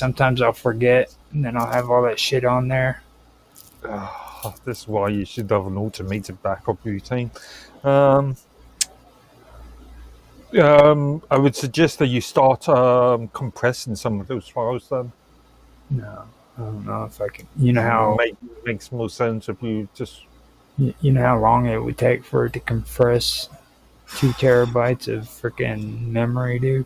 sometimes I'll forget, and then I'll have all that shit on there. This is why you should have an automated backup routine. I would suggest that you start compressing some of those files then. No, I don't know if I can. You know how Makes more sense if you just. you know how long it would take for it to compress 2 terabytes of freaking memory, dude.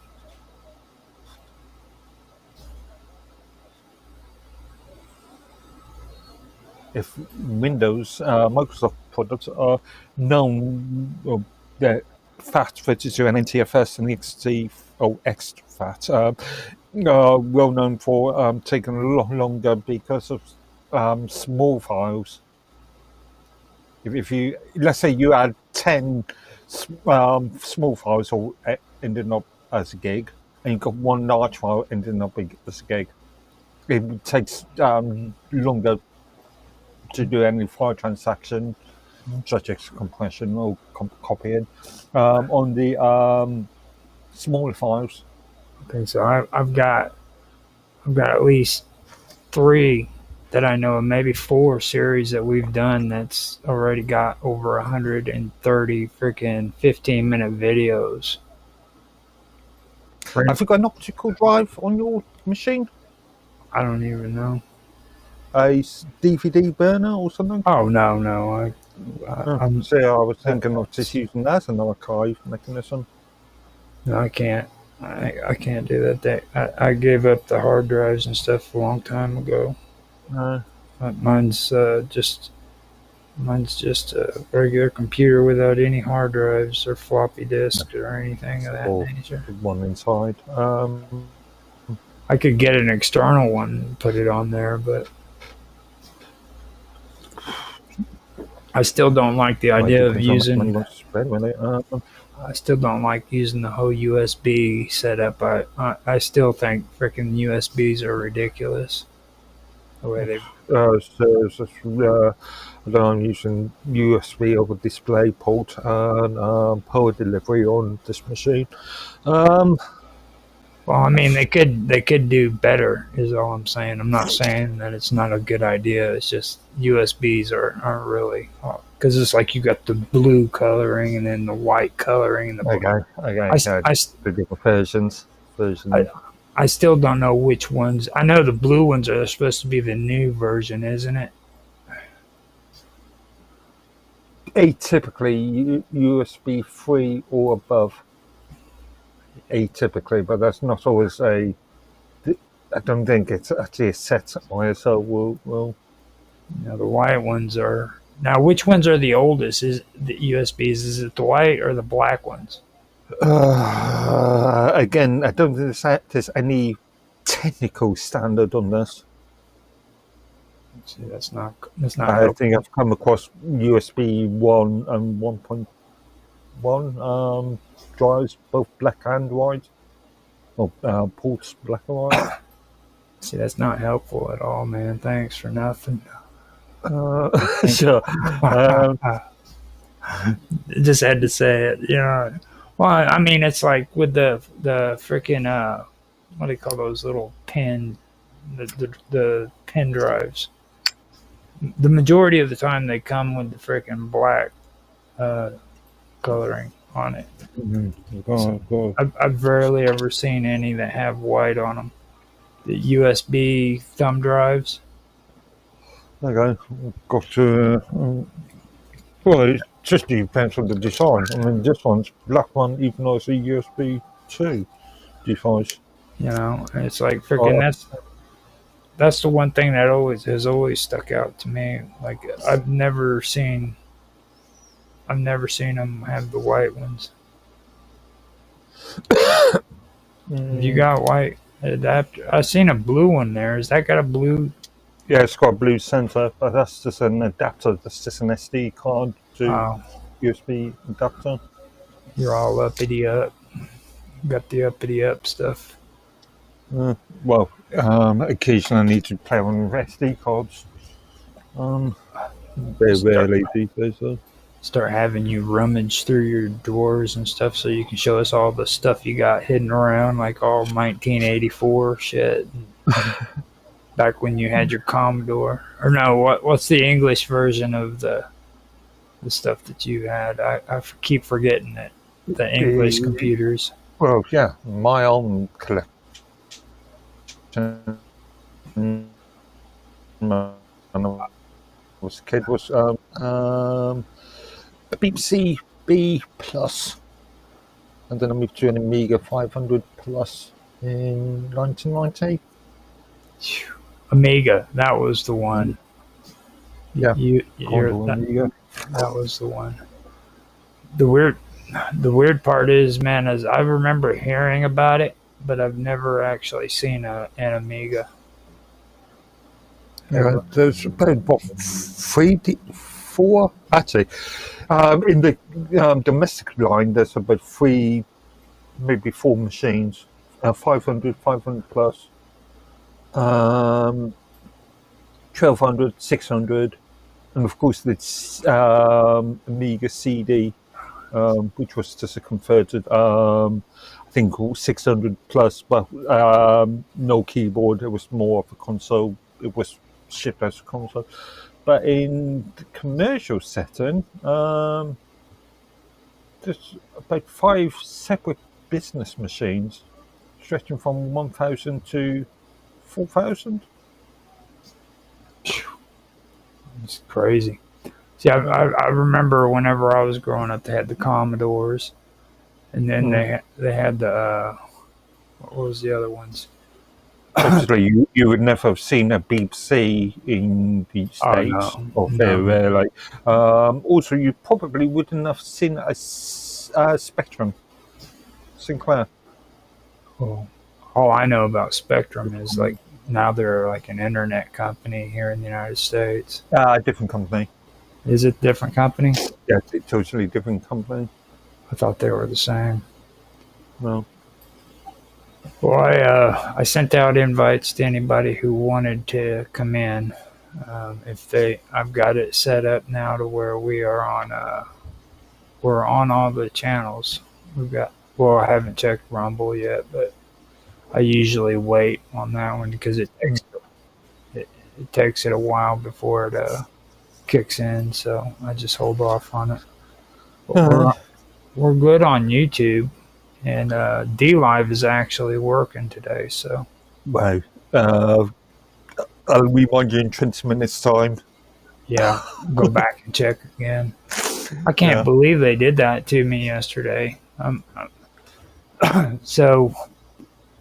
If Windows, Microsoft products are known, they're FAT32 and NTFS and XT or exFAT are well known for taking a lot longer because of small files. If you, let's say you add 10 small files all ending up as a gig, and you've got one large file ending up as a gig, it takes longer to do any file transaction, such as compression or copying, on the smaller files. Okay, so I've got at least 3 that I know of, maybe 4 series that we've done that's already got over 130 freaking 15-minute videos. Have you got an optical drive on your machine? I don't even know. A DVD burner or something? Oh no! I was thinking of just using that as an archive mechanism. No, I can't. I can't do that. I gave up the hard drives and stuff a long time ago. Mine's just a regular computer without any hard drives or floppy disks or anything of that nature. One inside. I could get an external one and put it on there, but I still don't like the idea of using. I still don't like using the whole USB setup. I still think freaking USBs are ridiculous. The way they. I'm using USB over display port and power delivery on this machine. Well, I mean, they could do better, is all I'm saying. I'm not saying that it's not a good idea. It's just USBs aren't really, because it's like you got the blue coloring and then the white coloring and the. The different versions. I still don't know which ones. I know the blue ones are supposed to be the new version, isn't it? Atypically, USB 3 or above. Atypically, but that's not always I don't think it's actually a set ISO. Well, the white ones are. Now, which ones are the oldest? Is the USBs? Is it the white or the black ones? Again, I don't think there's any technical standard on this. See, that's not. I think I've come across USB 1 and 1.1 drives, both black and white, or ports black and white. See, that's not helpful at all, man. Thanks for nothing. Sure. Just had to say it, you know. Well, I mean, it's like with the freaking what do you call those little pen, the pen drives. The majority of the time, they come with the freaking black coloring on it. Mm-hmm. I've rarely ever seen any that have white on them. The USB thumb drives. Okay, got to. Well, it just depends on the design. I mean, this one's black one, even though it's a USB 2 device. You know, and it's like freaking that's the one thing that has always stuck out to me. Like I've never seen them have the white ones. You got white adapter. I seen a blue one there. Has that got a blue? Yeah, it's got a blue center, but that's just an adapter. That's just an SD card to USB adapter. You're all uppity up. Got the uppity up stuff. Well, occasionally I need to play on SD cards. Very rarely these days, though. Start having you rummage through your drawers and stuff so you can show us all the stuff you got hidden around, like all 1984 shit. Back when you had your Commodore, or no, what's the English version of the stuff that you had? I keep forgetting it. The English The computers. Well, yeah, my own collection when I was a kid was a BBC B plus, and then I moved to an Amiga 500 plus in 1990. Amiga, that was the one. Yeah, You're Commodore Amiga. that was the one. The weird, the weird part is, man, is I remember hearing about it, but I've never actually seen an Amiga Yeah, ever. there's about what, four actually. In the domestic line, there's about three, maybe four machines, 500, 500 plus, 1200, 600, and of course the Amiga CD, which was just a converted, I think 600 plus, but no keyboard. It was more of a console. It was shipped as a console. But in the commercial setting, there's about 5 separate business machines, stretching from 1,000 to 4,000. It's crazy. See, I remember whenever I was growing up, they had the Commodores, and then they had the what was the other ones? Obviously, you would never have seen a BBC in the Oh States, no, or very no. rarely. Also, you probably wouldn't have seen a Spectrum, Sinclair. Well, all I know about Spectrum is like now they're like an internet company here in the United States. Different company. Is it a different company? Yeah, totally different company. I thought they were the same. No. Well, I sent out invites to anybody who wanted to come in. If they, I've got it set up now to where we're on all the channels. We've got. Well, I haven't checked Rumble yet, but I usually wait on that one because it takes it a while before it kicks in. So I just hold off on it. But we're good on YouTube. And D Live is actually working today, so Wow. I'll remind you in 20 minutes' time. yeah, go back and check again. I can't believe they did that to me yesterday. So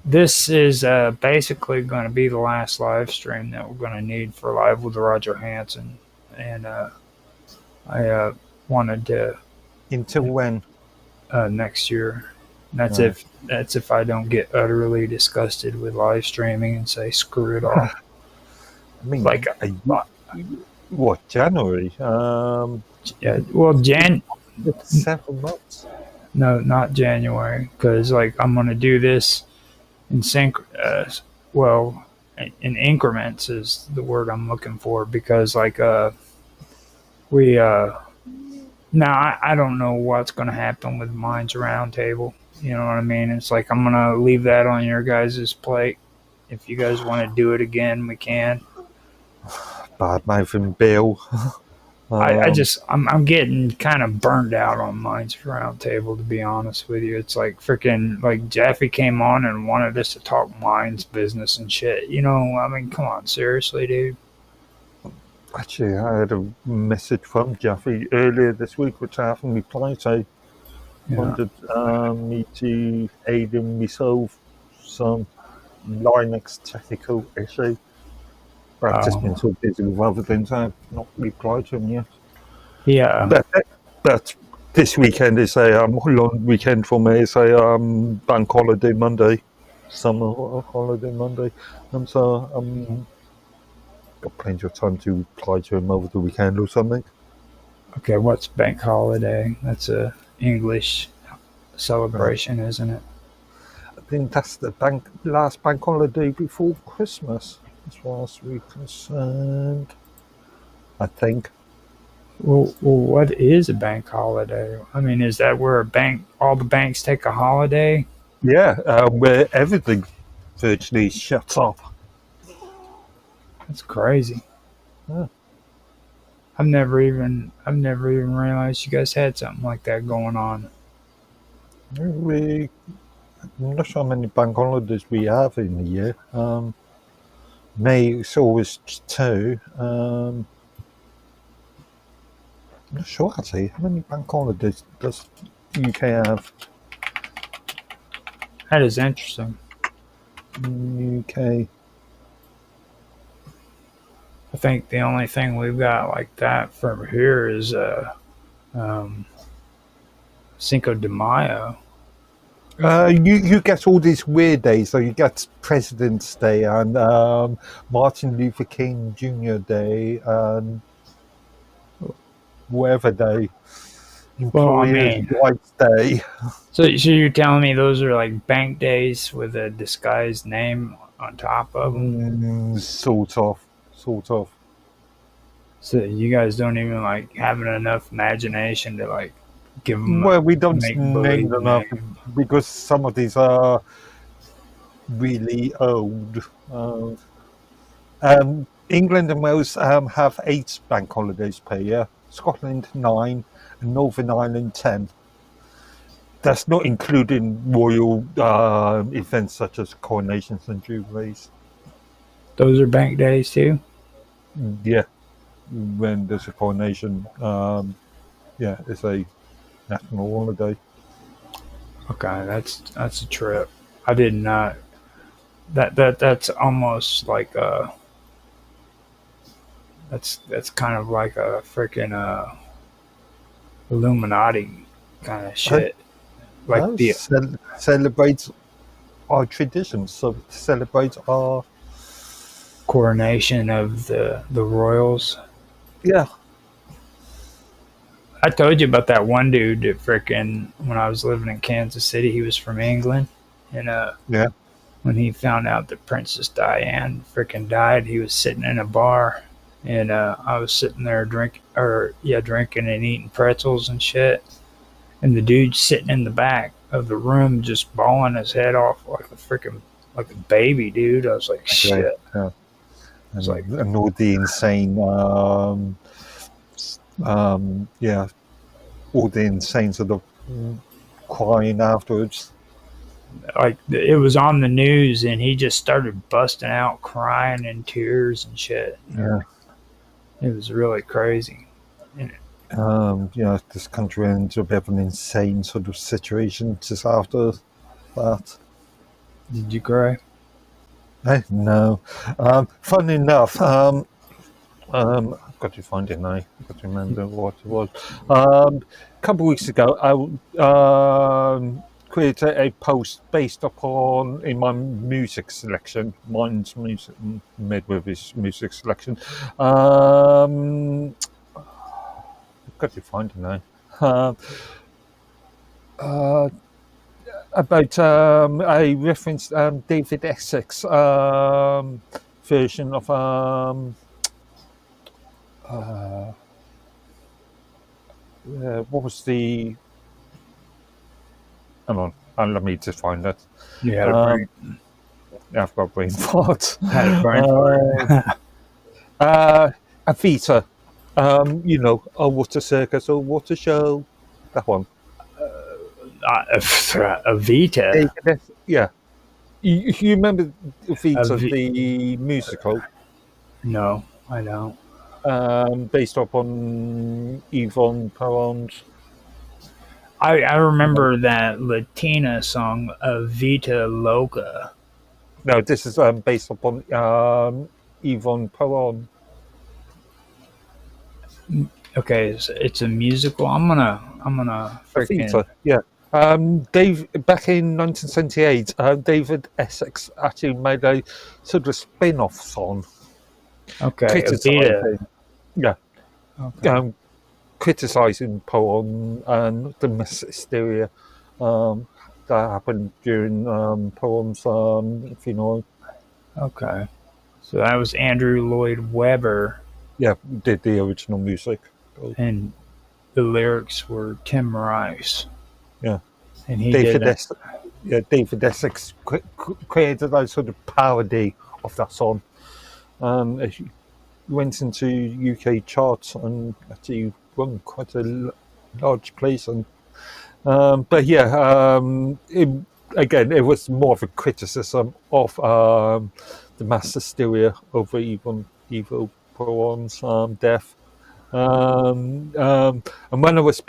this is basically going to be the last live stream that we're going to need for Live with Roger Hanson, and I wanted to Until when? next year. That's if I don't get utterly disgusted with live streaming and say screw it all. I mean, Like what, January? yeah, well, 7 months. no, not January, because like I'm gonna do this in well, in increments is the word I'm looking for, because like we now I don't know what's gonna happen with Minds Roundtable. You know what I mean? It's like I'm gonna leave that on your guys' plate. If you guys want to do it again, we can. Bad mouthing Bill. I'm getting kind of burned out on Minds Roundtable, to be honest with you. It's like freaking like Jeffy came on and wanted us to talk Minds business and shit. You know, I mean, come on, seriously, dude. Actually, I had a message from Jeffy earlier this week, which I haven't replied to. Yeah. Wanted me to aid him resolve some Linux technical issue. But I've just been so busy with other things, I've not replied to him yet. Yeah. But this weekend is a long weekend for me. It's a bank holiday Monday, summer holiday Monday, and so got plenty of time to reply to him over the weekend or something. Okay, what's bank holiday? That's a English celebration, isn't it? I think that's the last bank holiday before Christmas, as far as we're concerned. I think. Well, what is a bank holiday? I mean, is that where all the banks take a holiday? Yeah, where everything virtually shuts up. That's crazy. Yeah. I've never even realized you guys had something like that going on. I'm not sure how many bank holidays we have in a year. May it's always two. I'm not sure actually. How many bank holidays does UK have? That is interesting. UK. I think the only thing we've got like that from here is um, Cinco de Mayo. You get all these weird days. So you get President's Day and Martin Luther King Jr. Day and whatever day, Well, I Employers' mean, Rights Day. so you're telling me those are like bank days with a disguised name on top of them? Sort of, sort of. So you guys don't even like having enough imagination to like give them a Well, we don't make name believe them up name. because some of these are really old. England and Wales have 8 bank holidays per year. Scotland 9, and Northern Ireland 10. That's not including royal events such as coronations and jubilees. Those are bank days too. Yeah, when there's a coronation, yeah, it's a national holiday. Okay, that's a trip. I did not. That's almost like a. That's kind of like a freaking Illuminati kind of Uh, shit. Like the Celebrates our traditions, so celebrates our coronation of the royals. yeah. I told you about that one dude that freaking when I was living in Kansas City, he was from England, and Yeah. when he found out that Princess Diane freaking died, he was sitting in a bar, and I was sitting there drinking and eating pretzels and shit, and the dude sitting in the back of the room just bawling his head off like a freaking like a baby, dude. I was like, Okay. shit. Yeah. It's like, And all the insane, yeah, all the insane sort of crying afterwards. like it was on the news, and he just started busting out crying in tears and shit. Yeah. It was really crazy. And This country ends up having an insane sort of situation just after that. did you cry? No. Funny enough, I've got to find it now. I've got to remember what it was. A couple of weeks ago, I created a post based upon in my music selection. Mine's music, made with his music selection. I've got to find it now. About I referenced David Essex version of what was the? Hang on, let me just find that. You had a Um, brain, I've got brain fart. had a brain fart. Avita. Oh, what a circus! Oh, what a show! That one. Vita. Yeah. You remember Avita, Vi- the musical, no, I don't. based upon Yvonne Perron's. I remember that Latina song, Vita Loca. No, this is based upon Yvonne Perron. Okay, it's a musical. I'm gonna freaking. Avita, yeah. Dave, back in 1978, David Essex actually made a sort of spin-off song Okay, Vita. criticising, yeah, Okay. criticising Perron and the mass hysteria that happened during Perron's funeral. Okay. So that was Andrew Lloyd Webber, Yeah, did the original music. and the lyrics were Tim Rice, Yeah, and he did David it. David Essex created a sort of parody of that song. He went into UK charts and actually won quite a large place. And but yeah, again, it was more of a criticism of the mass hysteria over evil Peron's death. And when I was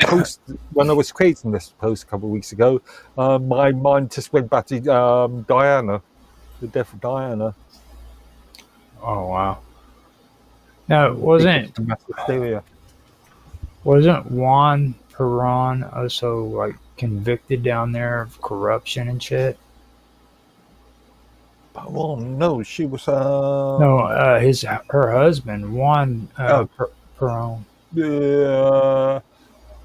creating this post a couple of weeks ago, my mind just went back to Diana, the death of Diana. Oh wow! Now, wasn't Juan Perón also like convicted down there of corruption and shit? Oh no, she was No, her husband Juan Perón.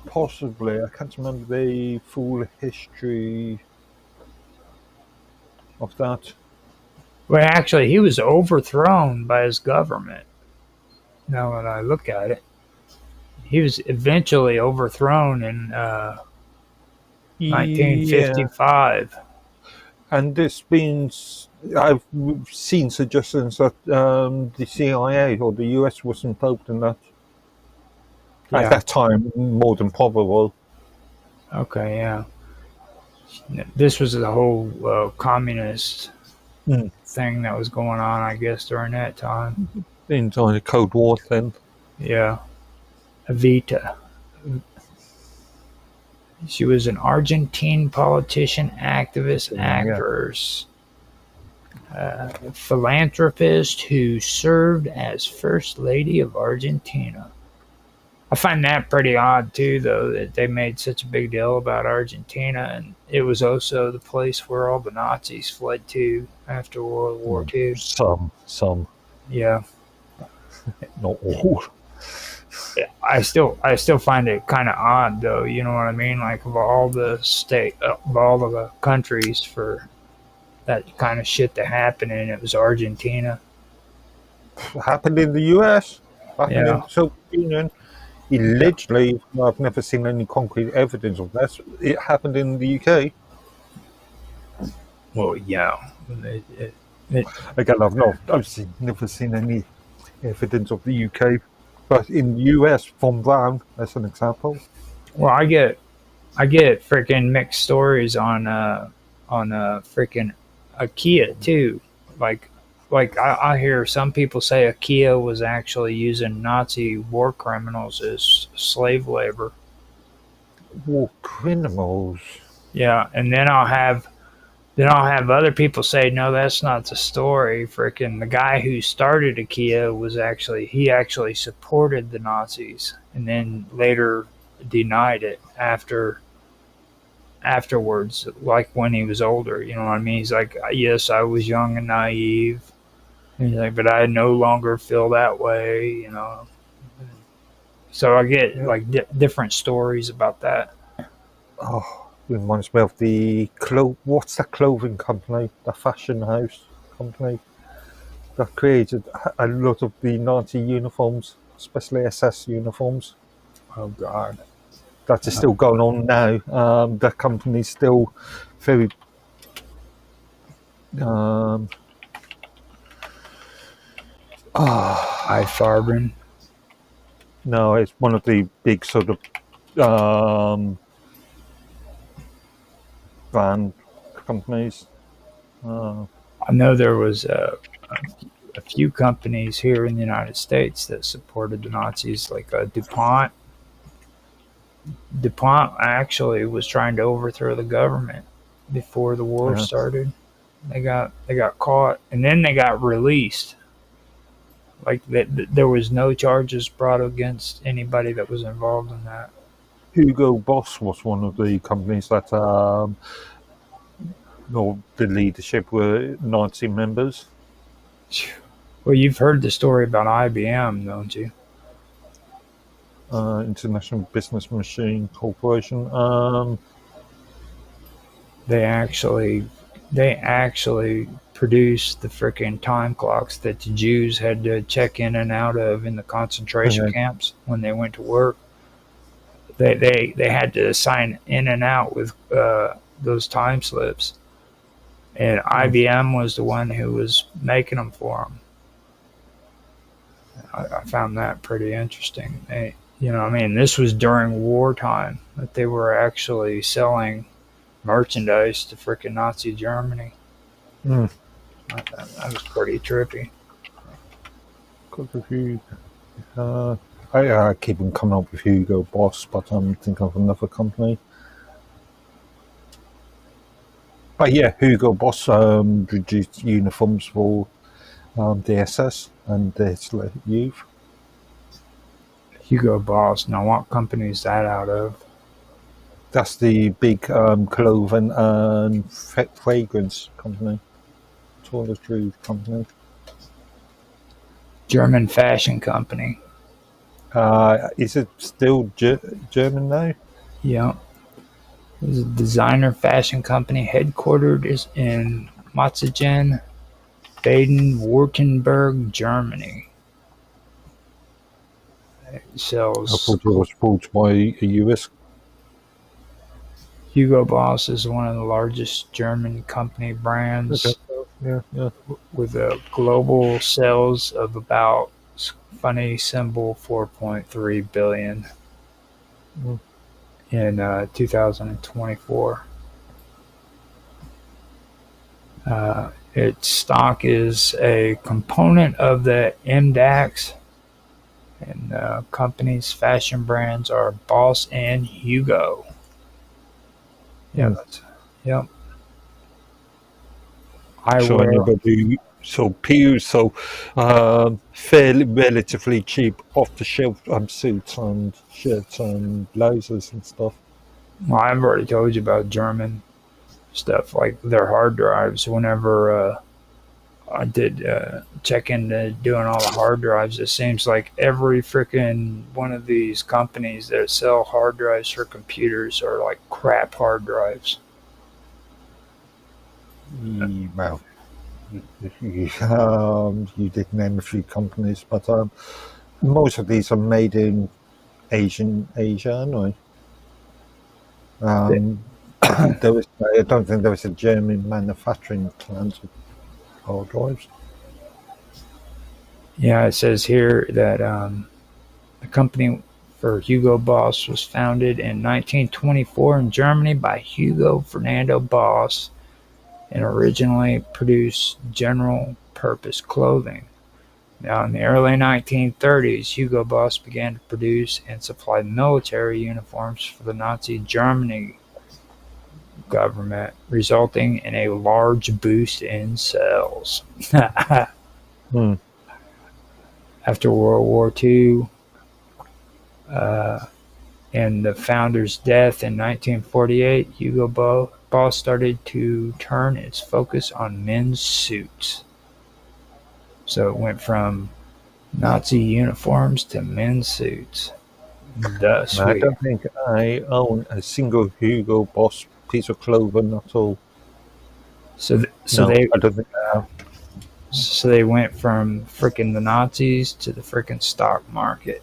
Possibly. I can't remember the full history of that. Well, actually, he was overthrown by his government. Now that I look at it, he was eventually overthrown in 1955. And I've seen suggestions that the CIA or the US was involved in that. Yeah. At that time, more than probable. Okay, yeah. This was the whole communist thing that was going on, I guess, during that time. During the Cold War then. Yeah. Evita. She was an Argentine politician, activist, actress, philanthropist who served as First Lady of Argentina. I find that pretty odd too, though, that they made such a big deal about Argentina, and it was also the place where all the Nazis fled to after World War II. Some. Yeah. Not all. I still find it kind of odd, though. You know what I mean? Like of all the countries for that kind of shit to happen, and it was Argentina. Happened in the US. Happened in the Soviet Union. Allegedly, I've never seen any concrete evidence of that. It happened in the UK. Well, yeah. Again, I've never seen any evidence of the UK, but in the US, Von Braun, as an example. Well, I get freaking mixed stories on freaking IKEA too. Like I hear some people say IKEA was actually using Nazi war criminals as slave labor. War criminals? Yeah, and then I'll have other people say, no, that's not the story. Freaking the guy who started IKEA was actually supported the Nazis, and then later denied it afterwards, like when he was older. You know what I mean? He's like, yes, I was young and naive. And he's like, but I no longer feel that way, you know. So I get like different stories about that. Oh, reminds me of what's that clothing company, the fashion house company that created a lot of the Nazi uniforms, especially SS uniforms. Oh God. That is still going on now. The company's still very Farben. No, it's one of the big sort of brand companies. I know there was a few companies here in the United States that supported the Nazis, like DuPont. DuPont actually was trying to overthrow the government before the war started. They got caught, and then they got released. Like there was no charges brought against anybody that was involved in that. Hugo Boss was one of the companies that the leadership were Nazi members. Well, you've heard the story about IBM, don't you? International Business Machine Corporation. They actually produced the freaking time clocks that the Jews had to check in and out of in the concentration camps when they went to work. They had to sign in and out with those time slips, and IBM was the one who was making them for them. I found that pretty interesting. I mean, this was during wartime that they were actually selling merchandise to freaking Nazi Germany. Mm. That was pretty trippy. Got a few. I keep on coming up with Hugo Boss, but I'm thinking of another company. But yeah, Hugo Boss produced uniforms for the SS and the Hitler Youth. Hugo Boss. Now, what company is that out of? That's the big clothing and fragrance company, toiletry company. German fashion company. Is it still German now? Yeah. It's a designer fashion company headquartered in Matzingen, Baden-Württemberg, Germany. It I sells thought it was bought by a US. Hugo Boss is one of the largest German company Okay. brands Yeah, yeah. with a global sales of about funny symbol 4.3 billion Mm. in 2024. Its stock is a component of the MDAX, and company's fashion brands are Boss and Hugo. Yeah, Mm. yep. So Eyewear. anybody, so PU, so fairly relatively cheap off the shelf suits and shirts and blazers and stuff. Well, I've already told you about German stuff, like their hard drives. Whenever I did check into doing all the hard drives, it seems like every freaking one of these companies that sell hard drives for computers are like crap hard drives. Well, you did name a few companies, but most of these are made in Asia anyway. I don't think there was a German manufacturing plant of hard drives. Yeah, it says here that the company for Hugo Boss was founded in 1924 in Germany by Hugo Fernando Boss and originally produced general purpose clothing. Now, in the early 1930s, Hugo Boss began to produce and supply military uniforms for the Nazi Germany government, resulting in a large boost in sales. Hmm. After World War II uh, and the founder's death in 1948, Hugo Boss started to turn its focus on men's suits. So it went from Nazi uniforms to men's suits. Thus, I don't think I own a single Hugo Boss piece of clothing at all. so th- so No, they I don't think I have. so they went from freaking the Nazis to the freaking stock market.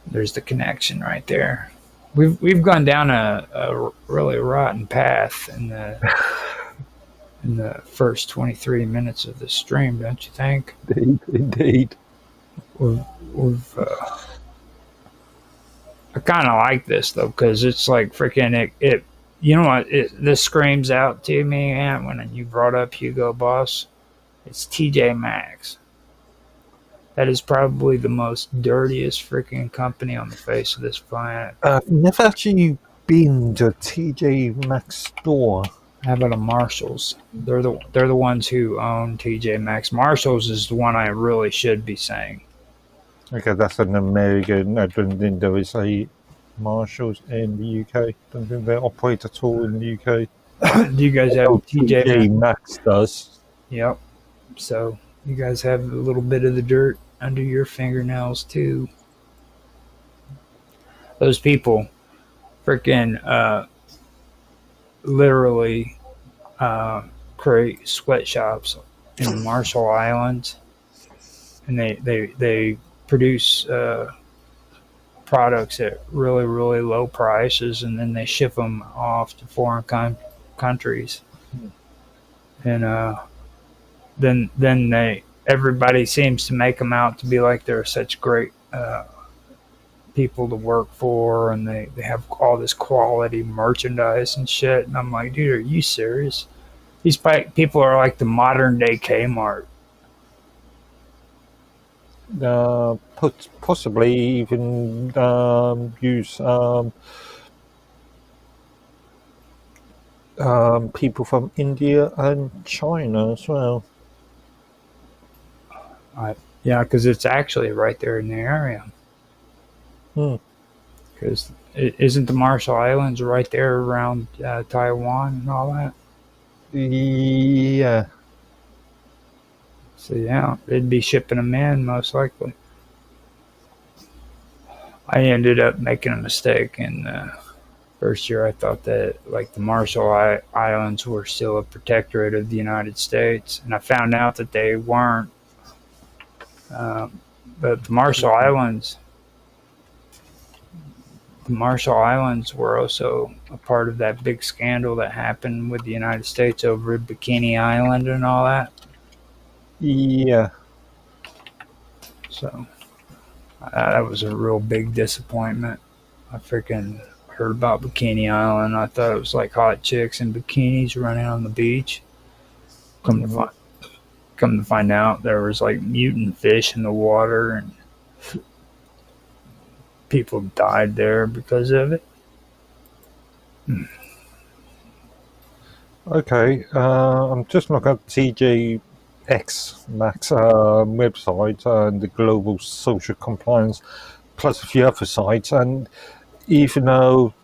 There's the connection right there. We've gone down a really rotten path in the first 23 minutes of the stream, don't you think? Indeed. We've, we've I kind of like this though because it's like freaking it. You know what? This screams out to me, man. When you brought up Hugo Boss, it's TJ Maxx. That is probably the most dirtiest freaking company on the face of this planet. I've never actually been to a TJ Maxx store. How about a Marshalls? They're the ones who own TJ Maxx. Marshalls is the one I really should be saying. Okay, that's an American. I don't think there is a Marshalls in the UK. Don't think they operate at all in the UK. Do you guys have Oh, TJ TJ Maxx? Maxx does. Yep. So you guys have a little bit of the dirt under your fingernails too. Those people freaking literally create sweatshops in the Marshall Islands, and they produce products at really really low prices, and then they ship them off to foreign countries, and then they everybody seems to make them out to be like they're such great people to work for, and they have all this quality merchandise and shit. And I'm like, dude, are you serious? These people are like the modern day Kmart. Possibly even use people from India and China as well. Yeah, because it's actually right there in the area. Because isn't the Marshall Islands right there around Taiwan and all that? Yeah. So yeah, they'd be shipping them in most likely. I ended up making a mistake in the first year. I thought that like the Marshall Islands were still a protectorate of the United States, and I found out that they weren't. But the Marshall Islands were also a part of that big scandal that happened with the United States over at Bikini Island and all that. Yeah. So that was a real big disappointment. I freaking heard about Bikini Island. I thought it was like hot chicks in bikinis running on the beach. Come to find out, there was like mutant fish in the water, and people died there because of it. Okay, I'm just looking at TJX Max website and the Global Social Compliance, plus a few other sites. And even though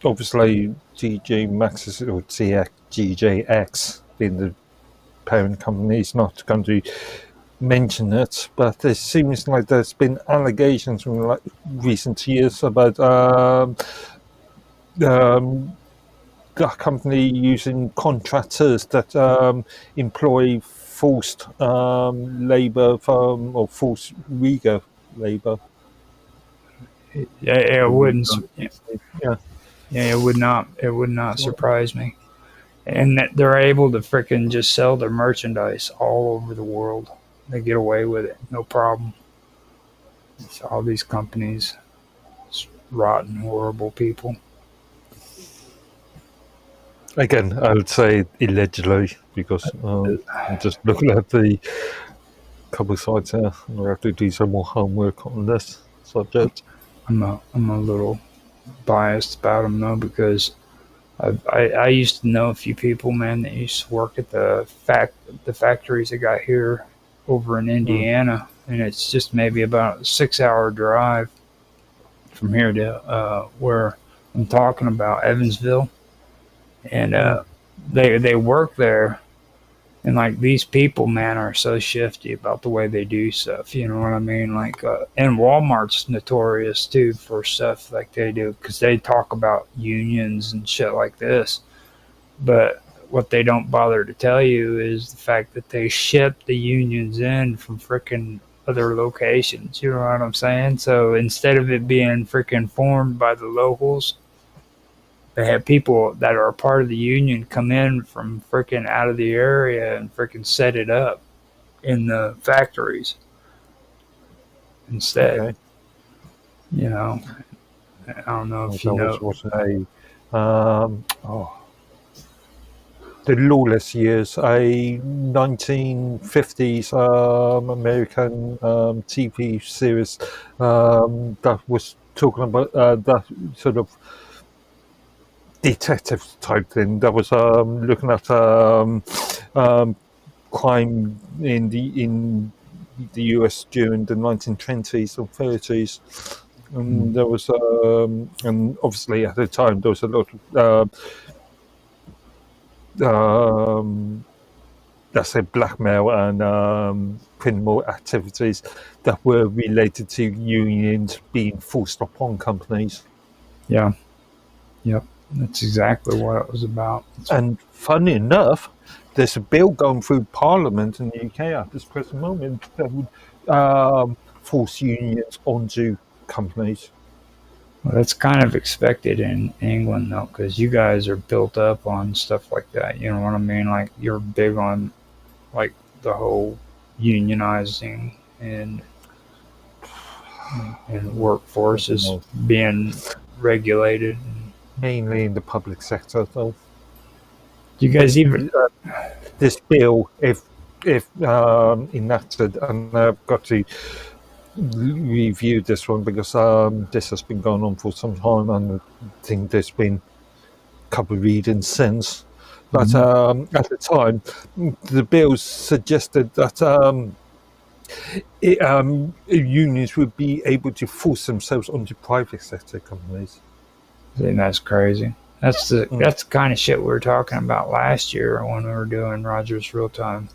obviously TJ Max is, or TJX being the parent company, is not going to mention it, but it seems like there's been allegations from like recent years about that company using contractors that employ forced labour or forced Uyghur labour. Yeah, it wouldn't. Yeah. Yeah, it would not. It would not surprise me. And that they're able to freaking just sell their merchandise all over the world. They get away with it, no problem. It's all these companies, it's rotten, horrible people. Again, I would say allegedly, because I'm just looking at the couple of sites here, and I have to do some more homework on this subject. I'm a little biased about them though, because I used to know a few people, man, that used to work at the factories that got here over in Indiana, and it's just maybe about a 6-hour drive from here to where I'm talking about, Evansville, and they work there, and like these people, man, are so shifty about the way they do stuff. You know what I mean? Like, and Walmart's notorious too for stuff like they do, because they talk about unions and shit like this. But what they don't bother to tell you is the fact that they ship the unions in from freaking other locations. You know what I'm saying? So instead of it being freaking formed by the locals, they have people that are a part of the union come in from freaking out of the area and freaking set it up in the factories instead. Okay. You know, I don't know if you know. The Lawless Years, a 1950s American TV series that was talking about that sort of detective type thing, that was looking at crime in the US during the 1920s and 30s. And there was, and obviously at the time there was a lot of let's say blackmail and criminal activities that were related to unions being forced upon companies. Yeah. Yep. That's exactly what it was about. And funny enough, there's a bill going through Parliament in the UK at this present moment that would force unions onto companies. Well, that's kind of expected in England, though, because you guys are built up on stuff like that. You know what I mean? Like, you're big on, like, the whole unionizing and workforces being regulated. Mainly in the public sector, though. Do you guys even? This bill, if enacted, and I've got to review this one because this has been going on for some time, and I think there's been a couple of readings since. But at the time, the bill suggested that unions would be able to force themselves onto private sector companies. I think that's crazy. That's the kind of shit we were talking about last year when we were doing Roger's Real Time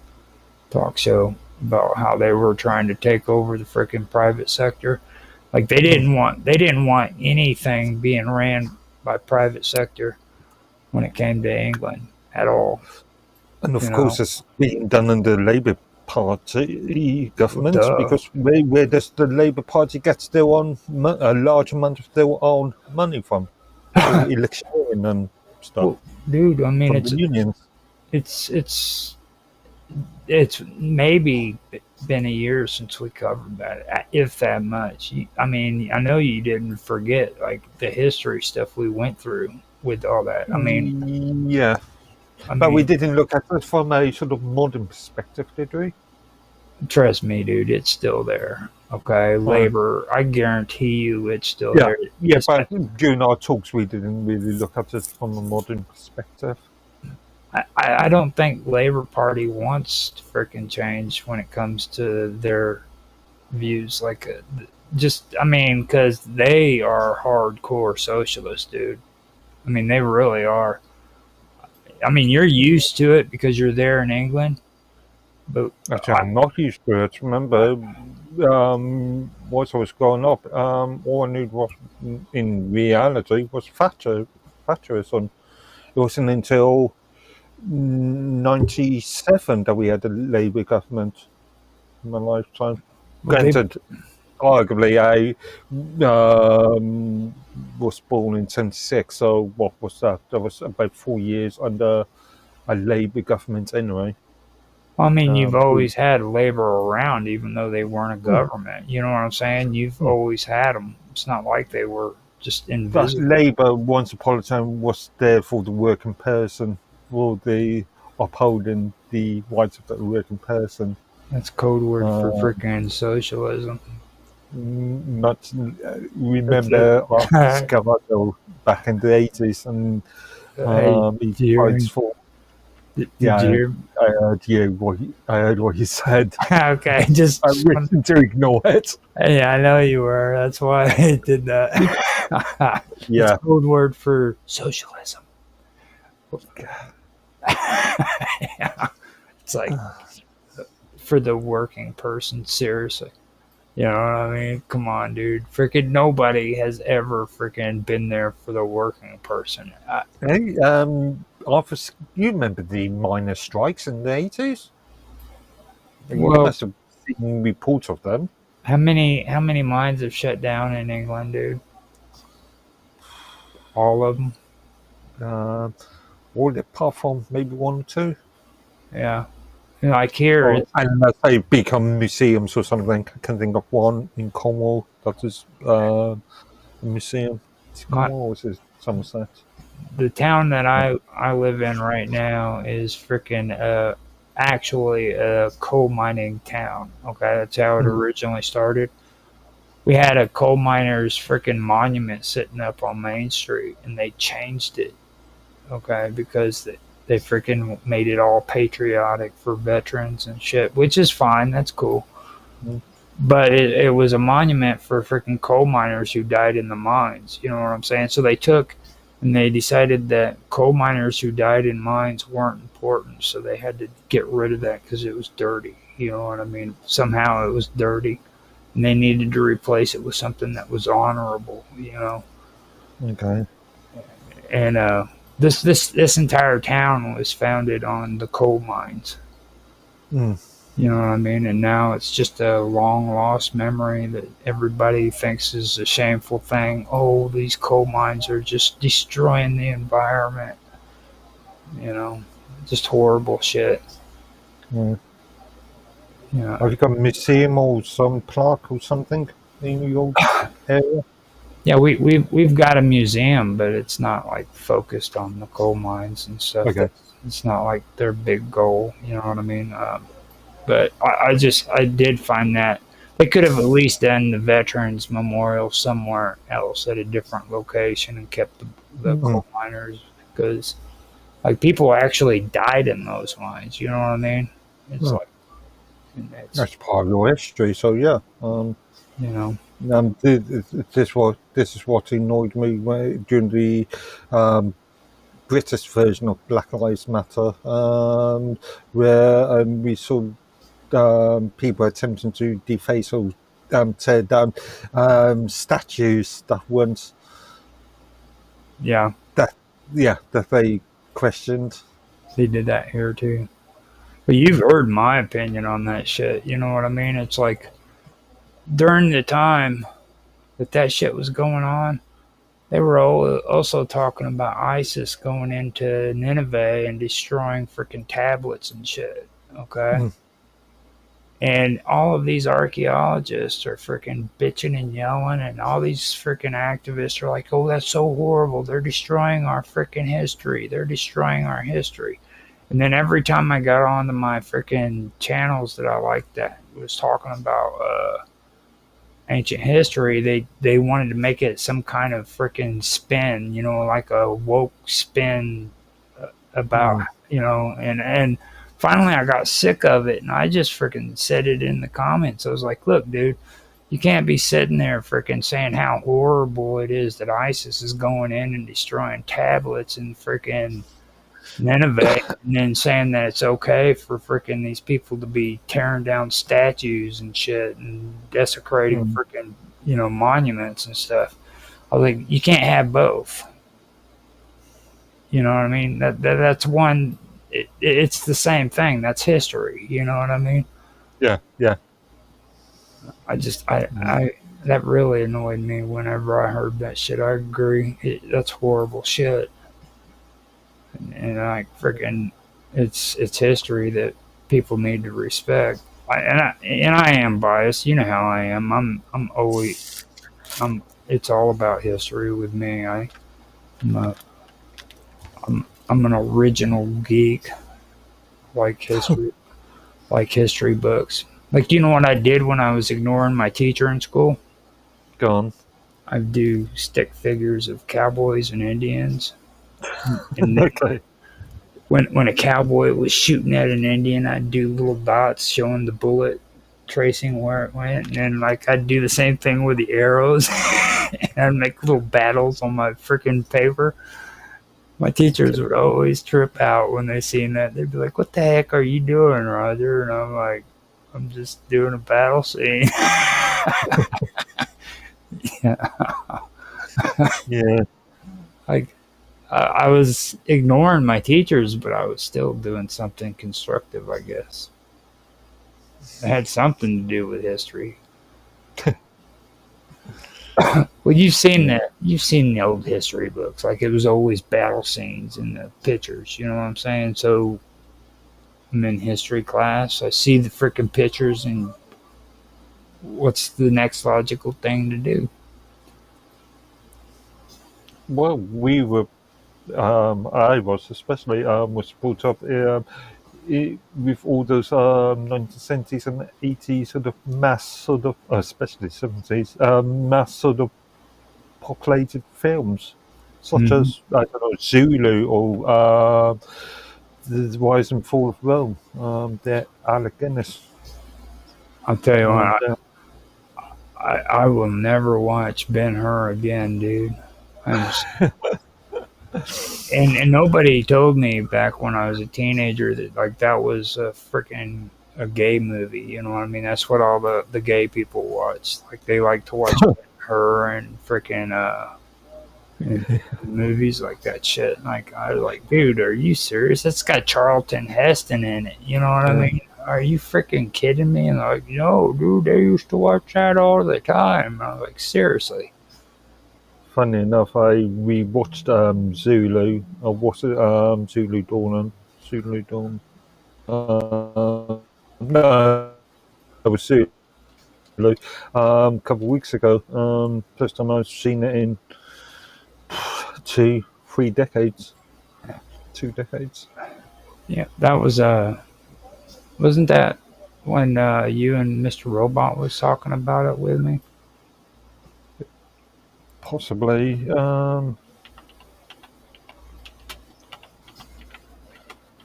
talk show about how they were trying to take over the freaking private sector. Like they didn't want anything being ran by private sector when it came to England at all. And of course, it's being done under the Labour Party government because where does the Labour Party get their own a large amount of their own money from? Electioneering and stuff. Well, dude, I mean, the unions. It's maybe been a year since we covered that, if that much. I mean, I know you didn't forget like the history stuff we went through with all that. I mean, yeah, but we didn't look at it from a sort of modern perspective, did we? Trust me, dude, it's still there. Okay, labor, I guarantee you it's still there. Yeah, but during our talks, we didn't really look at it from a modern perspective. I don't think Labor Party wants to freaking change when it comes to their views. Like, because they are hardcore socialists, dude. I mean, they really are. I mean, you're used to it because you're there in England. But actually, I'm not used to it. Remember, once I was growing up, all I knew was, in reality, was Thatcherism. It wasn't until 97 that we had a Labour government in my lifetime. Granted, arguably, I was born in 76, so what was that? That was about 4 years under a Labour government anyway. I mean, you've always had Labor around, even though they weren't a government. You know what I'm saying? You've always had them. It's not like they were just invisible. But Labour, once upon a time, was there for the working person, for the upholding the rights of the working person. That's code word for freaking socialism. Not remember Scavato back in the 80s, and he fights for. Yeah, I heard what you said. Okay, just I went to ignore it. Yeah, I know you were. That's why I did that. Yeah, it's code word for socialism. Yeah. It's like for the working person. Seriously, you know what I mean? Come on, dude. Freaking nobody has ever freaking been there for the working person. Hey, Arthur, you remember the miners' strikes in the 80s? You must have seen reports of them. How many mines have shut down in England, dude? All of them? All apart from maybe one or two. Yeah. Like here, unless they become museums or something. I can think of one in Cornwall that is a museum. It's Cornwall, or is it Somerset? The town that I live in right now is freaking actually a coal mining town. Okay, that's how it originally started. We had a coal miners freaking monument sitting up on Main Street, and they changed it. Okay, because they freaking made it all patriotic for veterans and shit, which is fine. That's cool. But it was a monument for freaking coal miners who died in the mines. You know what I'm saying? So they took and they decided that coal miners who died in mines weren't important. So they had to get rid of that because it was dirty. You know what I mean? Somehow it was dirty. And they needed to replace it with something that was honorable, you know? Okay. And this entire town was founded on the coal mines. You know what I mean? And now it's just a long lost memory that everybody thinks is a shameful thing. Oh, these coal mines are just destroying the environment. You know, just horrible shit. You know, Have you got a museum or some plaque or something in your area? yeah, we've got a museum, but it's not like focused on the coal mines and stuff. Okay. It's not like their big goal. You know what I mean? But I did find that they could have at least done the Veterans Memorial somewhere else at a different location and kept the Mm. coal miners, because like people actually died in those mines. You know what I mean? It's Oh, like it's that's part of your history. So yeah. you know This is what annoyed me during the um, British version of Black Lives Matter, where we saw people attempting to deface or tear down statues that weren't yeah, that that they questioned. they did that here too. But you've heard my opinion on that shit. You know what I mean? It's like during the time that shit was going on, they were also talking about ISIS going into Nineveh and destroying freaking tablets and shit. Okay. Mm, And all of these archaeologists are freaking bitching and yelling, and all these freaking activists are like, oh, that's so horrible. They're destroying our freaking history. They're destroying our history. And then every time I got onto my freaking channels that I liked that was talking about ancient history, they wanted to make it some kind of freaking spin, like a woke spin about, mm, and finally I got sick of it and I just freaking said it in the comments. I was like, look, dude, you can't be sitting there freaking saying how horrible it is that ISIS is going in and destroying tablets and freaking Nineveh, and then saying that it's okay for freaking these people to be tearing down statues and shit and desecrating mm. freaking, monuments and stuff. I was like, you can't have both. You know what I mean? That's one. It's the same thing. That's history. You know what I mean? Yeah, yeah. I just Mm. I that really annoyed me whenever I heard that shit. I agree. That's horrible shit. And like freaking, it's history that people need to respect. I am biased. You know how I am. I'm always I'm. It's all about history with me. I'm a, I'm an original geek. Like history, like history books. Like, you know what I did when I was ignoring my teacher in school? Gone. I'd do stick figures of cowboys and Indians, and Okay. when a cowboy was shooting at an Indian, I'd do little dots showing the bullet tracing where it went, and then like I'd do the same thing with the arrows, and I'd make little battles on my freaking paper. My teachers would always trip out when they seen that. They'd be like, "What the heck are you doing, Roger?" And I'm like, "I'm just doing a battle scene." Yeah. Yeah. Like I was ignoring my teachers, but I was still doing something constructive, I guess. It had something to do with history. Well, you've seen Yeah. that. You've seen the old history books. Like it was always battle scenes in the pictures. You know what I'm saying? So I'm in history class. I see the freaking pictures, and what's the next logical thing to do? Well, we were. I was especially was brought up with all those 1970s and 80s sort of mass sort of, especially 70s, mass sort of populated films, such Mm-hmm. as I don't know Zulu or the Rise and Fall of Rome. They're Alec Guinness. I'll tell you Um, what. they're- I will never watch Ben Hur again, dude. I'm and nobody told me back when I was a teenager that like that was a freaking a gay movie. You know what I mean? That's what all the gay people watch. Like they like to watch her and freaking and movies like that shit. Like I was like, dude, are you serious? It's got Charlton Heston in it. You know what I yeah. mean? Are you freaking kidding me? And they're like, no, dude, they used to watch that all the time. And I was like, seriously. Funny enough, I rewatched Zulu. What's it? Zulu Dawn. Zulu Dawn. No. was Zulu a couple of weeks ago. First time I've seen it in 3 decades. 2 decades. Yeah, that was wasn't that when you and Mr. Robot was talking about it with me? Possibly.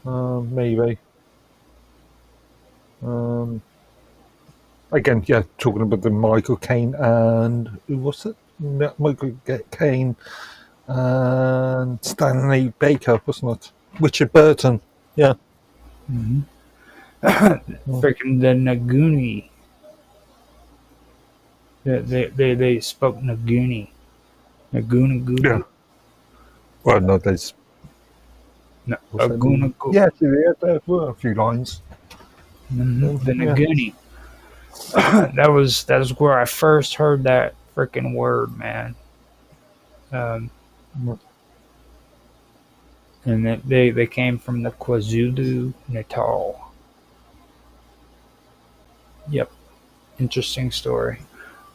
Maybe. Again, yeah, talking about the Michael Caine and who was it? Michael Caine and Stanley Baker, wasn't it? Richard Burton. Yeah. Mm-hmm. Freaking the Naguni. They spoke Naguni. Naguna Yeah. Gubi. Well, no, there's. No, Was there Aguna any? Yeah, actually, there were a few lines. The Yeah. Naguni. That was where I first heard that freaking word, man. Um, and they came from the KwaZulu Natal. Yep, interesting story.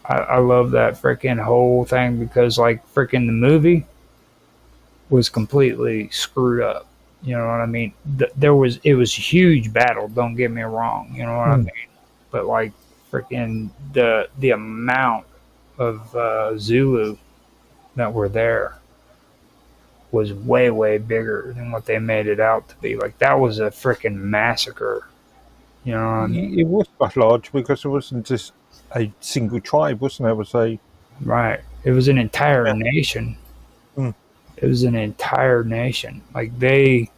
I love that freaking whole thing because like freaking the movie was completely screwed up. You know what I mean? It was a huge battle. Don't get me wrong. You know what I Mm. mean? But like freaking the amount of Zulu that were there was way bigger than what they made it out to be. Like that was a freaking massacre. You know what I mean? It was quite large because it wasn't just a single tribe, wasn't it? It was a. Right. It was an entire Yeah. nation. Mm. It was an entire nation. Like they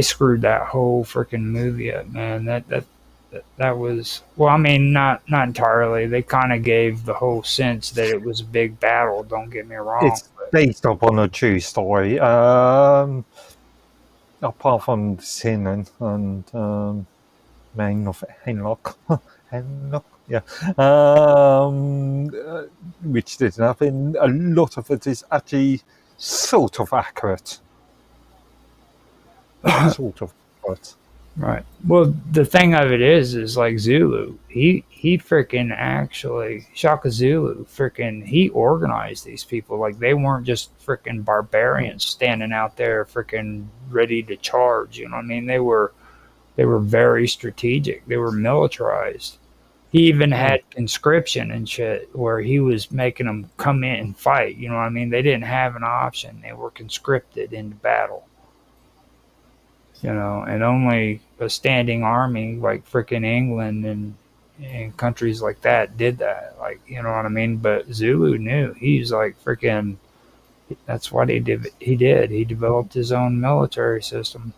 screwed that whole freaking movie up, man. That was well. I mean, not entirely. They kind of gave the whole sense that it was a big battle. Don't get me wrong. It's based upon a true story. Apart from Sin and Main of Henlock. Henlock, yeah. Which didn't happen. A lot of it is actually sort of accurate. Sort of accurate. Right. Well, the thing of it is like Zulu. He freaking actually Shaka Zulu freaking he organized these people. Like they weren't just freaking barbarians standing out there freaking ready to charge. You know what I mean? They were very strategic. They were militarized. He even had conscription and shit where he was making them come in and fight. You know what I mean? They didn't have an option. They were conscripted into battle. You know, and only a standing army like freaking England and countries like that did that. Like, you know what I mean? But Zulu knew. He's like freaking. That's what he did. He did. He developed his own military system.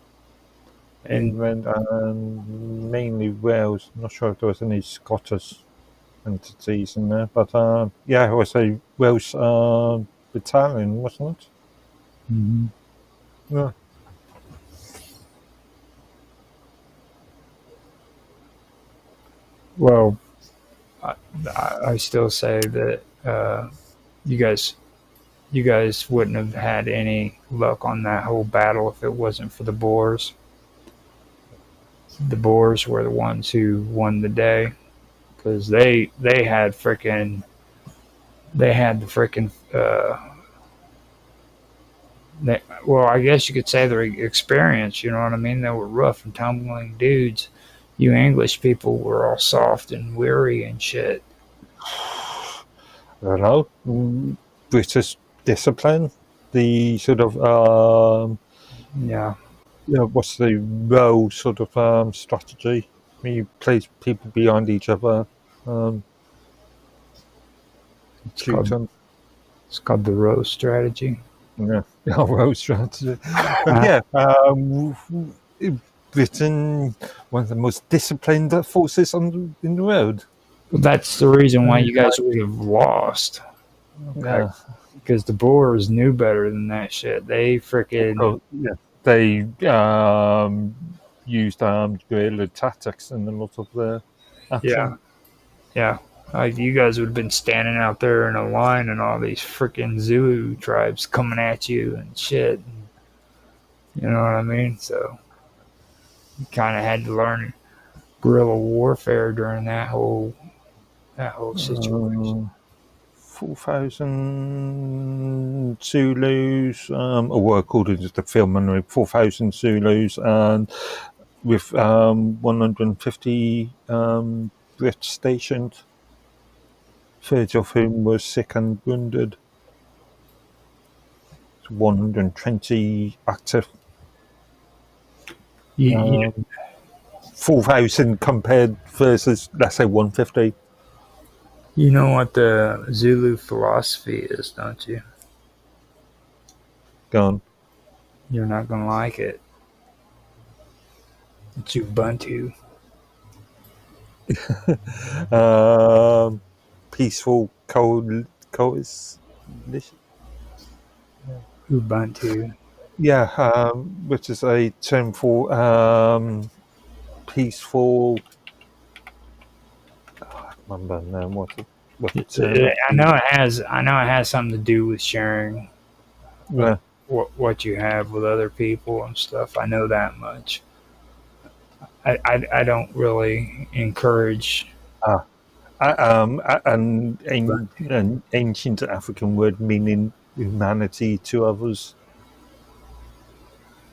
And England and mainly Wales. I'm not sure if there was any Scottish entities in there, but yeah, it was a Welsh battalion, wasn't it? Mhm. Yeah. well, I, I still say that you guys you guys wouldn't have had any luck on that whole battle if it wasn't for the Boers. The Boers were the ones who won the day because they had freaking they had the freaking well, I guess you could say their experience. You know what I mean? They were rough and tumbling dudes. You English people were all soft and weary and shit. I don't know. British discipline, the sort of Yeah, what's the role sort of strategy? When you place people behind each other, it's shoot called them. it's called the Rose strategy. Yeah, role strategy. But yeah, Britain, one of the most disciplined forces in the world. That's the reason why you guys would have lost. Okay, Yeah. because the Boers knew better than that shit. They freaking Oh, yeah. They used guerrilla tactics in a lot of their yeah action. yeah. Like you guys would have been standing out there in a line, and all these freaking Zulu tribes coming at you and shit. You know what I mean? So you kind of had to learn guerrilla warfare during that whole situation. 4,000 Zulus, or according to the film, anyway, 4,000 Zulus, and with 150 Brits stationed, 30 of whom were sick and wounded. 120 active. You 4,000 compared versus, let's say, 150. you know what the Zulu philosophy is, don't you? Gone. You're not gonna like it. It's Ubuntu. Peaceful coexistence. Ubuntu. Yeah, which is a term for peaceful. I can't remember now what the term is. I know it has. I know it has something to do with sharing Yeah. what you have with other people and stuff. I know that much. I don't really encourage. An ancient African word meaning humanity to others.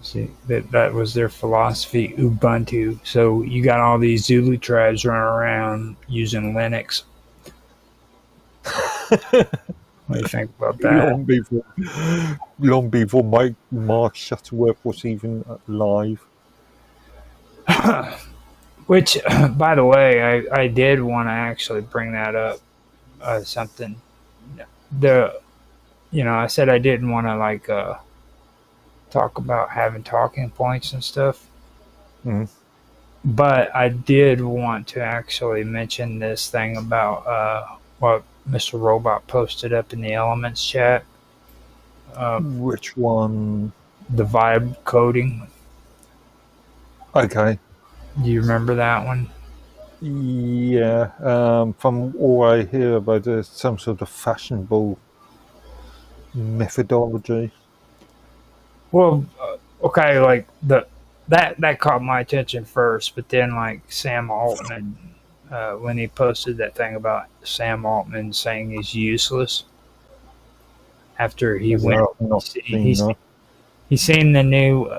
See, that was their philosophy, Ubuntu. So you got all these Zulu tribes running around using Linux. What do you think about that? long before Mark Shuttleworth was even alive. Which, by the way, I did want to actually bring that up. Something I said I didn't want to talk about having talking points and stuff. Mm. But I did want to actually mention this thing about what Mr. Robot posted up in the Elements chat. Which one? The vibe coding. Okay. Do you remember that one? Yeah. From all I hear about it, some sort of fashionable methodology. Well, okay, like that caught my attention first, but then like Sam Altman, when he posted that thing about Sam Altman saying he's useless after he went, he's seen the new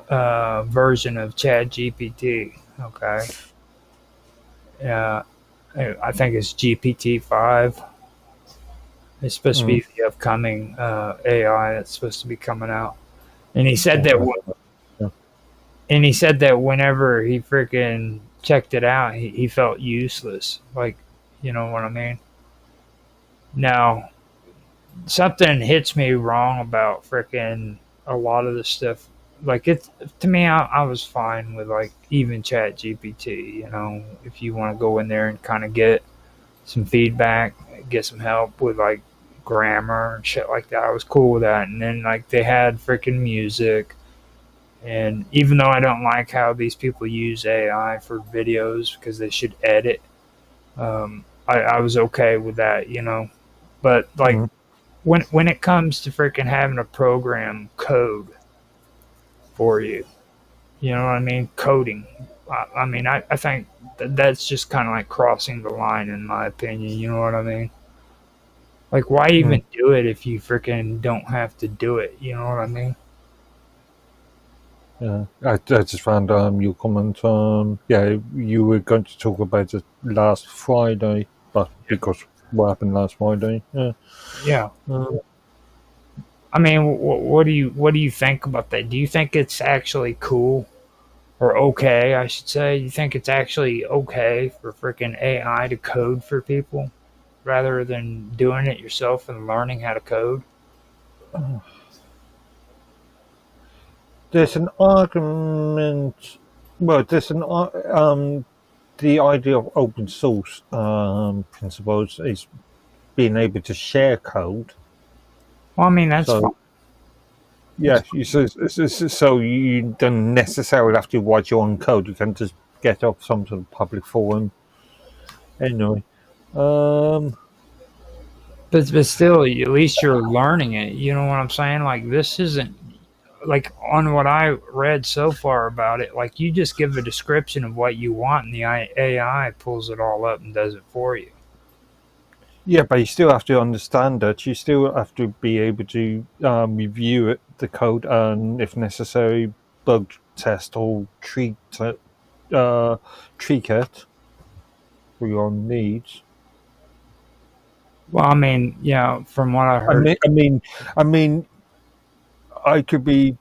version of Chat GPT. Okay, I think it's GPT-5. It's supposed to be the upcoming AI that's supposed to be coming out. And he said that whenever he freaking checked it out, he felt useless. Like, you know what I mean? Now, something hits me wrong about freaking a lot of the stuff. Like, to me, I was fine with like even Chat GPT. You know, if you want to go in there and kind of get some feedback, get some help with like grammar and shit like that, I was cool with that. And then like they had freaking music. And even though I don't like how these people use AI for videos because they should edit, I was okay with that, you know. But like when it comes to freaking having a program code for you, you know what I mean? Coding. I mean, I think that's just kind of like crossing the line, in my opinion. You know what I mean? Like, why even do it if you freaking don't have to do it? You know what I mean? Yeah, I just found your comment. Yeah, you were going to talk about it last Friday, but because what happened last Friday? Yeah. Yeah. I mean, what do you think about that? Do you think it's actually cool or okay? I should say. Do you think it's actually okay for freaking AI to code for people rather than doing it yourself and learning how to code? There's an argument. Well, the idea of open source principles is being able to share code. Well, I mean, that's fine. Yeah, so you don't necessarily have to write your own code. You can just get off some sort of public forum. Anyway, But still, at least you're learning it. You know what I'm saying? Like, this isn't like on what I read so far about it, like you just give a description of what you want, and the AI pulls it all up and does it for you. Yeah, but you still have to understand it. You still have to be able to review it, the code, and if necessary, bug test or uh, tweak it for your needs. Well, I mean, yeah, from what I I heard, mean, I mean, I mean, I could be.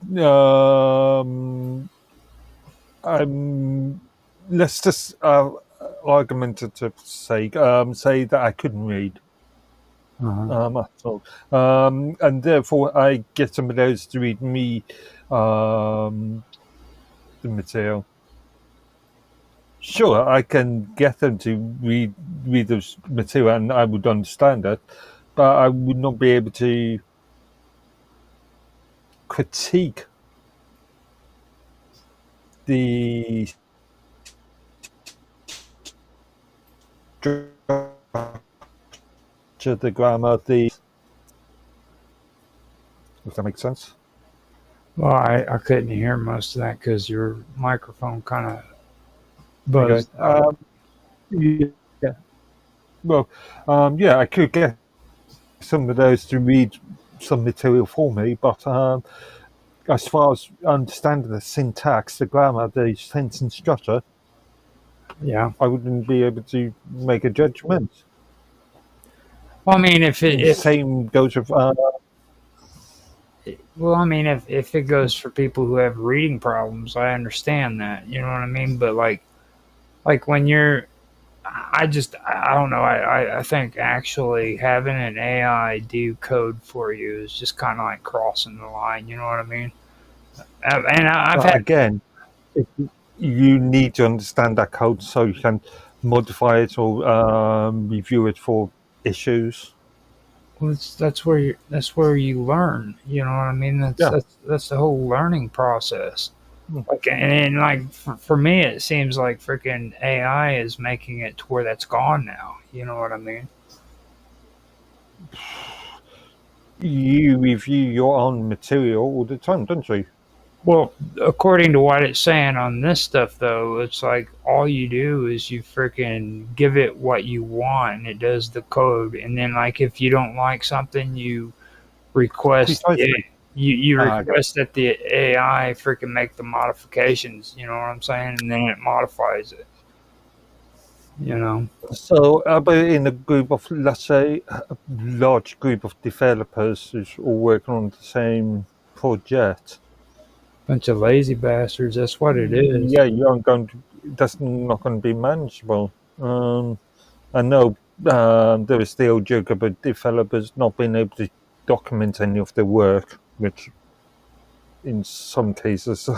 Let's just argumentative sake, say that I couldn't read uh at all, and therefore I get somebody else to read me um, the material. Sure, I can get them to read the material, and I would understand it, but I would not be able to critique the structure, the grammar, the. If that makes sense. well, I couldn't hear most of that because your microphone kind of Okay. buzzed out. Yeah. Well, yeah, I could get some of those to read some material for me, but as far as understanding the syntax, the grammar, the sentence structure, Yeah. I wouldn't be able to make a judgment. Well, I mean, if it And the if same goes with. well, I mean, if it goes for people who have reading problems, I understand that. You know what I mean? But like when you're, I don't know. I think actually having an AI do code for you is just kind of like crossing the line. You know what I mean? And I've But had. again, if you need to understand that code so you can modify it or review it for issues. Well, that's where you learn. You know what I mean? Yeah. That's the whole learning process. Mm. Like and like for me, it seems like freaking AI is making it to where that's gone now. You know what I mean? You review your own material all the time, don't you? Well, according to what it's saying on this stuff, though, it's like all you do is you freaking give it what you want, and it does the code. And then, like, if you don't like something, you request Precisely. you Okay. request that the AI freaking make the modifications. You know what I'm saying? And then it modifies it. You know, So, but in a group of, let's say, a large group of developers who's all working on the same project, bunch of lazy bastards. That's what it is. yeah, you aren't going to, that's not going to be manageable. I know there is the old joke about developers not being able to document any of their work, which in some cases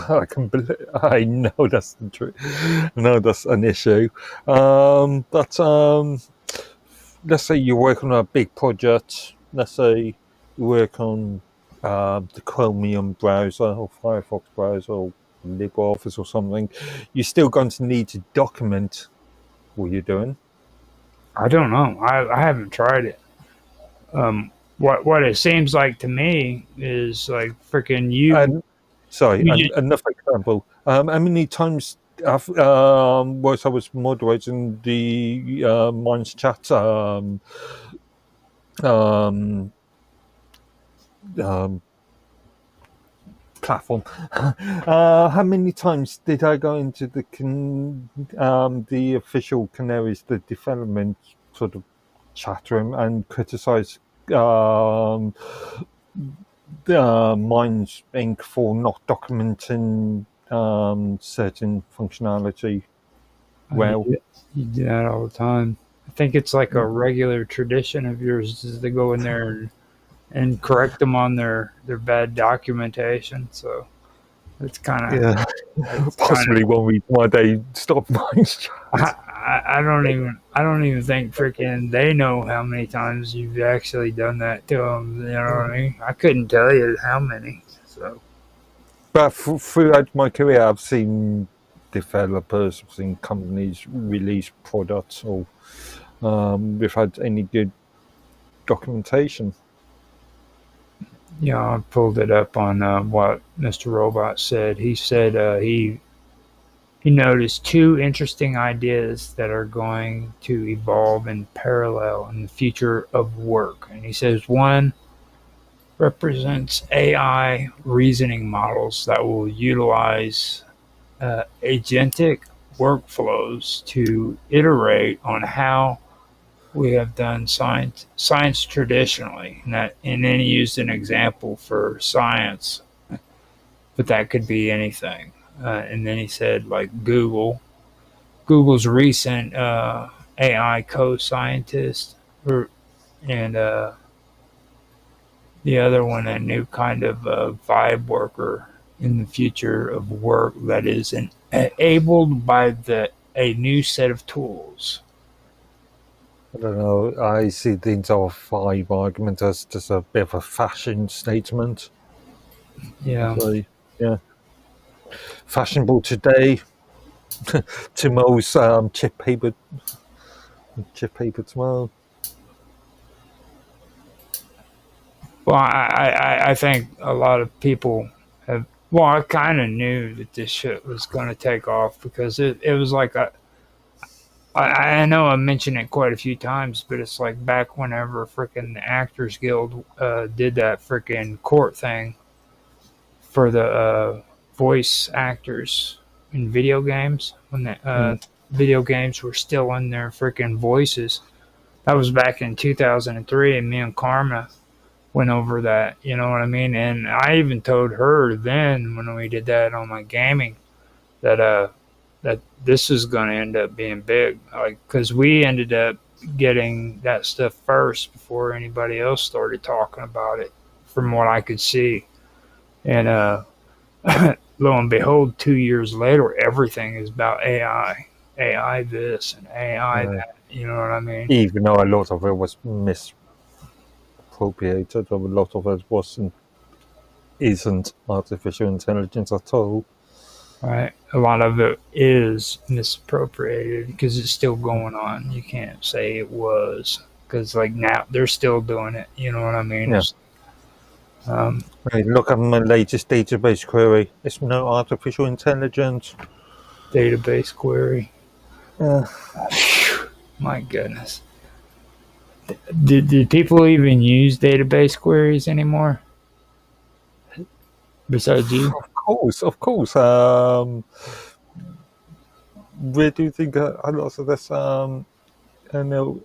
I know that's the truth. I know that's an issue. But let's say you work on a big project. Let's say you work on the Chromium browser or Firefox browser or LibreOffice or something. You're still going to need to document what you're doing. I don't know. I haven't tried it. What it seems like to me is like freaking you. And sorry, You just, another example. How many times whilst I was moderating the Minds Chat um, um, platform, how many times did I go into the official Canaries, the development sort of chat room and criticize um, Minds Inc. for not documenting certain functionality well? you do that all the time. I think it's like a regular tradition of yours is to go in there and correct them on their bad documentation. So it's Yeah, kind of possibly one reason why they stopped Minds Chat. I don't even think freaking they know how many times you've actually done that to them. You know what I mean? I couldn't tell you how many. So But throughout my career, I've seen developers, I've seen companies release products or without any good documentation. I pulled it up on what Mr. Robot said. He said he noticed two interesting ideas that are going to evolve in parallel in the future of work. And he says one represents AI reasoning models that will utilize agentic workflows to iterate on how we have done science traditionally. And then he used an example for science, but that could be anything. And then he said, like Google's recent AI co-scientist, and the other one, a new kind of vibe worker in the future of work that is enabled by a new set of tools. I don't know. I see the entire vibe argument as just a bit of a fashion statement. Yeah. So, yeah. Fashionable today, tomorrow's chip paper tomorrow. Well, I think a lot of people have. Well, I kind of knew that this shit was going to take off because it was like I know I mentioned it quite a few times, but it's like back whenever freaking the Actors Guild did that freaking court thing for the voice actors in video games when the video games were still in their freaking voices. That was back in 2003, and me and Karma went over that. You know what I mean? And I even told her then when we did that on my gaming that that this is going to end up being big, like because we ended up getting that stuff first before anybody else started talking about it, from what I could see. And lo and behold, 2 years later, everything is about AI, AI this and AI that. You know what I mean? Even though a lot of it was misappropriated, a lot of it isn't artificial intelligence at all. Right. A lot of it is misappropriated because it's still going on. You can't say it was because like now they're still doing it. You know what I mean? Yeah. Hey, look at my latest database query. It's no artificial intelligence. Database query. Yeah. My goodness. Did people even use database queries anymore? Besides you? Of course. Where do you think a lot of this? I know.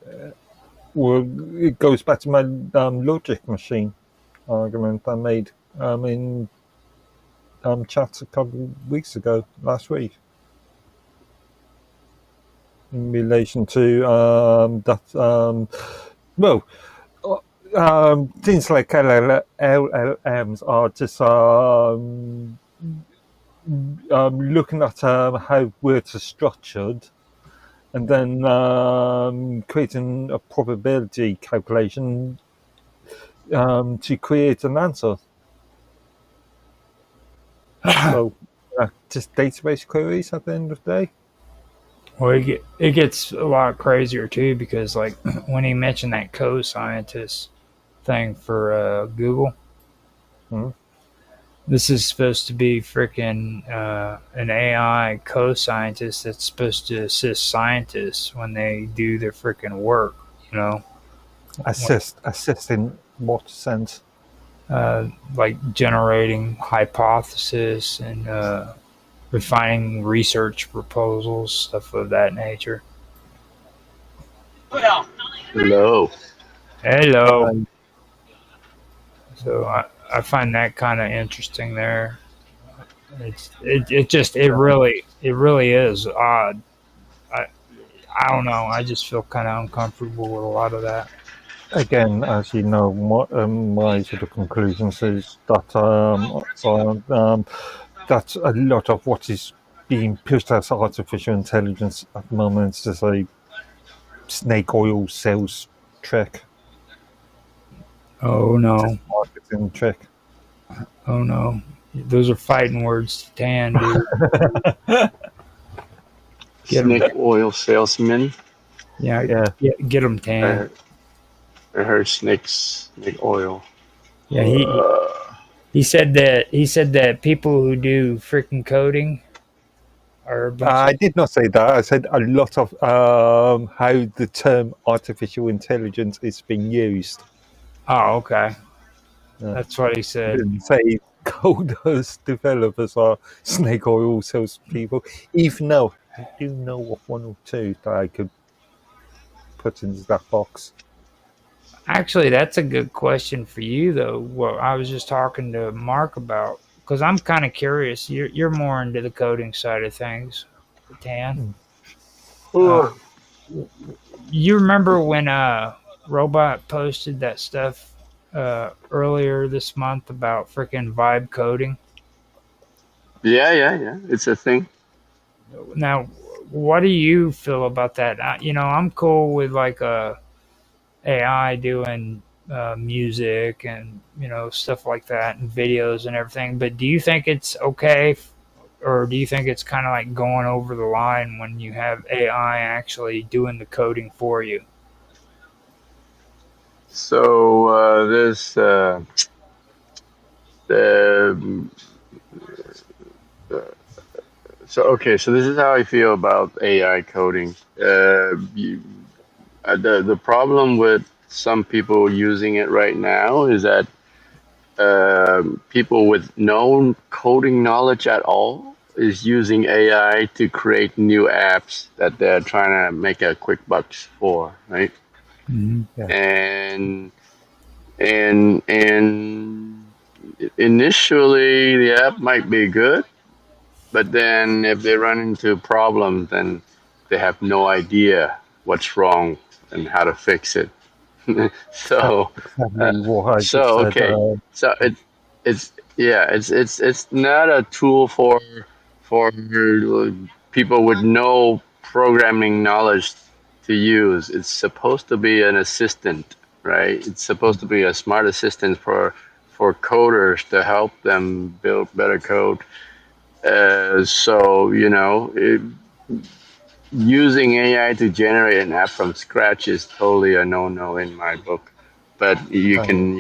Well, it goes back to my logic machine argument I made in chat a couple of weeks ago, last week, in relation to that. Well, things like LLMs are just looking at how words are structured, and then creating a probability calculation to create an answer. So, just database queries at the end of the day. Well, it gets a lot crazier too because like when he mentioned that co-scientist thing for Google, this is supposed to be freaking an AI co-scientist that's supposed to assist scientists when they do their freaking work. You know, Assist in what sense? like generating hypothesis and refining research proposals, stuff of that nature. Hello. Hello. So I find that kind of interesting there. It really is odd. I I don't know. I just feel kind of uncomfortable with a lot of that. Again, as you know, my sort of conclusions is that that a lot of what is being pushed as artificial intelligence at the moment is just a snake oil sales trick. Oh no! Marketing trick. Oh no! Those are fighting words to Tan, dude. Snake oil salesman. Yeah. Get him, Tan. I heard snake oil. Yeah, He said that people who do freaking coding are a bunch I of. did not say that. I said a lot of how the term artificial intelligence is being used. Oh, okay. Uh, That's what he I said. didn't say coders, developers are snake oil salespeople. Even though I do know of one or two that I could put into that box. Actually, that's a good question for you, though. What I was just talking to Mark about, because I'm kind of curious. You're more into the coding side of things, Tan. Mm. Uh, Oh, you remember when Robot posted that stuff earlier this month about freaking vibe coding? yeah. It's a thing. Now, what do you feel about that? I'm cool with like AI doing music and stuff like that and videos and everything. But do you think it's okay, or do you think it's kind of like going over the line when you have AI actually doing the coding for you? So there's the so okay. So this is how I feel about AI coding. The problem with some people using it right now is that people with no coding knowledge at all is using AI to create new apps that they're trying to make a quick bucks for, right? Mm-hmm. Yeah. And initially the app might be good, but then if they run into problems, then they have no idea what's wrong and how to fix it. That's so uh, exactly what I just so said. okay, so it's yeah, it's not a tool for people with no programming knowledge to use. It's supposed to be an assistant, right? It's supposed to be a smart assistant for coders to help them build better code. So using AI to generate an app from scratch is totally a no-no in my book. But you can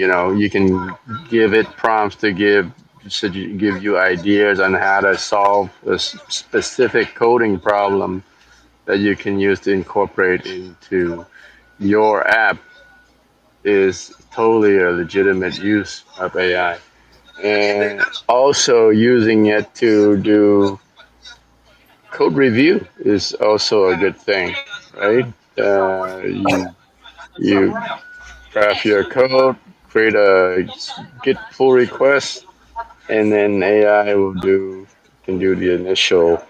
give it prompts to give you ideas on how to solve a specific coding problem that you can use to incorporate into your app is totally a legitimate use of AI. And also using it to do code review is also a good thing, right? You craft your code, create a Git pull request, and then AI can do the initial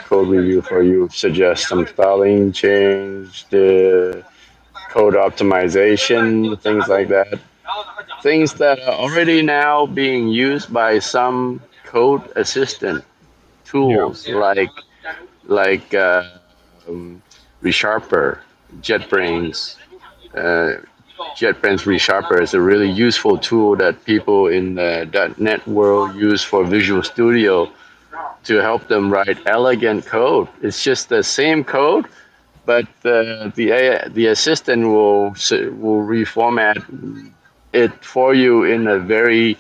code review for you, suggest some styling change, the code optimization, things like that. Things that are already now being used by some code assistant Yeah. tools like ReSharper, JetBrains. Uh, JetBrains ReSharper is a really useful tool that people in the .NET world use for Visual Studio to help them write elegant code. It's just the same code, but the assistant will reformat it for you in a very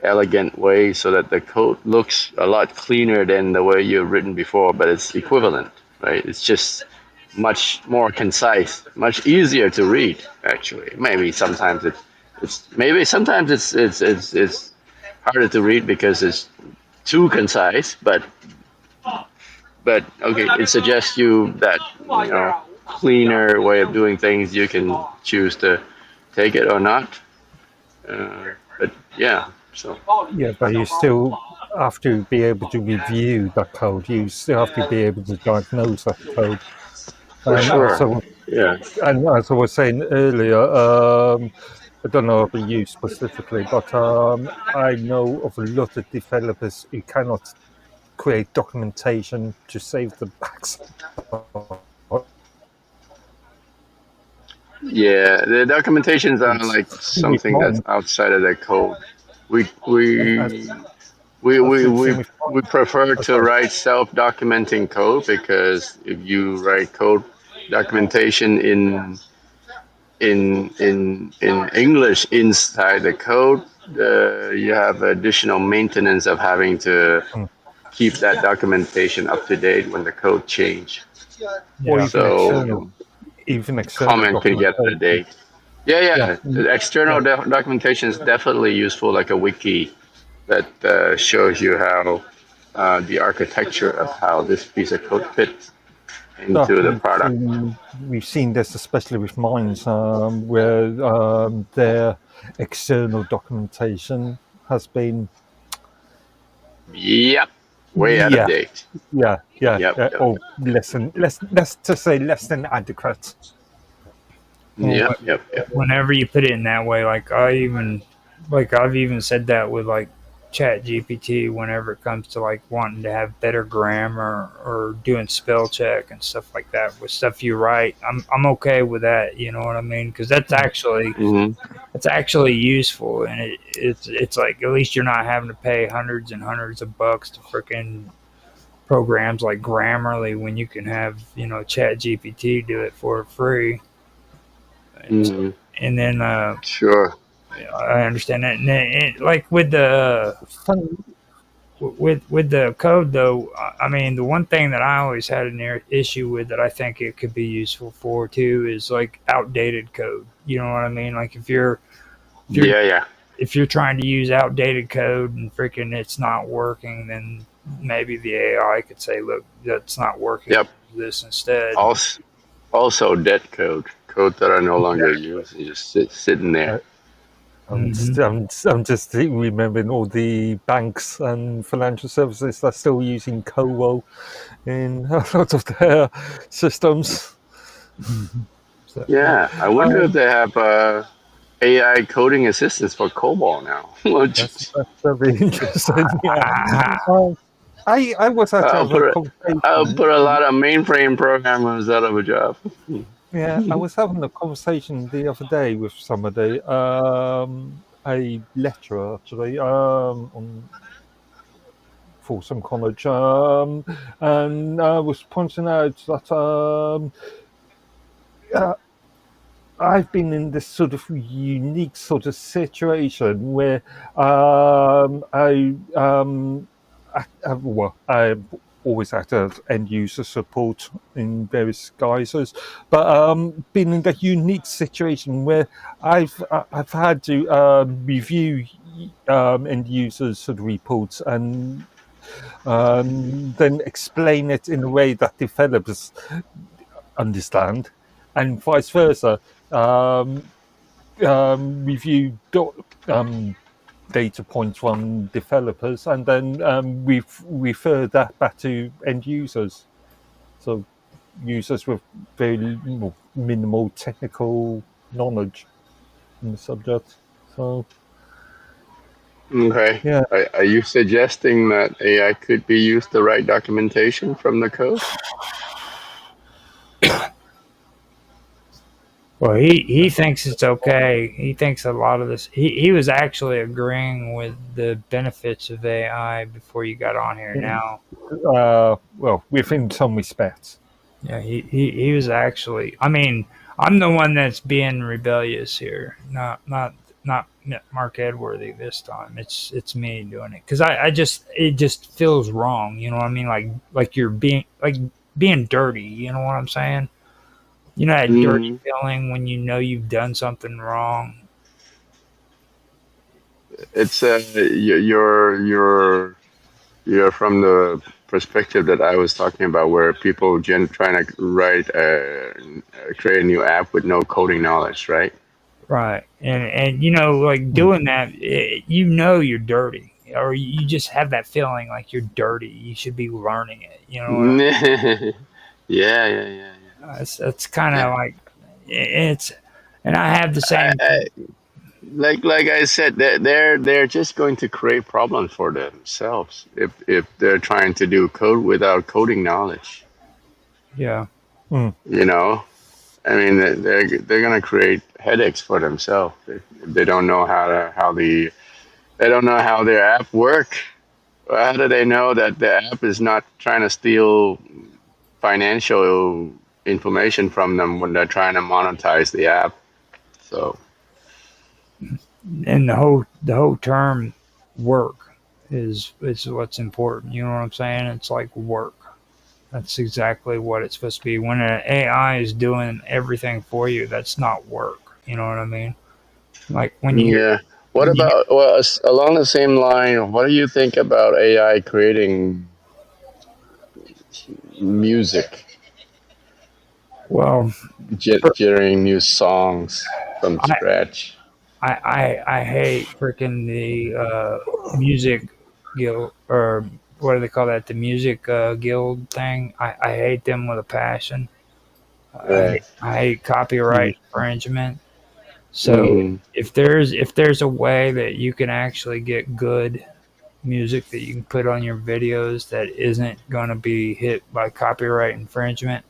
elegant way so that the code looks a lot cleaner than the way you've written before, but it's equivalent, right? It's just much more concise, much easier to read. Actually, maybe sometimes it's harder to read because it's too concise, but okay, it suggests you that cleaner way of doing things. You can choose to take it or not. But yeah, so Yeah, but you still have to be able to review that code. You still have to be able to diagnose that code. for And sure, yeah. as I was saying earlier, I don't know about you specifically, but I know of a lot of developers who cannot create documentation to save the backs. Yeah, the documentations are It's like with something that's mine. outside of the code. We As, we we as we we've we, seen with we prefer to sorry. write self-documenting code because if you write code documentation in English inside the code, you have additional maintenance of having to Mm. keep that documentation up to date when the code change. Or Yeah. So even external comment can get out of documentation. date. Yeah, Yeah, yeah. The yeah. external documentation is definitely useful, like a wiki that shows you how the architecture of how this piece of code fits No, into the product. we've seen this especially with mines, where their external documentation has been, Yep, way out of yeah, date. Yep, yeah, yep, or less to say less than adequate. Well, yep, yep, yep. whenever you put it in that way, I've even said that with like Chat GPT whenever it comes to like wanting to have better grammar or doing spell check and stuff like that with stuff you write. I'm okay with that. You know what I mean? Because Hmm. that's actually useful, and it's like at least you're not having to pay hundreds and hundreds of bucks to freaking programs like Grammarly when you can have Chat GPT do it for free. So, Hmm. and then Sure. I understand that. And then, like with the Fun, with the code though, I mean the one thing that I always had an issue with that I think it could be useful for too is like outdated code. You know what I mean? Like if you're Yeah, yeah. if you're trying to use outdated code and freaking it's not working, then maybe the AI could say, "Look, that's not working. Yep. Use this instead." Also, also dead code that are no longer used, and just sitting there. uh, Hmm. I'm just remembering all the banks and financial services that are still using COBOL in a lot of their systems. So, Yeah, I wonder if they have AI coding assistance for COBOL now. That's very interesting. Yeah. Um, I was actually I'll having a put I'll conversation. put a lot of mainframe programmers out of a job. Yeah, I was having a conversation the other day with somebody, a lecturer actually, on for some college, and I was pointing out that uh, I've been in this sort of unique sort of situation where I always act as end user support in various guises, but been in that unique situation where I've had to review end users sort of reports and then explain it in a way that developers understand, and vice versa. Um, Review data points from developers, and then we refer that back to end users. So users with very minimal technical knowledge in the subject. So Okay. yeah, Are you suggesting that AI could be used to write documentation from the code? well, he thinks it's okay. He thinks a lot of this. He was actually agreeing with the benefits of AI before you got on here. Now, well, within some respects. yeah, he was actually. I mean, I'm the one that's being rebellious here, not Mark Edworthy this time. It's me doing it because I just it just feels wrong. You know what I mean? Like you're being dirty. You know what I'm saying? You know that dirty Mm, feeling when you know you've done something wrong. it's you're from the perspective that I was talking about, where people trying to write create a new app with no coding knowledge, right? Right. And like Mm. doing that, you know you're dirty, or you just have that feeling like you're dirty. You should be learning it. You know what Yeah, yeah, yeah, yeah. it's kind Yeah. of like it's, and I have the same. I, like I said, they're just going to create problems for themselves if they're trying to do code without coding knowledge. Yeah. Mm. You know, I mean, they're gonna create headaches for themselves if they don't know they don't know how their app work. How do they know that the app is not trying to steal financial information from them when they're trying to monetize the app? So and the whole term work is what's important. You know what I'm saying? It's like work. That's exactly what it's supposed to be. When an AI is doing everything for you, that's not work. You know what I mean? Like Yeah. What when you about, well, along the same line, what do you think about AI creating music, well, generating new songs from I scratch? I hate freaking the music guild, or what do they call that? The music guild thing. I hate them with a passion. Right. I hate copyright Yeah. infringement. So Hmm. if there's a way that you can actually get good music that you can put on your videos that isn't going to be hit by copyright infringement,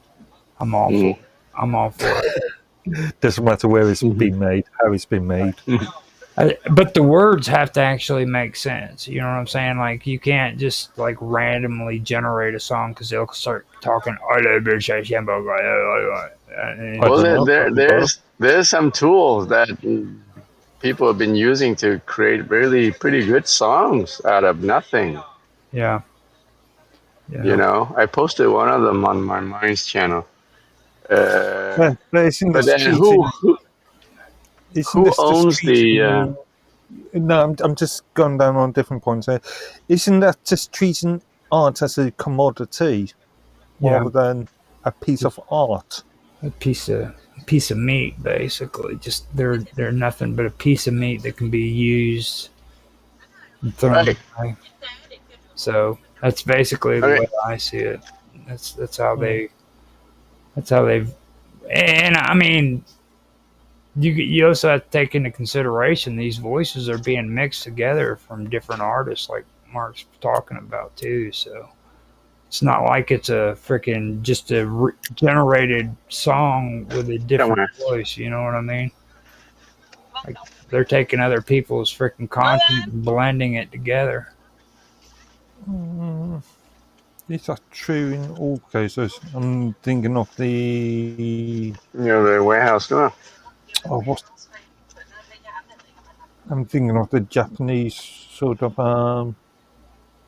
I'm all for Hmm. it. I'm all for it. Doesn't matter where it's Hmm. been made, how it's been made. But the words have to actually make sense. You know what I'm saying? Like you can't just like randomly generate a song because they'll start talking. And I Well, don't know. there's some tools that people have been using to create really pretty good songs out of nothing. yeah, You yeah. know, I posted one of them on my Minds channel. But isn't But this then cheating? Isn't who this just owns the? treating? No, I'm just going down on different points here. Isn't that just treating art as a commodity Yeah, rather than a piece of art? a piece of meat, basically. Just they're nothing but a piece of meat that can be used and thrown Right. away. So that's basically the I mean, way I see it. That's how Mm. they've. And I mean, you also have to take into consideration these voices are being mixed together from different artists, like Mark's talking about too. So it's not like it's a freaking just a generated song with a different somewhere. voice. You know what I mean? Like they're taking other people's freaking content and blending it together. Mm, is that true in all cases? I'm thinking of the You know, the warehouse door. what I'm thinking of the Japanese sort of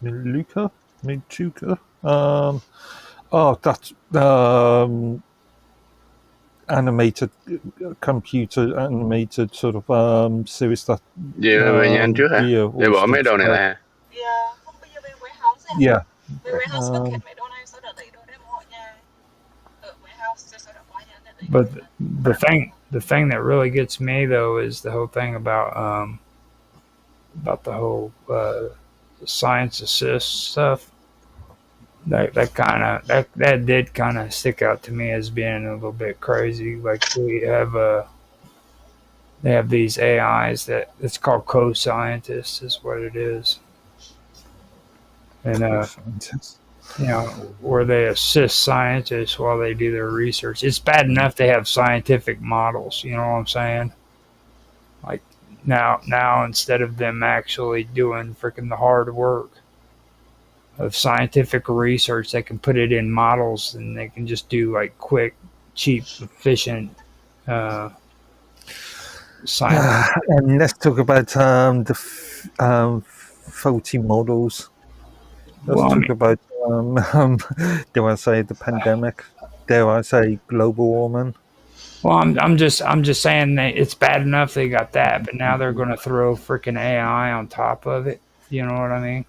Miluka. That's animated computer animated sort of series that Đi về nhà anh trước hả? yeah Để always bỏ mấy talks đồ này about lại hả? yeah Warehouse um, cất hết mấy đồ này sau đó lấy đồ đem họ nhà ở warehouse cho sau đó qua nhà để lấy đồ But the thing that really gets me though is the whole thing about the whole science assist stuff. That did kind of stick out to me as being a little bit crazy. Like they have these AIs that it's called co-scientists is what it is, and co-scientists. where they assist scientists while they do their research. It's bad enough they have scientific models. You know what I'm saying? Like now instead of them actually doing freaking the hard work of scientific research, they can put it in models and they can just do like quick, cheap, efficient science. And let's talk about faulty models. Let's Well, I talk mean, about dare I say the pandemic, dare I say global warming. I'm just saying that it's bad enough they got that, but now they're going to throw freaking AI on top of it. You know what I mean?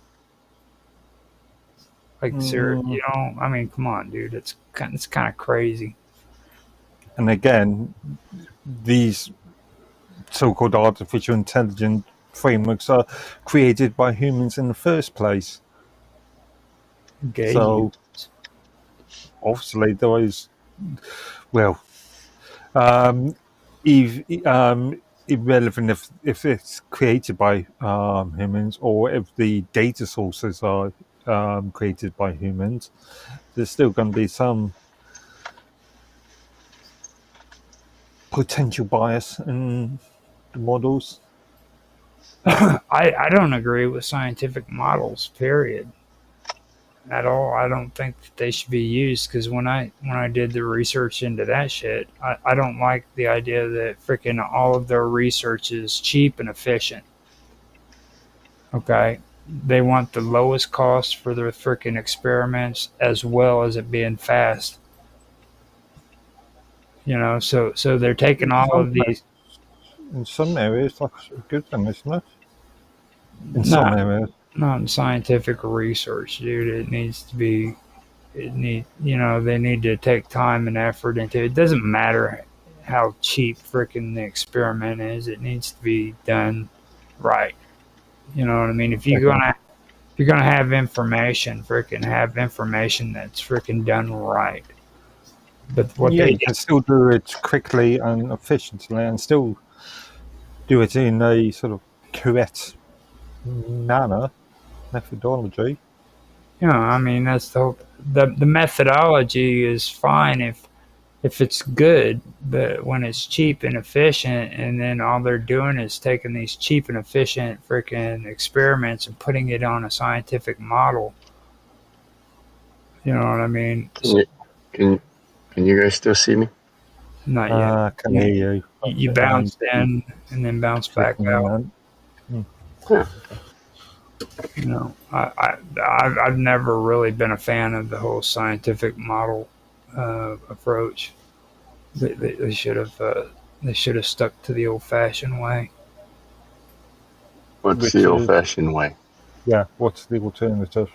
Like, sir, Mm, I mean, come on, dude. It's kind of crazy. and again, these so-called artificial intelligence frameworks are created by humans in the first place. Okay. So obviously there is, well, um, irrelevant if it's created by humans or if the data sources are created by humans. There's still going to be some potential bias in the models. I don't agree with scientific models. Period. at all. I don't think that they should be used because when I did the research into that shit, I don't like the idea that freaking all of their research is cheap and efficient. Okay, they want the lowest cost for their freaking experiments as well as it being fast. So they're taking In all some of places, these. in some areas, that's a good thing, isn't it? In some Not areas. not in scientific research, dude. It needs to be. They need to take time and effort into it. It doesn't matter how cheap freaking the experiment is. It needs to be done right. You know what I mean? Okay. If you're gonna have information, freaking have information that's freaking done right. But what Yeah, they you can still do it quickly and efficiently and still do it in a sort of correct manner, methodology. I mean, that's the methodology is fine if it's good, but when it's cheap and efficient, and then all they're doing is taking these cheap and efficient freaking experiments and putting it on a scientific model, you know what I mean? Can you can can you guys still see me? Not yet. I can You, hear you. you I'm bounce in and then bounce back clicking out. in. Huh. I've never really been a fan of the whole scientific model approach. They should have stuck to the old fashioned way. What's Which the old is, fashioned way? yeah, what's the alternative?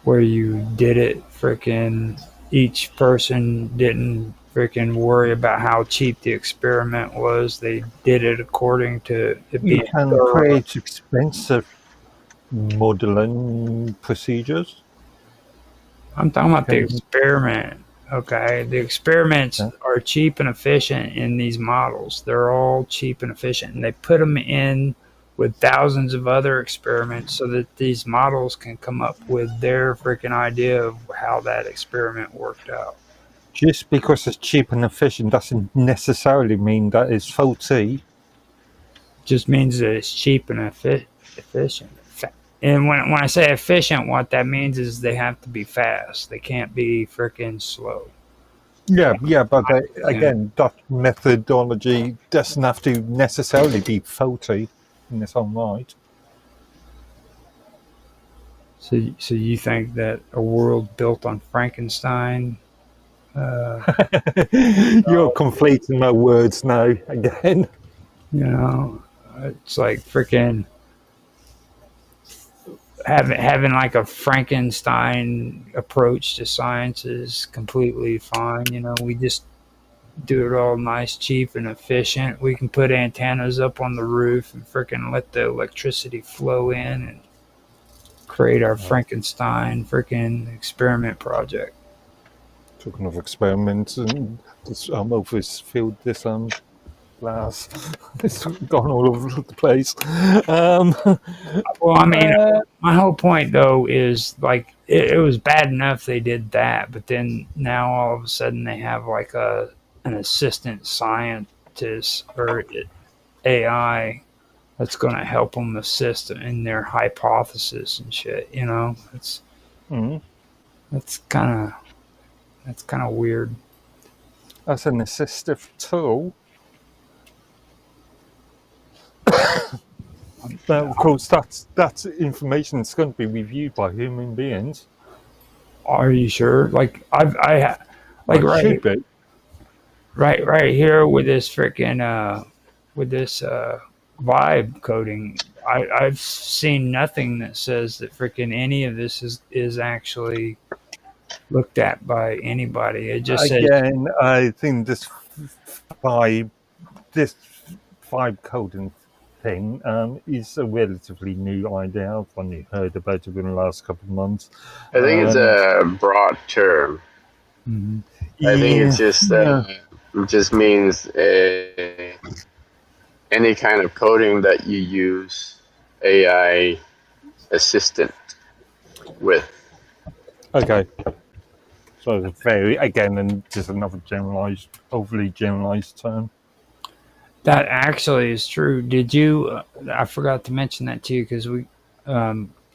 Where you did it freaking each person didn't freaking worry about how cheap the experiment was. They did it according to it You being can thorough. create expensive modeling procedures. I'm talking about the Can, experiment. Okay, the experiments yeah. are cheap and efficient in these models. They're all cheap and efficient, and they put them in with thousands of other experiments so that these models can come up with their freaking idea of how that experiment worked out. Just because it's cheap and efficient doesn't necessarily mean that it's faulty. Just means that it's cheap and efficient. And when I say efficient, what that means is they have to be fast. They can't be freaking slow. Yeah, but Yeah. again, that methodology doesn't have to necessarily be faulty in its own right. So you think that a world built on Frankenstein? Uh, You're conflating my words now again. it's like freaking having like a Frankenstein approach to science is completely fine. We just do it all nice, cheap, and efficient. We can put antennas up on the roof and freaking let the electricity flow in and create our Frankenstein freaking experiment project. Talking of experiments, and this office filled this glass. It's gone all over the place. Well, I mean, Uh, my whole point though is like it was bad enough they did that, but then now all of a sudden they have like an assistant scientist or AI that's going to help them assist in their hypothesis and shit. It's mm, that's kind of that's kind of weird. as an assistive tool. Now, of course, that's information that's going to be reviewed by human beings. Are you sure? Like like Well, it should be. right here with this freaking with this vibe coding. I've seen nothing that says that freaking any of this is actually looked at by anybody. It just says Again, I think vibe, this vibe coding thing is a relatively new idea. I've only heard about it in the last couple of months. I think it's And a broad term. mhm. I think yeah, yeah, it just means any kind of coding that you use AI assistant with. okay. So it's very again, and just another generalized, overly generalized term. That actually is true. Did you? I forgot to mention that to you because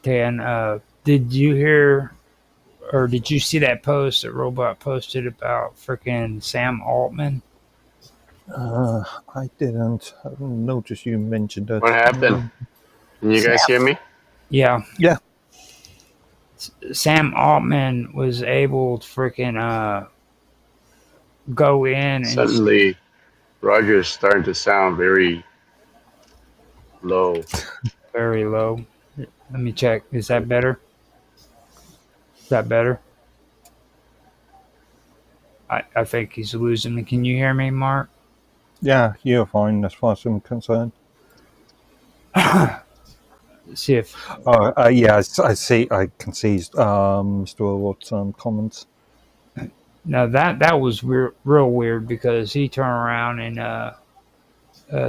Dan. Did you hear or did you see that post that Robot posted about freaking Sam Altman? I didn't notice you mentioned it. What happened? Can you guys hear me? Yeah, Yeah. Sam Altman was able to freaking go in and Suddenly, Roger is starting to sound very low. very low. Let me check. Is that better? Is that better? I think he's losing me. Can you hear me, Mark? Yeah, you're fine as far as I'm concerned. See if Yeah, I see. I can see Mr. Overwood's comments. now that was real weird because he turned around and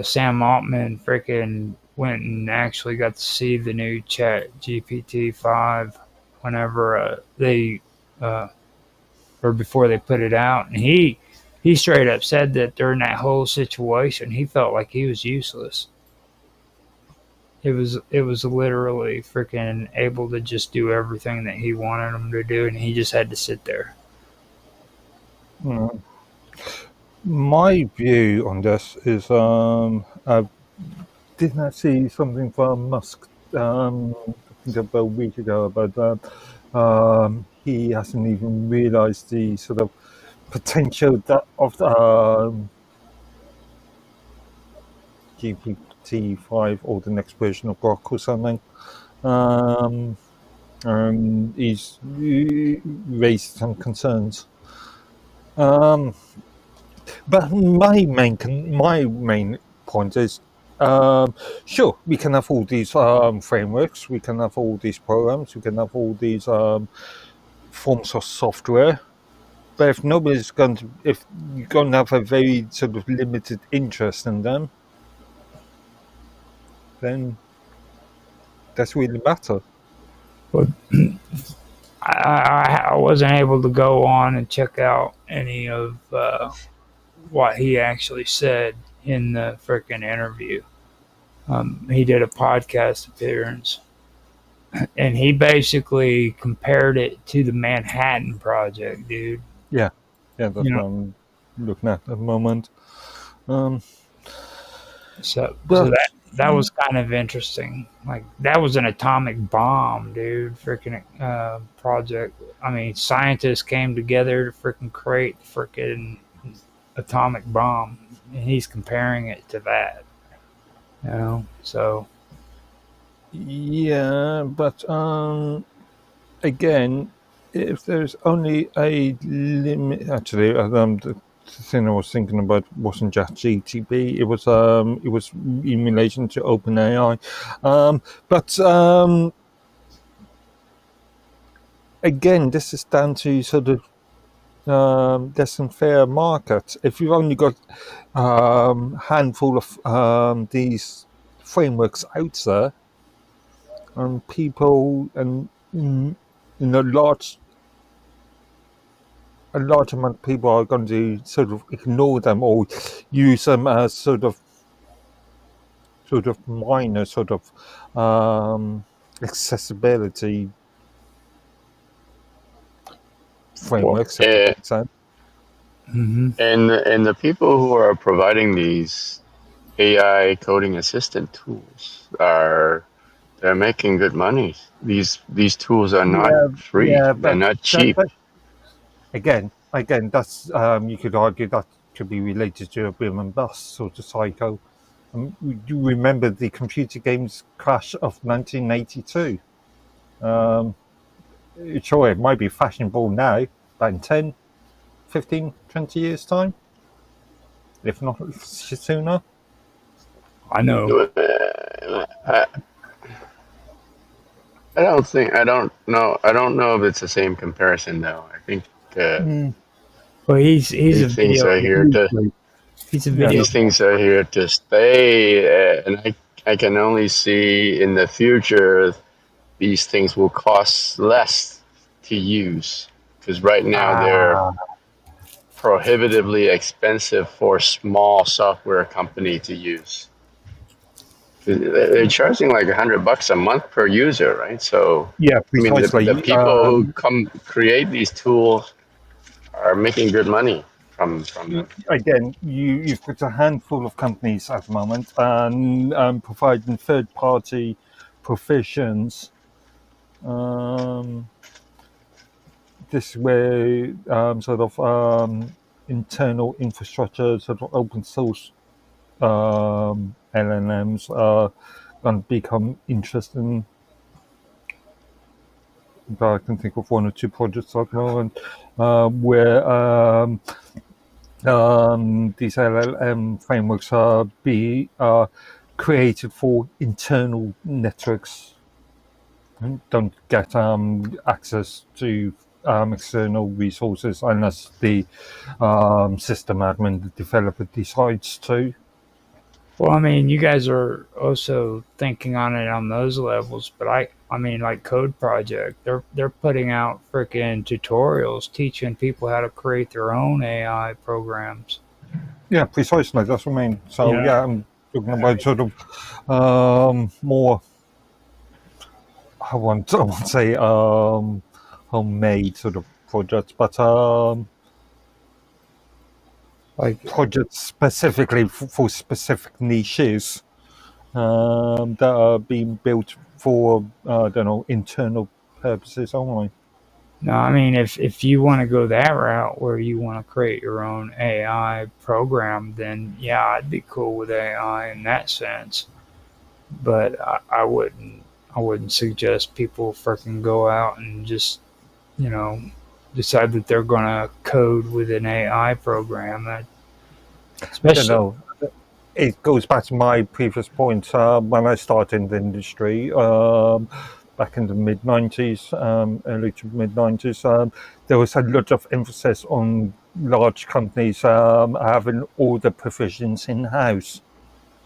Sam Altman freaking went and actually got to see the new Chat GPT 5 whenever they or before they put it out, and he straight up said that during that whole situation he felt like he was useless. It was literally freaking able to just do everything that he wanted him to do, and he just had to sit there. My view on this is I didn't I see something from Musk I think about a week ago about that he hasn't even realized the sort of potential of GPT-5 or the next version of Grok or something. He's raised some concerns. But my main point is, sure, we can have all these frameworks, we can have all these programs, we can have all these forms of software, but if if you're going to have a very sort of limited interest in them, then that's really matter. But I wasn't able to go on and check out any of what he actually said in the freaking interview. He did a podcast appearance, and he basically compared it to the Manhattan Project, dude. Yeah, that's You what know, I'm looking at the moment. so But that was kind of interesting. Like that was an atomic bomb, dude. Freaking project. I mean, scientists came together to freaking create the freaking atomic bomb, and he's comparing it to that. You know, so yeah, but again, if there's only a limit, actually, the thing I was thinking about wasn't just GTB. It was in relation to OpenAI, but again, this is down to sort of less than fair market. If you've only got handful of these frameworks out there, and people and a large amount of people are going to sort of ignore them or use them as sort of minor sort of accessibility frameworks. If that makes sense. And the people who are providing these AI coding assistant tools they're making good money. These tools are not free. Yeah, They're but not cheap. Again, that's you could argue that could be related to a boom and bust sort of cycle. You remember the computer games crash of 1982. Sure, it might be fashionable now, but in 10, 15, 20 years' time, if not sooner. I know. I don't know if it's the same comparison though. I think Well, he's these a things video. are here to He's a video. these things are here to stay, and I can only see in the future these things will cost less to use because right now they're prohibitively expensive for a small software company to use. They're charging like $100 a month per user, right? So, Yeah, I mean, the precisely. people who come create these tools are making good money from them. Again, you've got a handful of companies at the moment and providing third-party provisions. This way, sort of internal infrastructure, sort of open source LLMs are going to become interesting. But I can think of one or two projects I know, where these LLM frameworks are created for internal networks and don't get access to external resources unless the system admin, the developer, decides to. Well, I mean, you guys are also thinking on it on those levels, but I mean, like Code Project, they're putting out freaking tutorials teaching people how to create their own AI programs. Yeah, precisely. That's what I mean. So Yeah. yeah, I'm talking about sort of more. I won't say homemade sort of projects, but Like, projects specifically for specific niches that are being built for I don't know, internal purposes only. no, I mean, if you want to go that route where you want to create your own AI program, then yeah, I'd be cool with AI in that sense. But I wouldn't suggest people freaking go out and just you know decide that they're gonna code with an AI program. I don't Especially, know. It goes back to my previous point when I started in the industry back in the mid 90s, early to mid 90s. There was a lot of emphasis on large companies having all the provisions in house.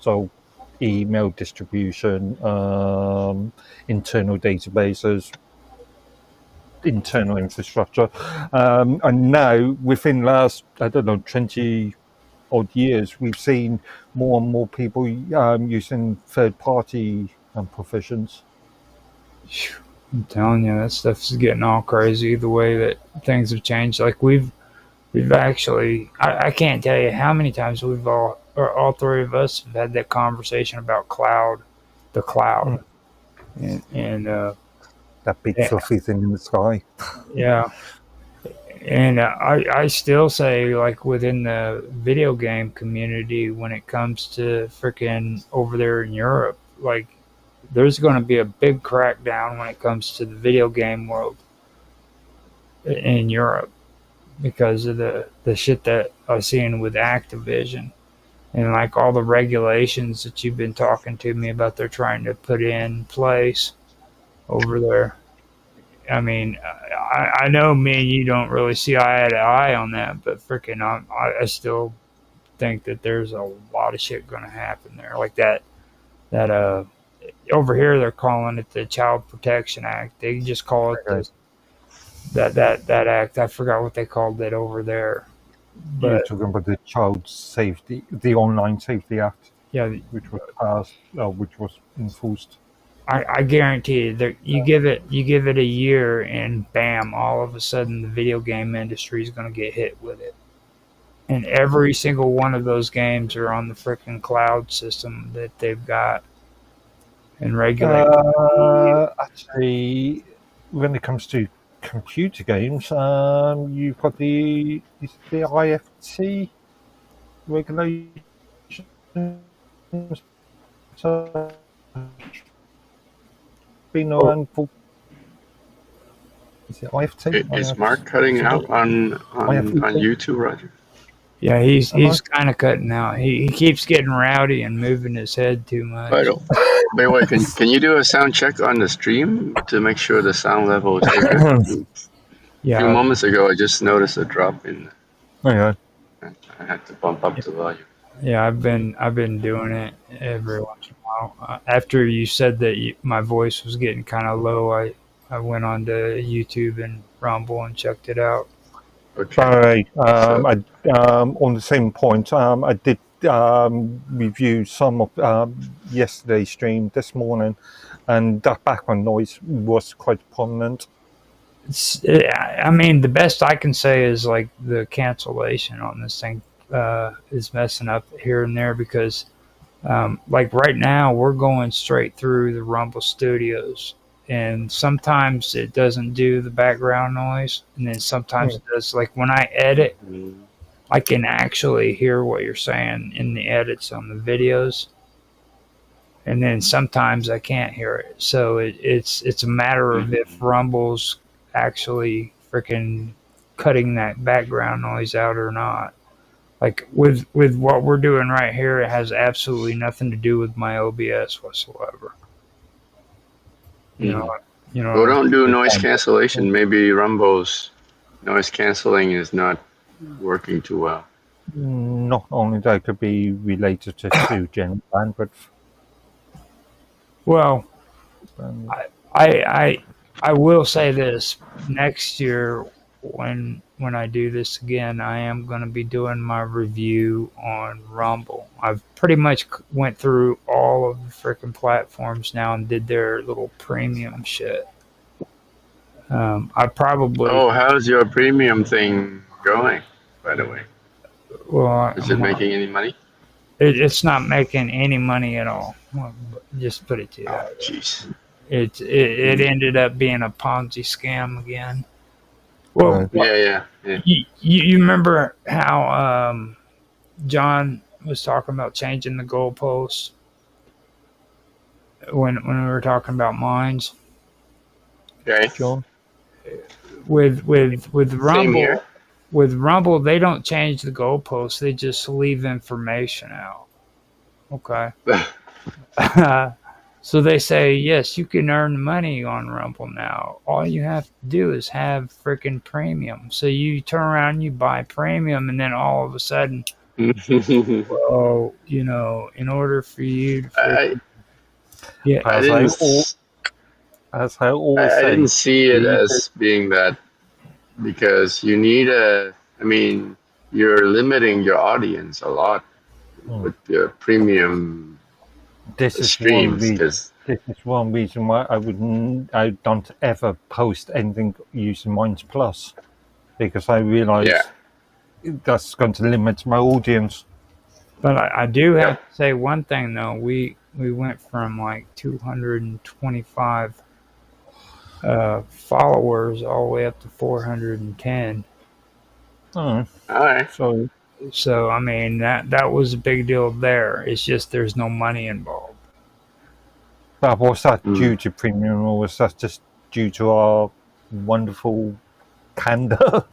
So, email distribution, internal databases, internal infrastructure. And now, within last, I don't know, 20 odd years, we've seen more and more people using third-party provisions. I'm telling you, that stuff is getting all crazy. The way that things have changed, like we've actually, I can't tell you how many times we've all three of us have had that conversation about the cloud, and That big yeah, fluffy thing in the sky. yeah. And I still say, like, within the video game community, when it comes to freaking over there in Europe, like, there's going to be a big crackdown when it comes to the video game world in Europe because of the shit that I've seen with Activision and like all the regulations that you've been talking to me about they're trying to put in place over there. I mean, I know me and you don't really see eye to eye on that, but freaking, I still think that there's a lot of shit going to happen there. Like that over here they're calling it the Child Protection Act. They just call it Okay. that act. I forgot what they called it over there, You're but talking about the Child Safety, the Online Safety Act, yeah, which was passed, which was enforced. I guarantee you that you give it a year and bam, all of a sudden the video game industry is going to get hit with it. And every single one of those games are on the freaking cloud system that they've got and regulate. Actually, when it comes to computer games, you've got the IFT regulations. Been around for, is it IFT? Is Mark cutting out on YouTube, Roger? Yeah, he's kind of cutting out. He keeps getting rowdy and moving his head too much. By the way, can you do a sound check on the stream to make sure the sound level is still good? A few Yeah, moments ago, I just noticed a drop in. Okay. I had to bump up the volume. yeah. I've been doing it every once in a while. After you said that my voice was getting kind of low, I went on to YouTube and Rumble and checked it out. Okay. All right. On the same point, I did reviewed some of yesterday's stream this morning, and that background noise was quite prominent. I mean, the best I can say is like the cancellation on this thing is messing up here and there because, like right now, we're going straight through the Rumble Studios, and sometimes it doesn't do the background noise, and then sometimes it does. Like when I edit, I can actually hear what you're saying in the edits on the videos, and then sometimes I can't hear it. So it's a matter of if Rumble's actually freaking cutting that background noise out or not. Like with what we're doing right here, it has absolutely nothing to do with my OBS whatsoever. You know, Well, don't do noise cancellation. Maybe Rumble's noise canceling is not working too well. Not only that, could be related to general bandwidth. Well, I will say this: next year, when I do this again, I am going to be doing my review on Rumble. I've pretty much went through all of the freaking platforms now and did their little premium shit. I probably. Oh, how's your premium thing going? By the way, is it making any money? It's not making any money at all. Well, just put it to you. Oh, jeez. It ended up being a Ponzi scam again. Well, yeah. You remember how John was talking about changing the goalposts when we were talking about mines? Okay. John? With Rumble, Same here. With Rumble, they don't change the goalposts; they just leave information out. Okay. So they say, yes, you can earn money on Rumble now. All you have to do is have freaking premium. So you turn around, you buy premium, and then all of a sudden, well, you know, in order for you to I didn't see it as being that, because you need you're limiting your audience a lot with your premium streams. This is one reason why I don't ever post anything using Minds Plus, because I realize that's going to limit my audience. But I do have to say one thing though. We went from like 225 followers all the way up to 410. All right. So I mean that was a big deal there. It's just there's no money involved. But was that due to premium, or was that just due to our wonderful candor?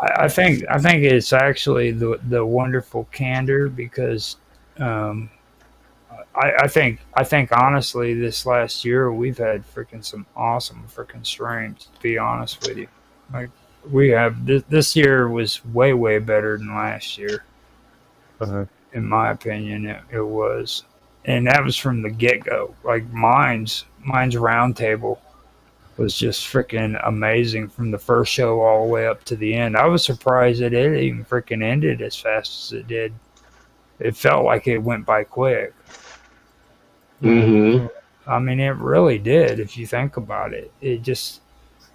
I think it's actually the wonderful candor, because I think honestly this last year we've had freaking some awesome freaking streams, to be honest with you. Like we have this year was way better than last year. In my opinion, it was, and that was from the get-go. Like mine's roundtable was just freaking amazing from the first show all the way up to the end. I was surprised that it even freaking ended as fast as it did. It felt like it went by quick. I mean, it really did, if you think about it. It just,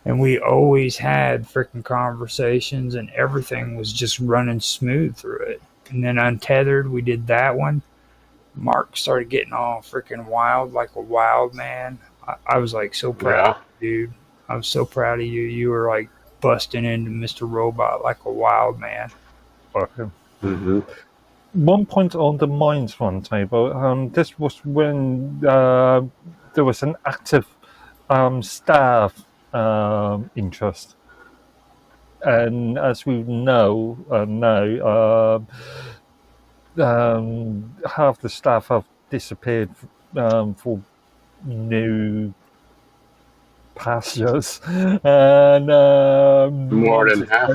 and we always had freaking conversations, and everything was just running smooth through it. And then Untethered, we did that one. Mark started getting all freaking wild, like a wild man. I was like so proud, dude. I was so proud of you. You were like busting into Mr. Robot like a wild man. One point on the Minds Roundtable, this was when there was an active staff interest. And as we know now, half the staff have disappeared for new pastures, and more than half.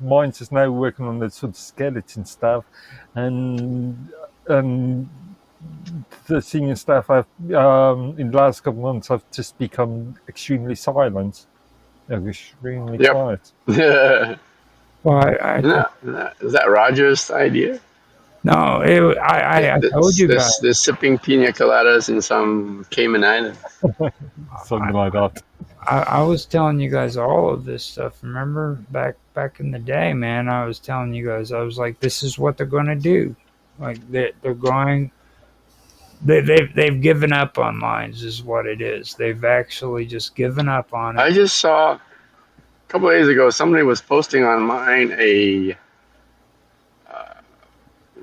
Minds is now working on the sort of skeleton stuff, and the senior staff have in the last couple of months have just become extremely silent. Extremely quiet. Well, is that Roger's idea? No, I told you guys. They're sipping pina coladas in some Cayman Island. Something like that. I was telling you guys all of this stuff. Remember back in the day, man. I was telling you guys. I was like, this is what they're going to do. Like they're going. They've given up on mines, is what it is. They've actually just given up on I it. just saw a couple of days ago somebody was posting on mine a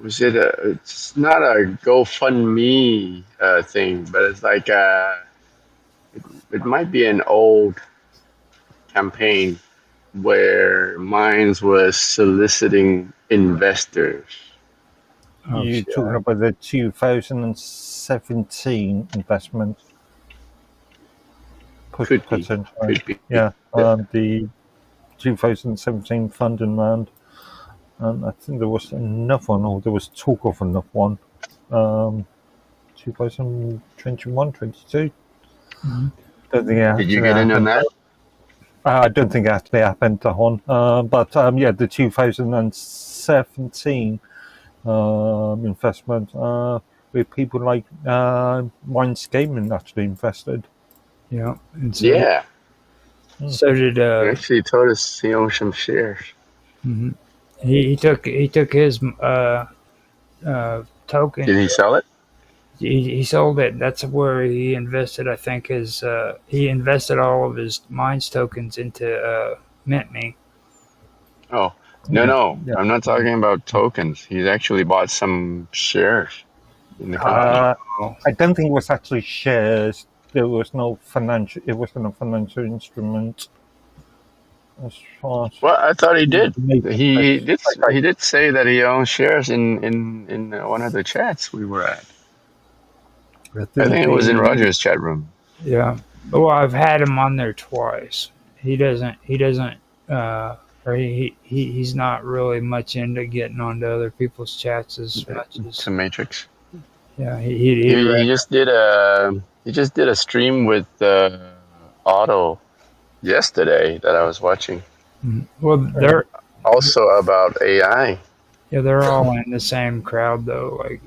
was it a it's not a GoFundMe thing, but it's like it might be an old campaign where Mines was soliciting investors. Oh You're shit! talking about the 2017 investment. Could be, Potentially. could be. Yeah, the 2017 funding round. And I think there was another one, or there was talk of another one. 2021, 22. Mhm. Don't think it Did you actually get in on happened. that? I don't think it actually happened to Hon. But yeah, the 2017 investment with people like Minds Gaming actually invested. Yeah, and Yeah. so did He actually told us he owns some shares. mhm. He took his token. Did he sell it? He sold it. That's where he invested. I think he invested all of his Mines tokens into Mint Me. Oh, no. Yeah. I'm not talking about tokens. He's actually bought some shares in the company. I don't think it was actually shares. There was no financial. It wasn't a financial instrument. As far as Well, I thought he did. maybe, He did. I He did say that he owns shares in one of the chats we were at. I think it was in Roger's chat room. Yeah. Well, I've had him on there twice. He doesn't. Or he's not really much into getting onto other people's chats as much as. To Matrix. Yeah. He just did a stream with Otto yesterday that I was watching. Well, they're Also about AI. they're all in the same crowd though. Like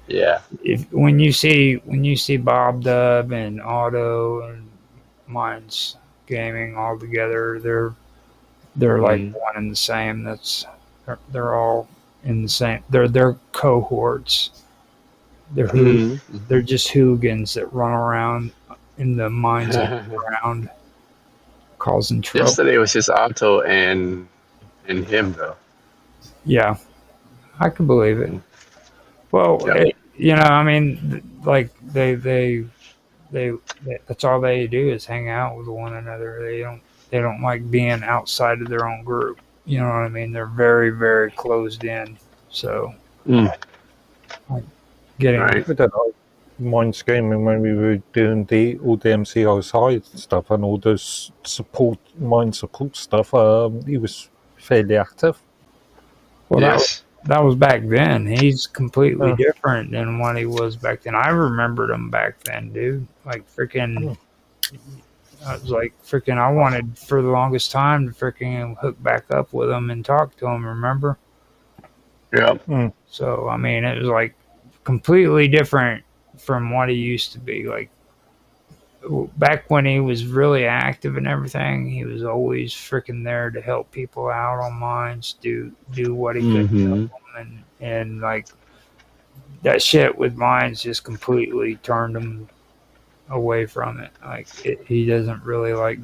Yeah. if when you see Bob Dub and Otto and Minds Gaming all together, they're like one and the same. They're all in the same. They're cohorts. They're just hooligans that run around in the mines underground causing trouble. Yesterday was just Otto and him though. Yeah, I can believe it. Well, I mean, like they that's all they do is hang out with one another. They don't like being outside of their own group. You know what I mean? They're very, very closed in. So like getting Right. don't know. Minds Gaming, when we were doing all the MCO's high stuff and all the mind support stuff, he was fairly active. well, Yes. that was back then. He's completely different than what he was back then. I remembered him back then, dude. Like freaking. I was like freaking. I wanted for the longest time to freaking hook back up with him and talk to him. Remember? Yeah. So I mean, it was like completely different from what he used to be. Like back when he was really active and everything, he was always freaking there to help people out on mines, do what he could to help them, and like that shit with mines just completely turned him away from it. Like he doesn't really like.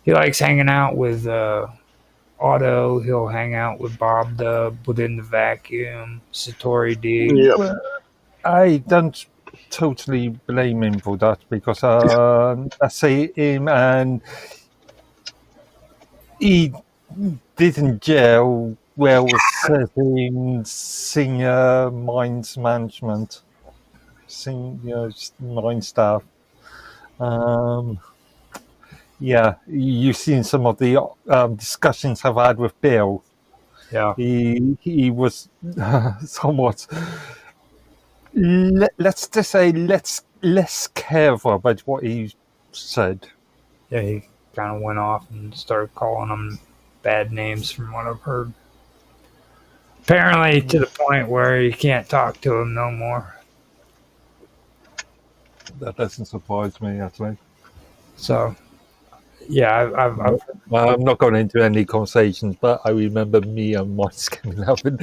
He likes hanging out with Otto. He'll hang out with Bob Dub within the vacuum. Satori D. Yep. Well, I don't totally blame him for that because I see him and he didn't gel well with certain senior mines management, senior mine staff. Yeah, you've seen some of the discussions I've had with Bill. Yeah, he was somewhat. Let's just say less careful about what he said. yeah. He kind of went off and started calling them bad names, from what I've heard. apparently to the point where you can't talk to him no more. That doesn't surprise me, actually. So, yeah, I've I'm not going into any conversations, but I remember me and Mike having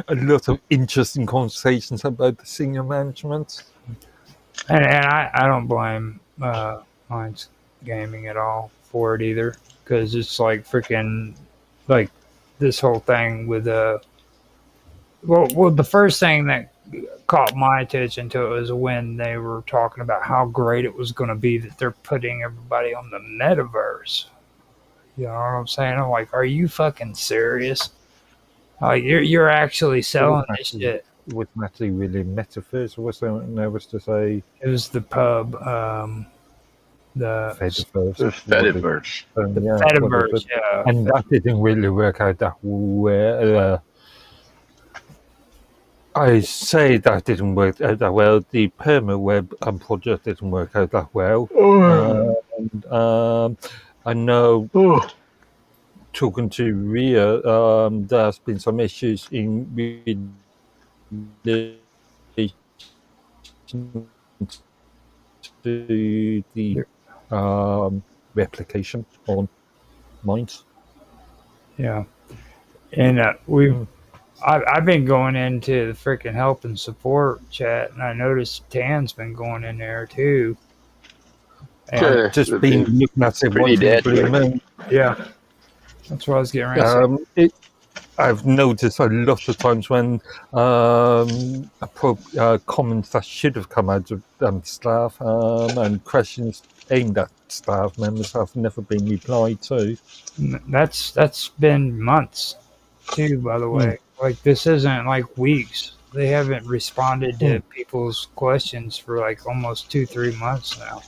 a lot of interesting conversations about the senior management. and I don't blame Mine's Gaming at all for it either, because it's like freaking like this whole thing with well, the first thing that caught my attention to it was when they were talking about how great it was going to be that they're putting everybody on the metaverse. You know what I'm saying? I'm like, are you fucking serious? Like, you're actually selling this shit. It wasn't actually really metaverse, was there? There was to say It was the pub, the Fediverse. Fediverse, yeah. And that didn't really work out that well. I say that didn't work out that well. The perma-web project didn't work out that well. And, I know, talking to Ria, there's been some issues in relation to the replication on Minds. Yeah. And I've been going into the freaking help and support chat, and I noticed Tan's been going in there too. And Just been looking at it, pretty dead. Yeah, that's what I was getting ready to say. I've noticed a lot of times when comments that should have come out of staff and questions aimed at staff members have never been replied to. That's been months too, by the way. Like, this isn't like weeks. They haven't responded to people's questions for like almost 2-3 months now.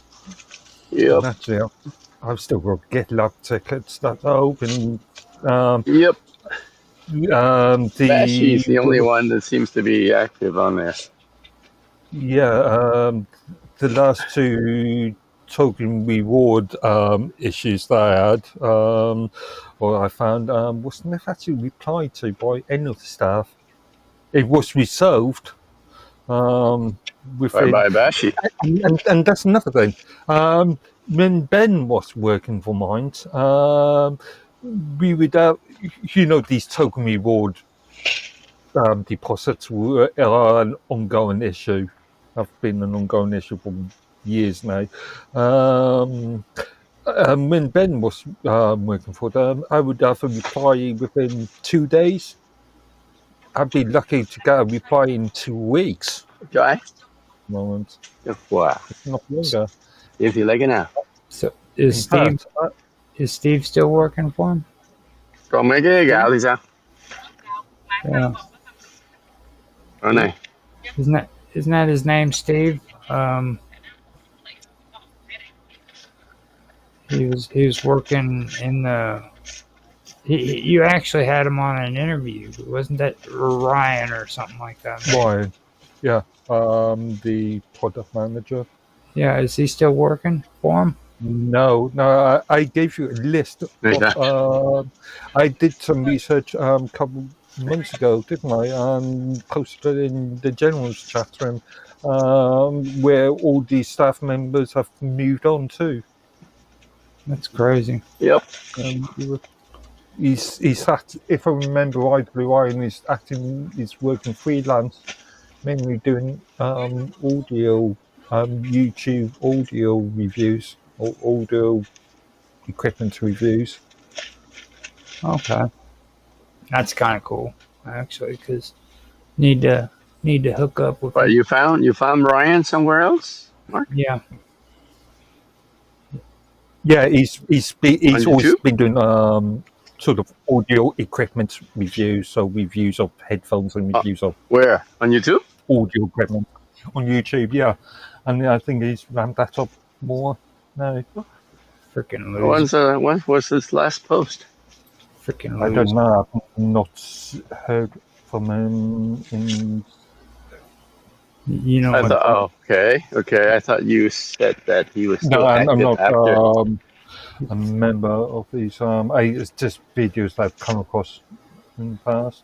Yep. Actually, I've still got GitLab tickets that are open. Yep. Bashy's the only one that seems to be active on there. Yeah, the last two token reward issues that I had, or I found, was never actually replied to by any of the staff. It was resolved within, By Bashy. and that's another thing. When Ben was working for Mind, we would have, these token reward deposits were an ongoing issue. Have been an ongoing issue for years now. When Ben was working for them, I would have a reply within 2 days. I'd be lucky to get a reply in 2 weeks. Okay. Moment. Wow. It's not longer. If you like it now. So is Steve still working for him? Còn mấy cái gạo thì sao? Yeah. Ở này. Isn't that his name, Steve? He was working in the. You actually had him on an interview, wasn't that Ryan or something like that? Ryan, yeah, the product manager. Yeah, is he still working for him? No, I gave you a list of, I did some research a couple months ago, didn't I? And posted it in the general's chat room, where all these staff members have moved on to. That's crazy. Yep. He's if I remember rightly, Ryan is working freelance, mainly doing audio, YouTube audio reviews or audio equipment reviews. Okay, that's kind of cool, actually, because need to hook up with. But you found Ryan somewhere else, Mark? Yeah. Yeah, he's always YouTube? been doing sort of audio equipment reviews, so reviews of headphones and reviews of Where? On YouTube? audio equipment on YouTube. Yeah, and I think he's ramped that up more now. Freaking loser. When was his last post? Freaking I loser. don't know. I've not heard from him in. You know. Okay. I thought you said that he was still No, active I'm not after. a member of these. It's just videos that I've come across in the past.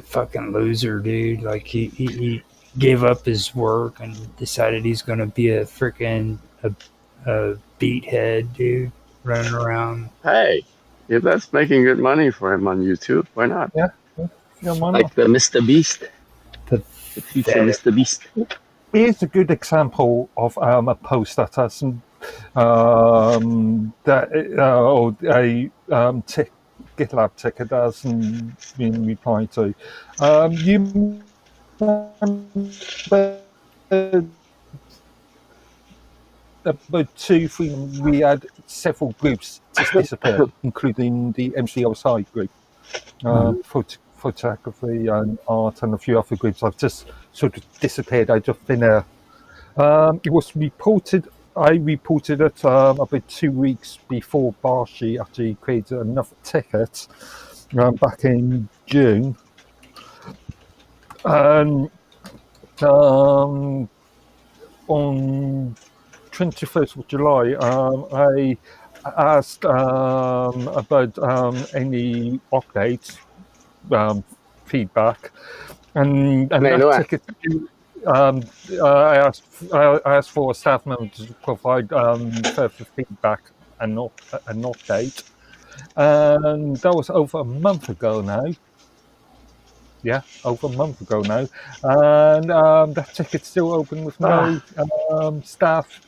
fucking loser, dude. Like he gave up his work and decided he's gonna be a freaking a beathead, dude, running around. Hey, if that's making good money for him on YouTube, why not? Yeah, why not? Like the Mr. Beast, the future Pathetic. Mr. Beast. Here's a good example of a post that has GitLab ticket hasn't been replied to. You remember about 2-3 we had several groups just disappear, including the MCLSI group, photography and art, and a few other groups have just sort of disappeared out of thin air. It was reported. I reported it about 2 weeks before Barshi actually created another ticket back in June, and on 21st of July, I asked about any updates, feedback, and that ticket. I asked for a staff member to provide further feedback and not an update, and that was over a month ago now. Yeah, over a month ago now, and that ticket's still open with no staff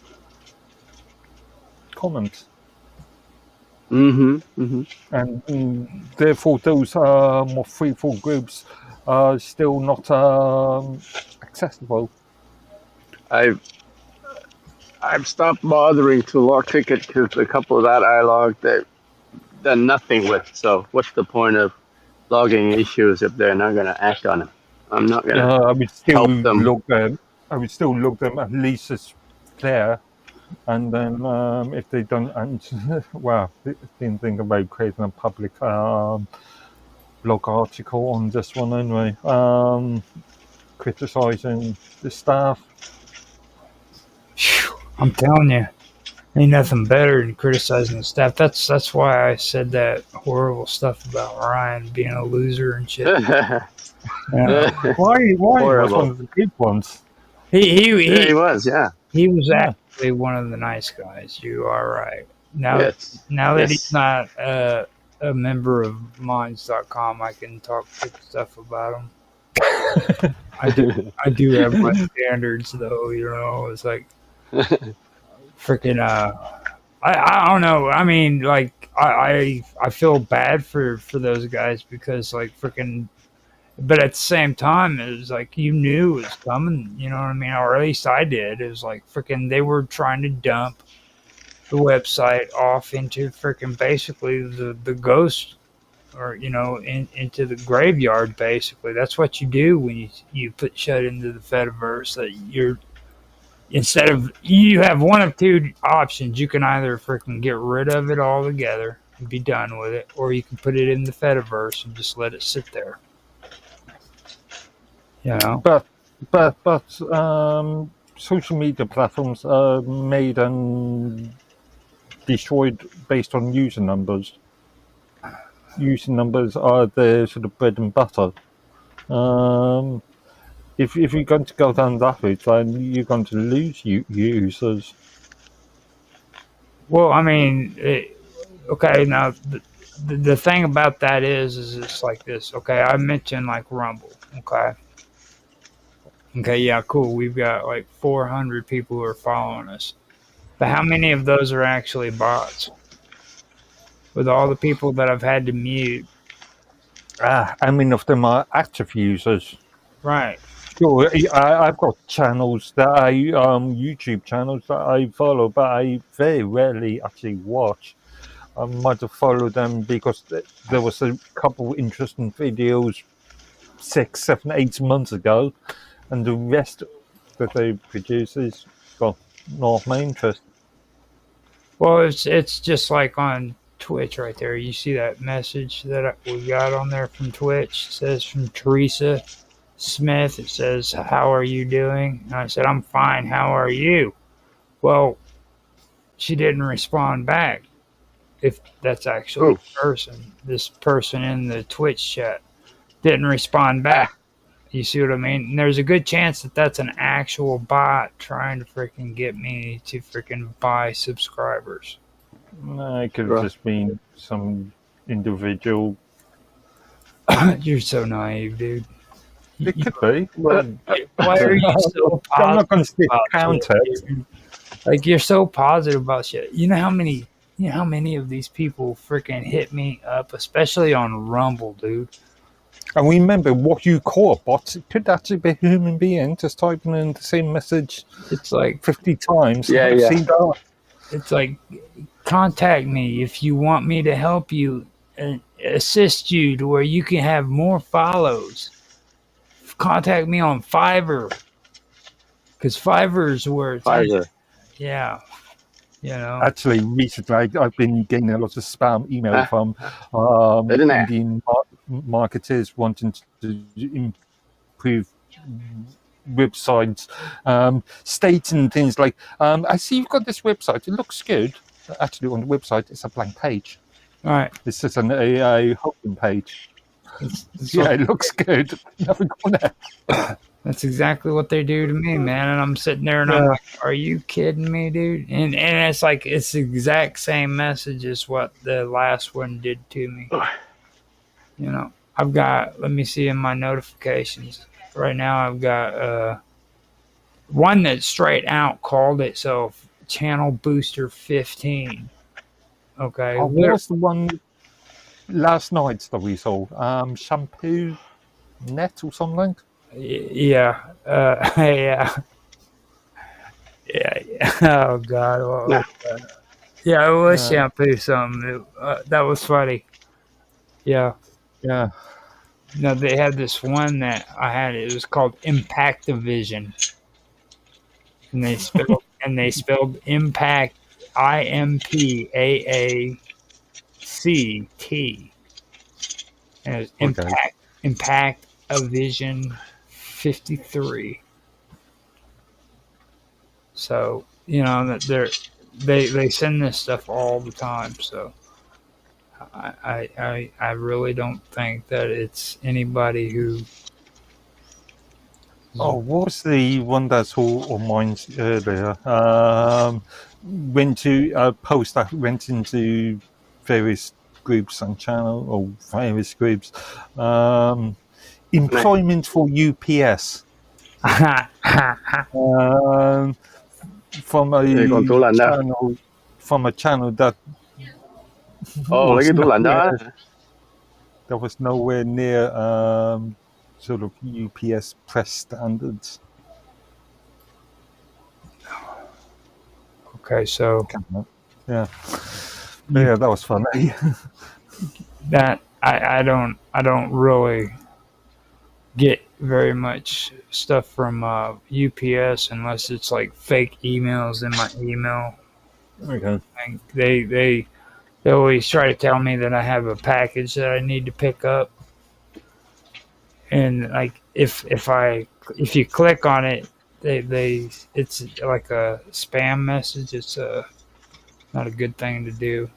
comments. And therefore those more free-for-all groups are still not accessible. I've stopped bothering to log tickets because a couple that I logged they've done nothing with. So what's the point of logging issues if they're not going to act on them? I'm not going to I would still help them. log them. I would still log them at least as there, and then if they don't answer, well, didn't think about creating a public blog article on this one anyway, criticizing the staff. I'm telling you, ain't nothing better than criticizing the staff. That's why I said that horrible stuff about Ryan being a loser and shit. Why was one of the good ones? He was, yeah. He was actually one of the nice guys. You are right. Now that he's not a member of Minds.com, I can talk good stuff about him. I do have my standards though, you know. It's like freaking I don't know. I mean, like I feel bad for those guys because like freaking, but at the same time it was like you knew it was coming, you know what I mean, or at least I did. It was like freaking they were trying to dump the website off into freaking basically the ghost, or you know, into the graveyard. Basically that's what you do when you put shut into the Fediverse. That you're, instead of, you have one of two options. You can either freaking get rid of it altogether and be done with it, or you can put it in the Fediverse and just let it sit there. You know? But social media platforms are made and destroyed based on user numbers. User numbers are the sort of bread and butter. If you're going to go down that route, then you're going to lose users. Well, I mean, okay, now the thing about that is it's like this. Okay, I mentioned like Rumble. Okay, yeah, cool. We've got like 400 people who are following us. But how many of those are actually bots? With all the people that I've had to mute. How many of them are active users? Right. Sure, I've got channels that YouTube channels that I follow, but I very rarely actually watch. I might have followed them because there was a couple of interesting videos 6, 7, 8 months ago, and the rest that they produce is got not my interest. Well, it's just like on Twitch right there. You see that message that we got on there from Twitch? It says from Teresa Smith. It says, "How are you doing?" And I said, "I'm fine. How are you?" Well, she didn't respond back. If that's actually a person, this person in the Twitch chat didn't respond back. You see what I mean? And there's a good chance that that's an actual bot trying to freaking get me to freaking buy subscribers. No, it could have Right. just been some individual. You're so naive, dude. It could be. But Why are you so I'm not going to positive about discount shit, it. dude? Like you're so positive about shit. You know how many of these people freaking hit me up, especially on Rumble, dude. And remember, what you call a bot, it could actually be a human being just typing in the same message It's like 50 times. Yeah, I've yeah. seen that. it's like contact me if you want me to help you and assist you to where you can have more follows. Contact me on Fiverr. Because Fiverr is where it's at. Pfizer. Yeah. You know. Actually, recently, I've been getting a lot of spam email from Isn't it? Indian marketers wanting to improve websites, stating things like, I see you've got this website, it looks good. Actually, on the website, it's a blank page. All right. It's just a hosting page. It's Yeah, it looks good. Nothing on it. That's exactly what they do to me, man. And I'm sitting there and I'm like, are you kidding me, dude? And it's like, it's the exact same message as what the last one did to me. You know, I've got, let me see in my notifications. Right now I've got one that straight out called itself Channel Booster 15. Okay. Oh, what was the one last night that we saw? Shampoo Net or something? Yeah. Yeah. Yeah. Oh, God. What was that? Yeah, it was shampoo something. That was funny. Yeah. Yeah. No, they had this one that I had. It was called Impactavision, and they spelled impact IMPAACT, and it was impact Avision 53. So you know that they send this stuff all the time. So I really don't think that it's anybody who. Oh, what was the one that saw on mine earlier? Went to a post that went into various groups and channel or various groups. Employment for UPS. From a channel that Lấy cái tủ lạnh đó. that was nowhere near sort of UPS press standards. Okay, so yeah, that was funny. that I don't really get very much stuff from UPS unless it's like fake emails in my email. Okay. Like they always try to tell me that I have a package that I need to pick up, and like if you click on it, they it's like a spam message. It's not a good thing to do.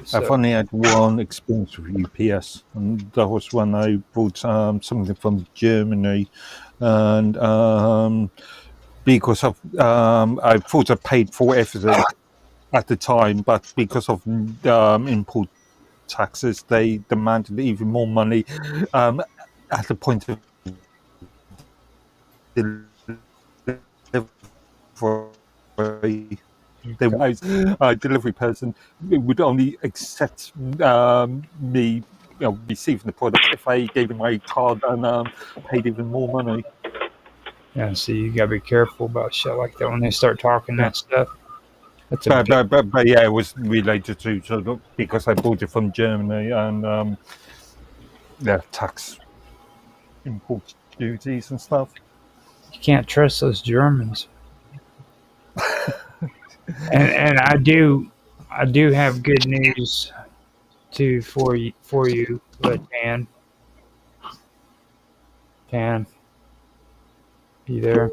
So, I've only had one experience with UPS, and that was when I bought something from Germany, and because of I thought I paid for everything at the time, but because of import taxes, they demanded even more money at the point of delivery. The delivery person would only accept me receiving the product if I gave him my card and paid even more money. yeah, so you gotta be careful about shit like that when they start talking that stuff. That's a But yeah, it was related to sort of because I bought it from Germany and tax import duties and stuff. You can't trust those Germans. and I do have good news too for you, but Tan, be there.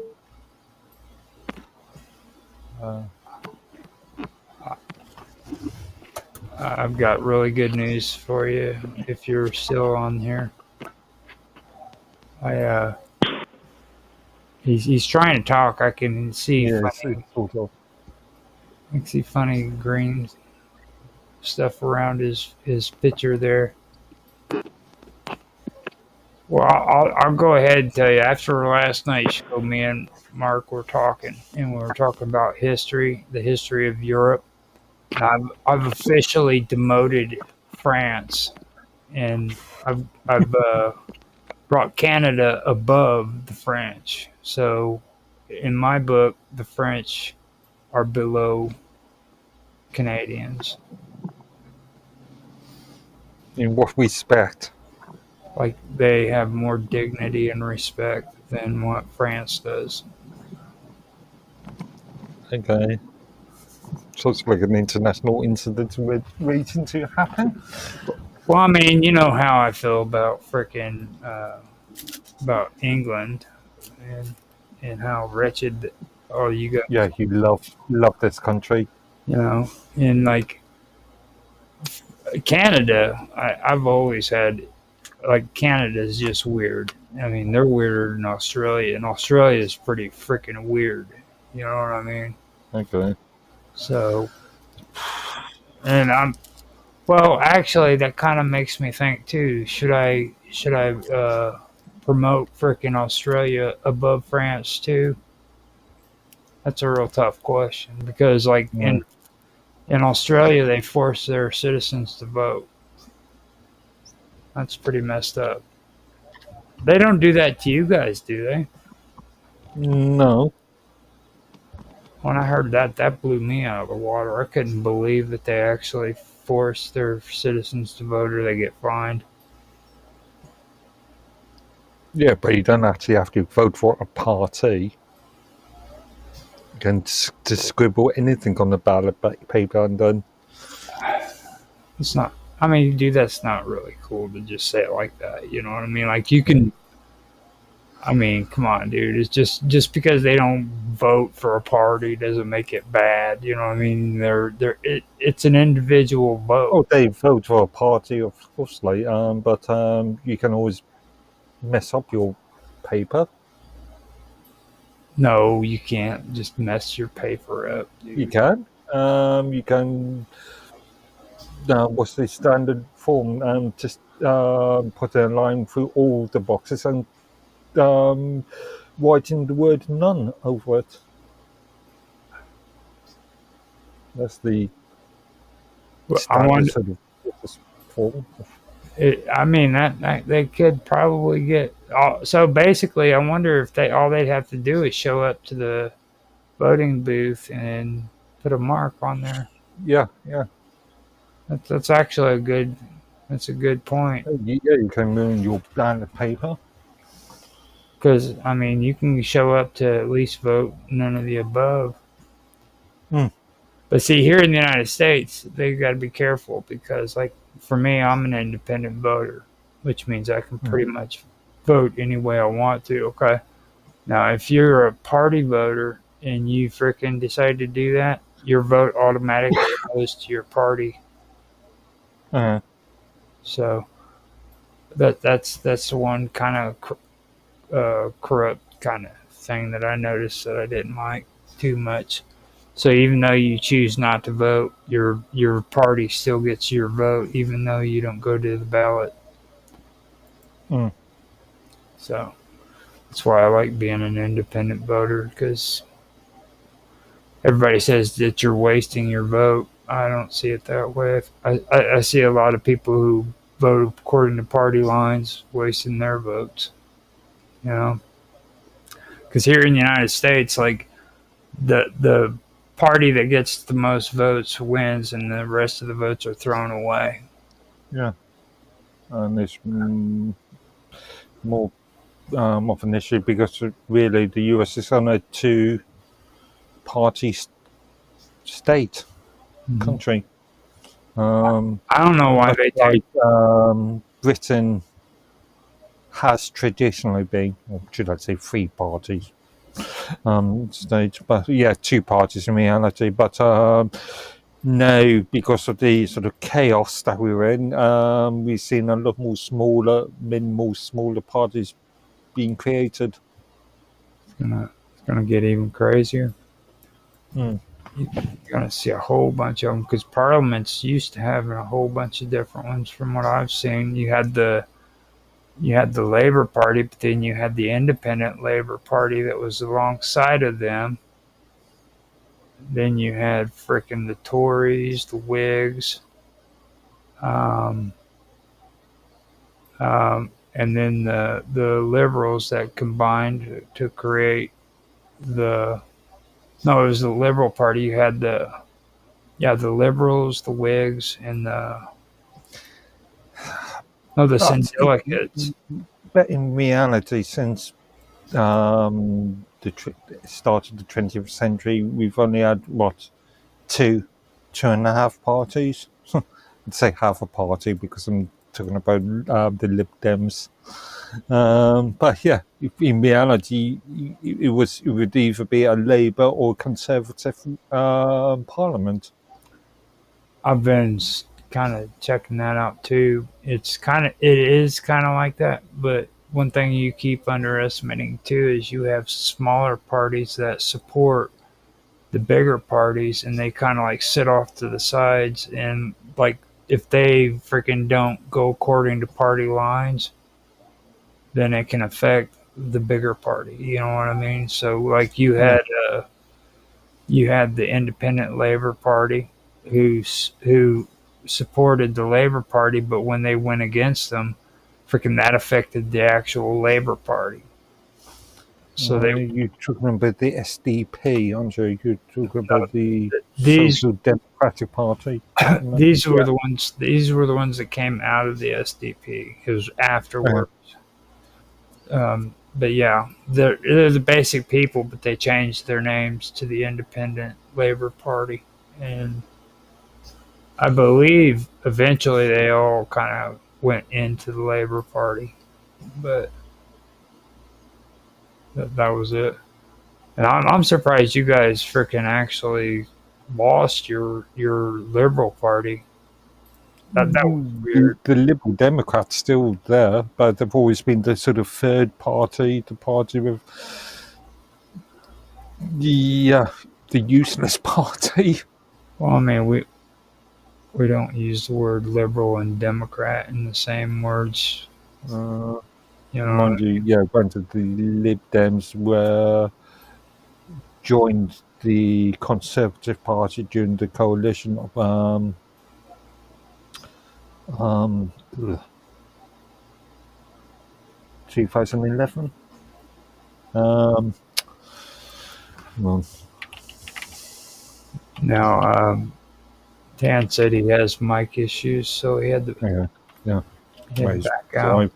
I've got really good news for you if you're still on here. I he's trying to talk. I can see Yeah, funny, it's sort of. I can see funny green stuff around his picture there. Well, I'll go ahead and tell you. After last night's show, me and Mark were talking, and we were talking about history, the history of Europe. I've officially demoted France, and I've brought Canada above the French. So, in my book, the French are below Canadians. In what respect? Like they have more dignity and respect than what France does. Okay. So it's like an international incident waiting to happen. Well, I mean, you know how I feel about freaking about England and how wretched all you got, Yeah, you love this country. you know, and like Canada. I've always had like Canada's just weird. I mean, they're weirder than Australia, and Australia is pretty freaking weird. You know what I mean? Okay. So, and well, actually, that kind of makes me think too. Should I promote freaking Australia above France too? That's a real tough question because, like Yeah. in Australia, they force their citizens to vote. That's pretty messed up. They don't do that to you guys, do they? No. When I heard that, that blew me out of the water. I couldn't believe that they actually force their citizens to vote or they get fined. Yeah, but you don't actually have to vote for a party. You can just scribble anything on the ballot paper and then. It's not. I mean, dude, that's not really cool to just say it like that. You know what I mean? Like you can. I mean, come on, dude. It's just because they don't vote for a party doesn't make it bad. You know what I mean? It's an individual vote. Oh, they vote for a party, of course, like, but you can always mess up your paper. No, you can't just mess your paper up, dude. You can. You can. What's the standard form? Just put a line through all the boxes and writing the word "none" over it. That's the I standard wonder. sort of form. I mean that they could probably get. So basically, I wonder if all they'd have to do is show up to the voting booth and put a mark on there. Yeah, yeah. That's actually a good. That's a good point. Yeah, you can ruin your ballot paper. Because I mean, you can show up to at least vote none of the above. Hmm. But see, here in the United States, they got to be careful because, like, for me, I'm an independent voter, which means I can pretty much vote any way I want to. Okay. Now, if you're a party voter and you freaking decide to do that, your vote automatically goes to your party. Uh, So that's the one kind of corrupt kind of thing that I noticed that I didn't like too much. So even though you choose not to vote, your party still gets your vote, even though you don't go to the ballot. Mm. So that's why I like being an independent voter because everybody says that you're wasting your vote. I don't see it that way. I see a lot of people who vote according to party lines wasting their votes. You know, because here in the United States, like the party that gets the most votes wins, and the rest of the votes are thrown away. yeah, and it's more of an issue because really the US is on a two-party state country. I don't know why they take. Britain has traditionally been, or should I say, three parties state, but yeah, two parties in reality. But now, because of the sort of chaos that we were in, we've seen a lot more smaller parties being created. It's gonna get even crazier. Mm. You're gonna see a whole bunch of them because parliaments used to have a whole bunch of different ones. From what I've seen, you had the Labor Party, but then you had the Independent Labor Party that was alongside of them. Then you had frickin' the Tories, the Whigs, um, and then the Liberals that combined to create the. No, it was the Liberal Party. You had the Liberals, the Whigs, and the But, Syndicalists. but in reality, since the start of the 20th century, we've only had two and a half parties. I'd say half a party because I'm talking about the Lib Dems. But yeah, in reality, it would either be a Labour or Conservative parliament. I've been kind of checking that out too. It is kind of like that, but one thing you keep underestimating too is you have smaller parties that support the bigger parties, and they kind of like sit off to the sides, and like if they freaking don't go according to party lines, then it can affect the bigger party. You know what I mean? So like you had the Independent Labor Party who supported the Labor Party, but when they went against them, freaking that affected the actual Labor Party. So you're talking about the SDP, aren't you? You're talking about the these Social Democratic Party. these were the ones. These were the ones that came out of the SDP. It was afterwards. But yeah, they're the basic people, but they changed their names to the Independent Labor Party, and I believe eventually they all kind of went into the Labor Party, but that was it. And I'm surprised you guys freaking actually lost your Liberal Party. That was weird. The Liberal Democrats still there, but they've always been the sort of third party, the party with the useless party. Well, I mean, we don't use the word liberal and Democrat in the same words. You know, Mind you, granted, the Lib Dems joined the Conservative Party during the coalition of 2011. Now, Dan said he has mic issues, so he had to back out.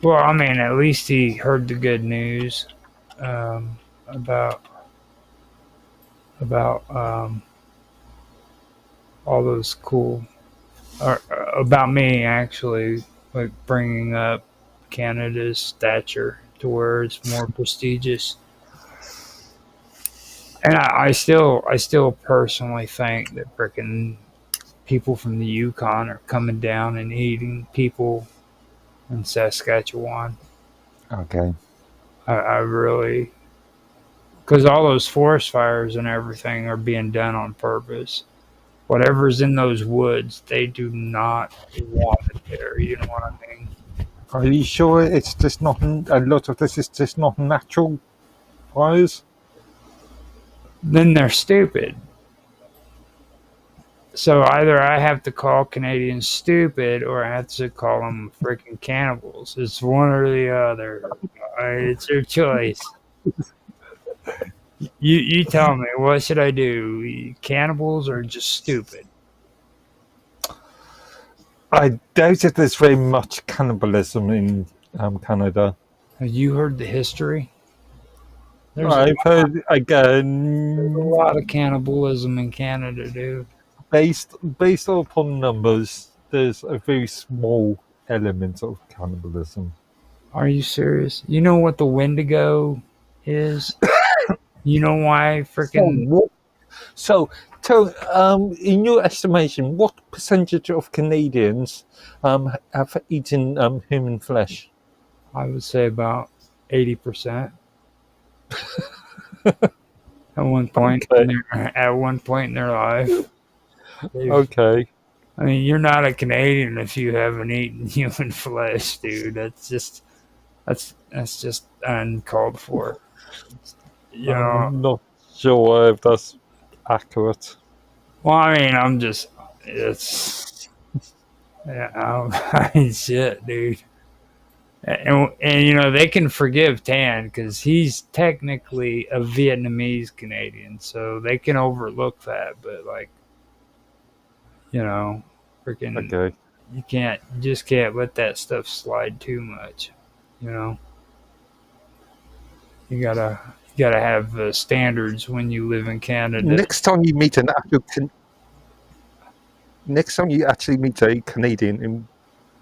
Well, I mean, at least he heard the good news about all those cool, about me actually, like bringing up Canada's stature to where it's more prestigious. And I still personally think that frickin' people from the Yukon are coming down and eating people in Saskatchewan. Okay. I really, because all those forest fires and everything are being done on purpose. Whatever's in those woods, they do not want it there. You know what I mean? Are you sure it's just not a lot of this is just not natural fires? Then they're stupid. So either I have to call Canadians stupid or I have to call them freaking cannibals. It's one or the other. It's your choice. You tell me, what should I do? Cannibals or just stupid? I doubt if there's very much cannibalism in Canada. Have you heard the history? I've heard again. There's a lot of cannibalism in Canada, dude. Based upon numbers, there's a very small element of cannibalism. Are you serious? You know what the Wendigo is? You know why freaking... So So, in your estimation, what percentage of Canadians have eaten human flesh? I would say about 80%. At one point, Okay. at one point in their life. Okay. I mean, you're not a Canadian if you haven't eaten human flesh, dude. That's just uncalled for. You know. I'm not sure if that's accurate. Well, I mean, it's yeah. I mean, shit, dude. And you know they can forgive Tan because he's technically a Vietnamese Canadian, so they can overlook that. But like, you know, freaking, Okay. you just can't let that stuff slide too much. You know, you gotta have standards when you live in Canada. Next time you meet next time you actually meet a Canadian in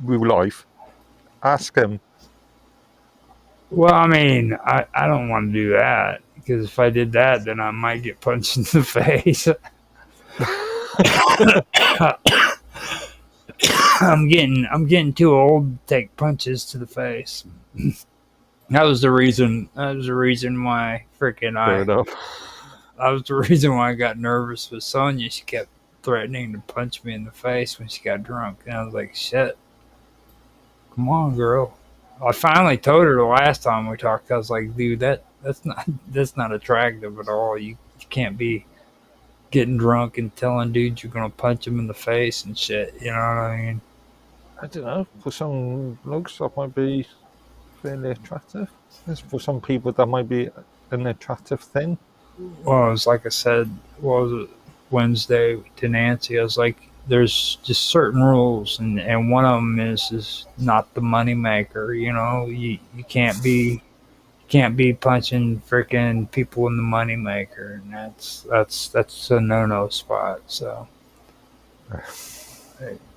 real life, ask him. Well, I mean, I don't want to do that because if I did that, then I might get punched in the face. I'm getting too old to take punches to the face. That was the reason. That was the reason why freaking Fair enough. That was the reason why I got nervous with Sonia. She kept threatening to punch me in the face when she got drunk, and I was like, "Shit, come on, girl." I finally told her the last time we talked. I was like, "Dude, that's not attractive at all. You can't be getting drunk and telling dudes you're gonna punch them in the face and shit." You know what I mean? I don't know. For some looks, that might be fairly attractive. For some people, that might be an attractive thing. Well, it was like I said, was it Wednesday to Nancy? I was like, there's just certain rules, and one of them is not the money maker. You know, you can't be punching freaking people in the money maker, and that's a no spot. So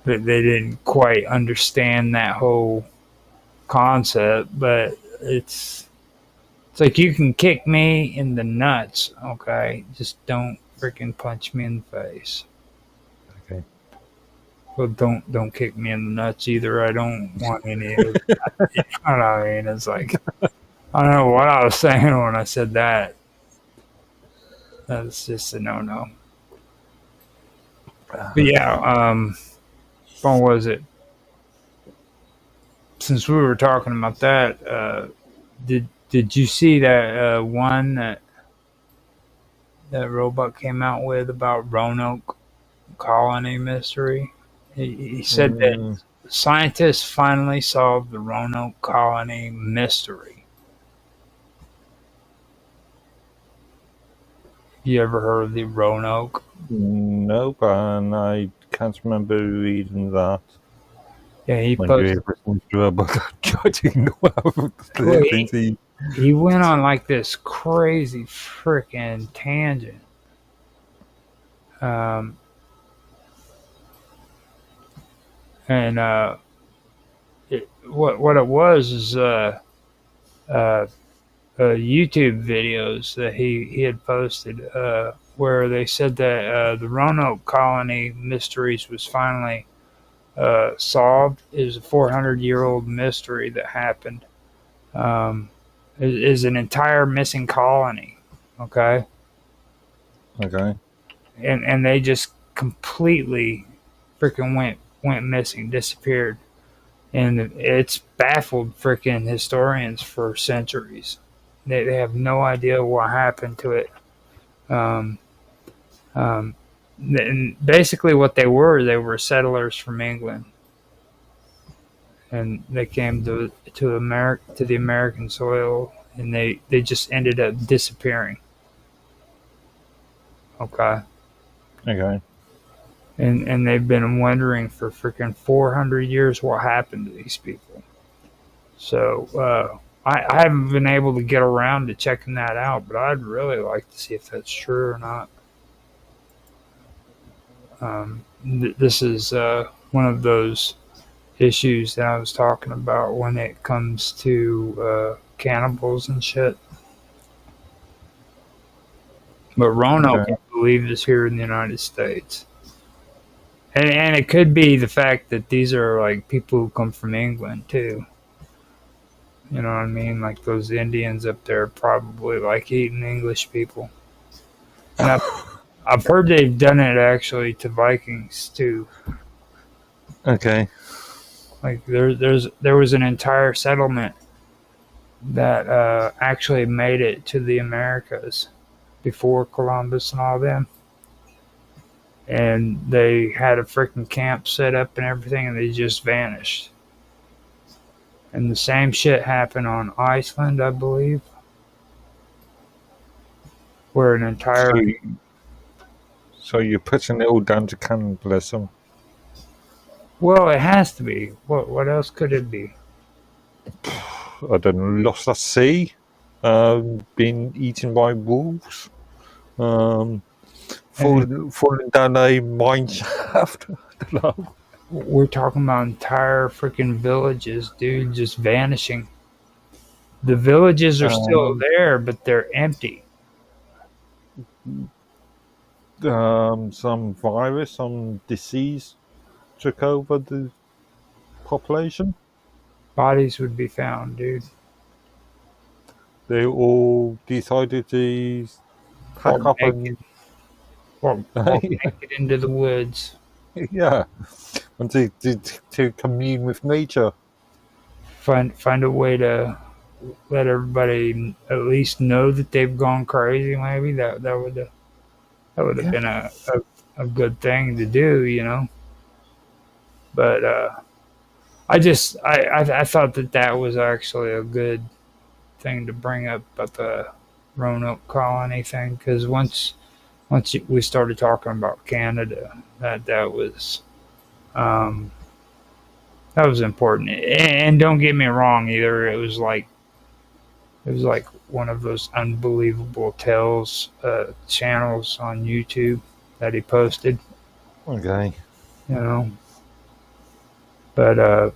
they didn't quite understand that whole concept, but it's like you can kick me in the nuts, okay? Just don't freaking punch me in the face. Okay. Well, don't kick me in the nuts either. I don't want any of that. You know what I mean? It's like I don't know what I was saying when I said that. That's just a no. But yeah, what was it? Since we were talking about that, did you see that one that Robot came out with about Roanoke colony mystery? He said that scientists finally solved the Roanoke colony mystery. You ever heard of the Roanoke? Nope, and I can't remember reading that. Yeah, he When posted. you ever through about judging He went on like this crazy freaking tangent. And what it was is YouTube videos that he had posted where they said that the Roanoke colony mysteries was finally solved. It was a 400-year-old mystery that happened. It is an entire missing colony. Okay. And they just completely freaking went missing, disappeared, and it's baffled freaking historians for centuries. They have no idea what happened to it. And basically, what they were settlers from England, and they came to the American soil, and they just ended up disappearing. Okay. And they've been wondering for freaking 400 years what happened to these people. So I haven't been able to get around to checking that out, but I'd really like to see if that's true or not. This is one of those issues that I was talking about when it comes to cannibals and shit. But Roanoke believe is here in the United States. And it could be the fact that these are like people who come from England too. You know what I mean? Like those Indians up there probably like eating English people. And I've heard they've done it actually to Vikings too. Okay. Like there was an entire settlement that actually made it to the Americas before Columbus and all them. And they had a freaking camp set up and everything, and they just vanished. And the same shit happened on Iceland, I believe, where an entire So you're putting it all down to cannibalism. well, it has to be. What else could it be? I don't know, lost at sea, being eaten by wolves, falling down a mine shaft. I don't know. We're talking about entire freaking villages, dude, just vanishing. The villages are still there, but they're empty. Some virus, some disease took over the population. Bodies would be found, dude. They all decided to pack Walk up naked. Walk naked into the woods. yeah, and to commune with nature. Find a way to let everybody at least know that they've gone crazy. Maybe that would have been a good thing to do, you know. But I thought that was actually a good thing to bring up about the Roanoke colony thing, because once we started talking about Canada, that was important. And don't get me wrong either. It was like one of those unbelievable tales channels on YouTube that he posted. Okay. You know, but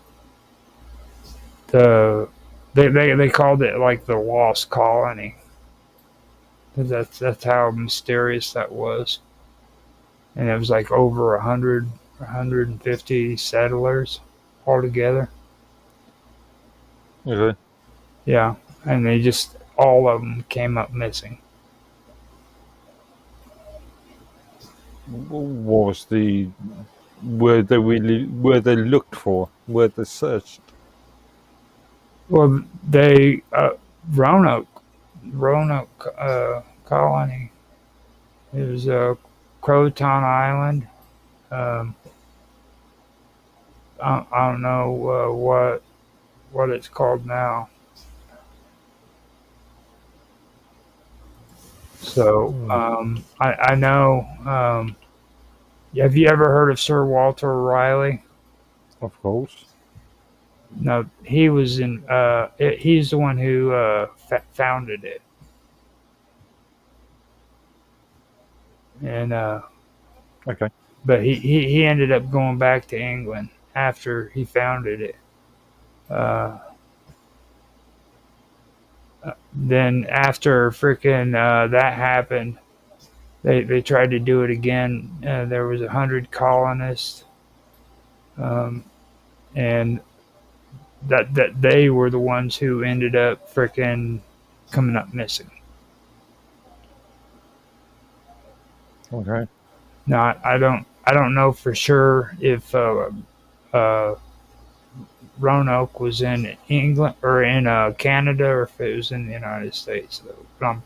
they called it like the lost colony. That's how mysterious that was. And it was like over 150 settlers altogether. Okay. Yeah, and they just all of them came up missing. What was were they looked for? Were they searched? Well, they Roanoke colony. It was Croton Island. I don't know what it's called now. So I know. Have you ever heard of Sir Walter Raleigh? Of course. No, he was in. He's the one who founded it, and Okay. but he ended up going back to England after he founded it. Then after freaking that happened, they tried to do it again. There was 100 colonists, and that they were the ones who ended up freaking coming up missing. Okay. Now I don't know for sure if Roanoke was in England or in Canada, or if it was in the United States. But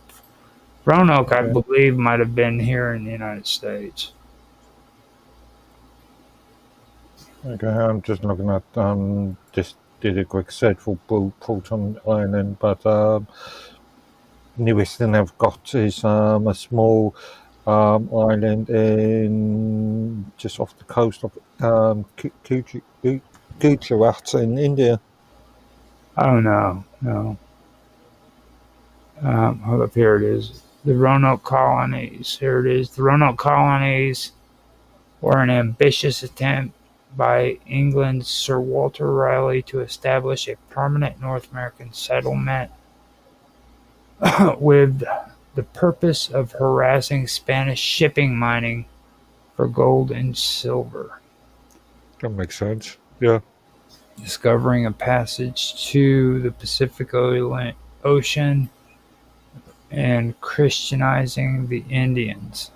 Roanoke, I believe, might have been here in the United States. Okay, I'm just looking at just did a quick search for Proton Island, but newest thing I've got is a small island in just off the coast of Gujarat in India. Oh no. Hold up, here it is. The Roanoke colonies. Here it is. The Roanoke colonies were an ambitious attempt by England's Sir Walter Raleigh to establish a permanent North American settlement with the purpose of harassing Spanish shipping mining for gold and silver, That makes sense. Yeah. discovering a passage to the Pacific Ocean and Christianizing the Indians.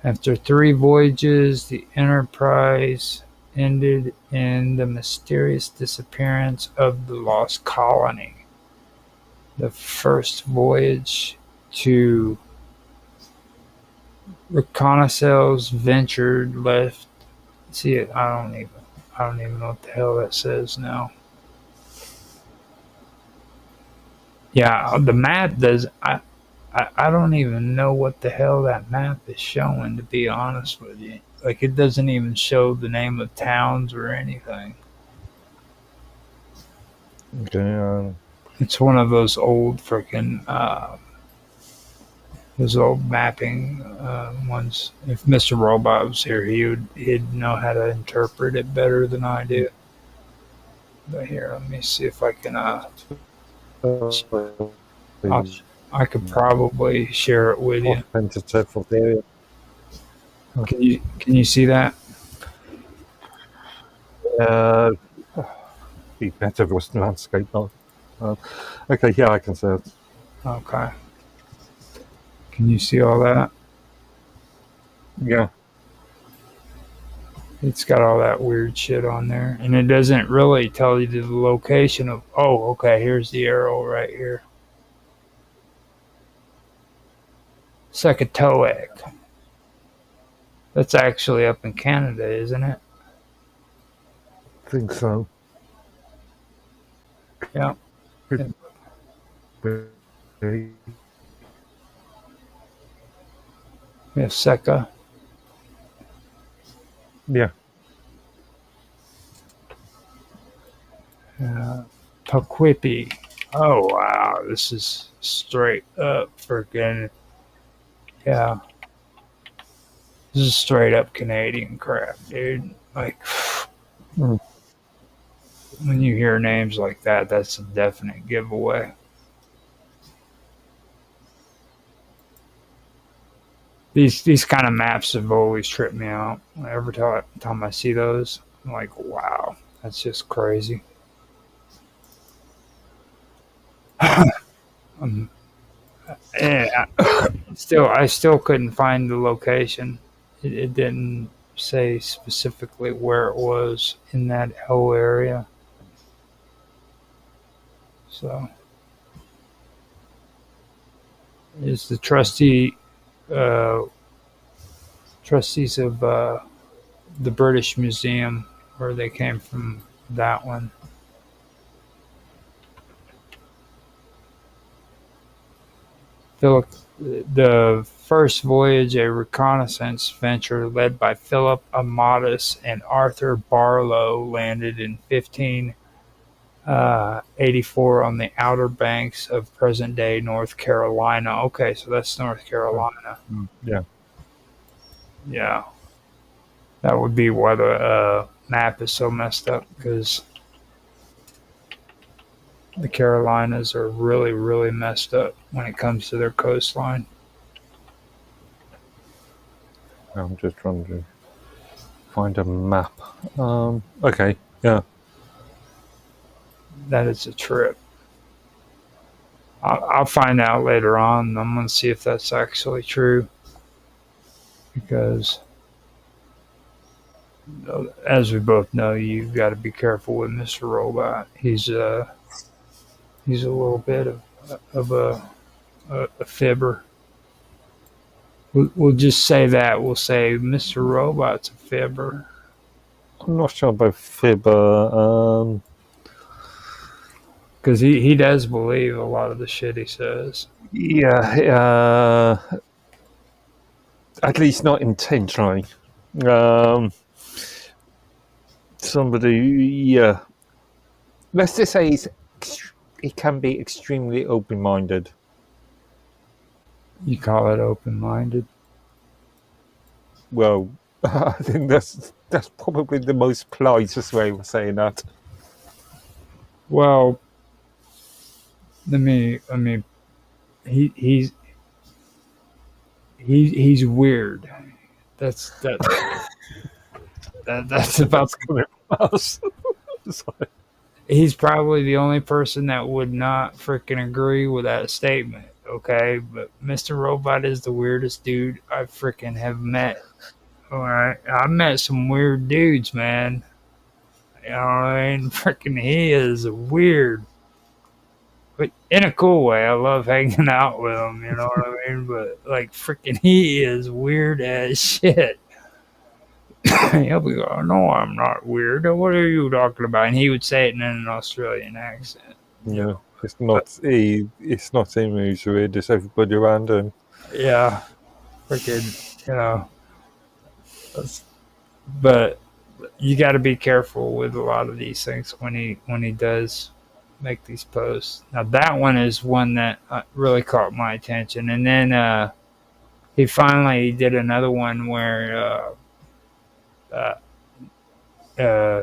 After 3 voyages, the Enterprise ended in the mysterious disappearance of the lost colony. The first voyage to reconnaissance ventured left. See it? I don't even know what the hell that says now. Yeah, the map does. I don't even know what the hell that map is showing, to be honest with you. Like, it doesn't even show the name of towns or anything. Okay. It's one of those old freaking, those old mapping ones. If Mr. Robot was here, he'd know how to interpret it better than I do. But here, let me see if I can. I could probably share it with you. Representative of the area. Can you see that? Be better if it was the landscape. Not. Okay, yeah, I can see it. Okay. Can you see all that? Yeah. It's got all that weird shit on there, and it doesn't really tell you the location of. Oh, okay. Here's the arrow right here. Sekatoic. That's actually up in Canada, isn't it? I think so. Yeah. We have Seka. Yeah. Paquipi. Oh, wow. This is straight up freaking. Yeah. This is straight up Canadian crap, dude. Like, when you hear names like that, that's a definite giveaway. These kind of maps have always tripped me out. Every time I see those, I'm like, wow, that's just crazy. I still couldn't find the location. It didn't say specifically where it was in that whole area. So, is the trustees of the British Museum, where they came from, that one. The first voyage, a reconnaissance venture led by Philip Amatus and Arthur Barlow, landed in 1584 on the outer banks of present-day North Carolina. Okay, so that's North Carolina. Yeah. Yeah. That would be why the map is so messed up, because the Carolinas are really, really messed up when it comes to their coastline. I'm just trying to find a map. Okay, yeah. That is a trip. I'll find out later on. I'm going to see if that's actually true. Because, as we both know, you've got to be careful with Mr. Robot. He's a little bit of a fibber. We'll just say that. We'll say Mr. Robot's a fibber. I'm not sure about fibber. Because he does believe a lot of the shit he says. Yeah, at least not intentionally. Somebody, yeah. Let's just say he can be extremely open-minded. You call it open-minded? Well, I think that's probably the most politest way of saying that. Well, I mean, he's weird. That's that's about. That's coming from us. Sorry. He's probably the only person that would not freaking agree with that statement. Okay, but Mr. Robot is the weirdest dude I freaking have met. All right, I've met some weird dudes, man. You know what I mean? Freaking, he is weird, but in a cool way. I love hanging out with him. You know what I mean? But like, freaking, he is weird as shit. He'll be going, "No, I'm not weird. What are you talking about?" And he would say it in an Australian accent. Yeah, it's not him who's weird. It's everybody around him. Yeah, freaking, you know. But you got to be careful with a lot of these things when he does make these posts. Now that one is one that really caught my attention, and then he finally did another one where uh, uh,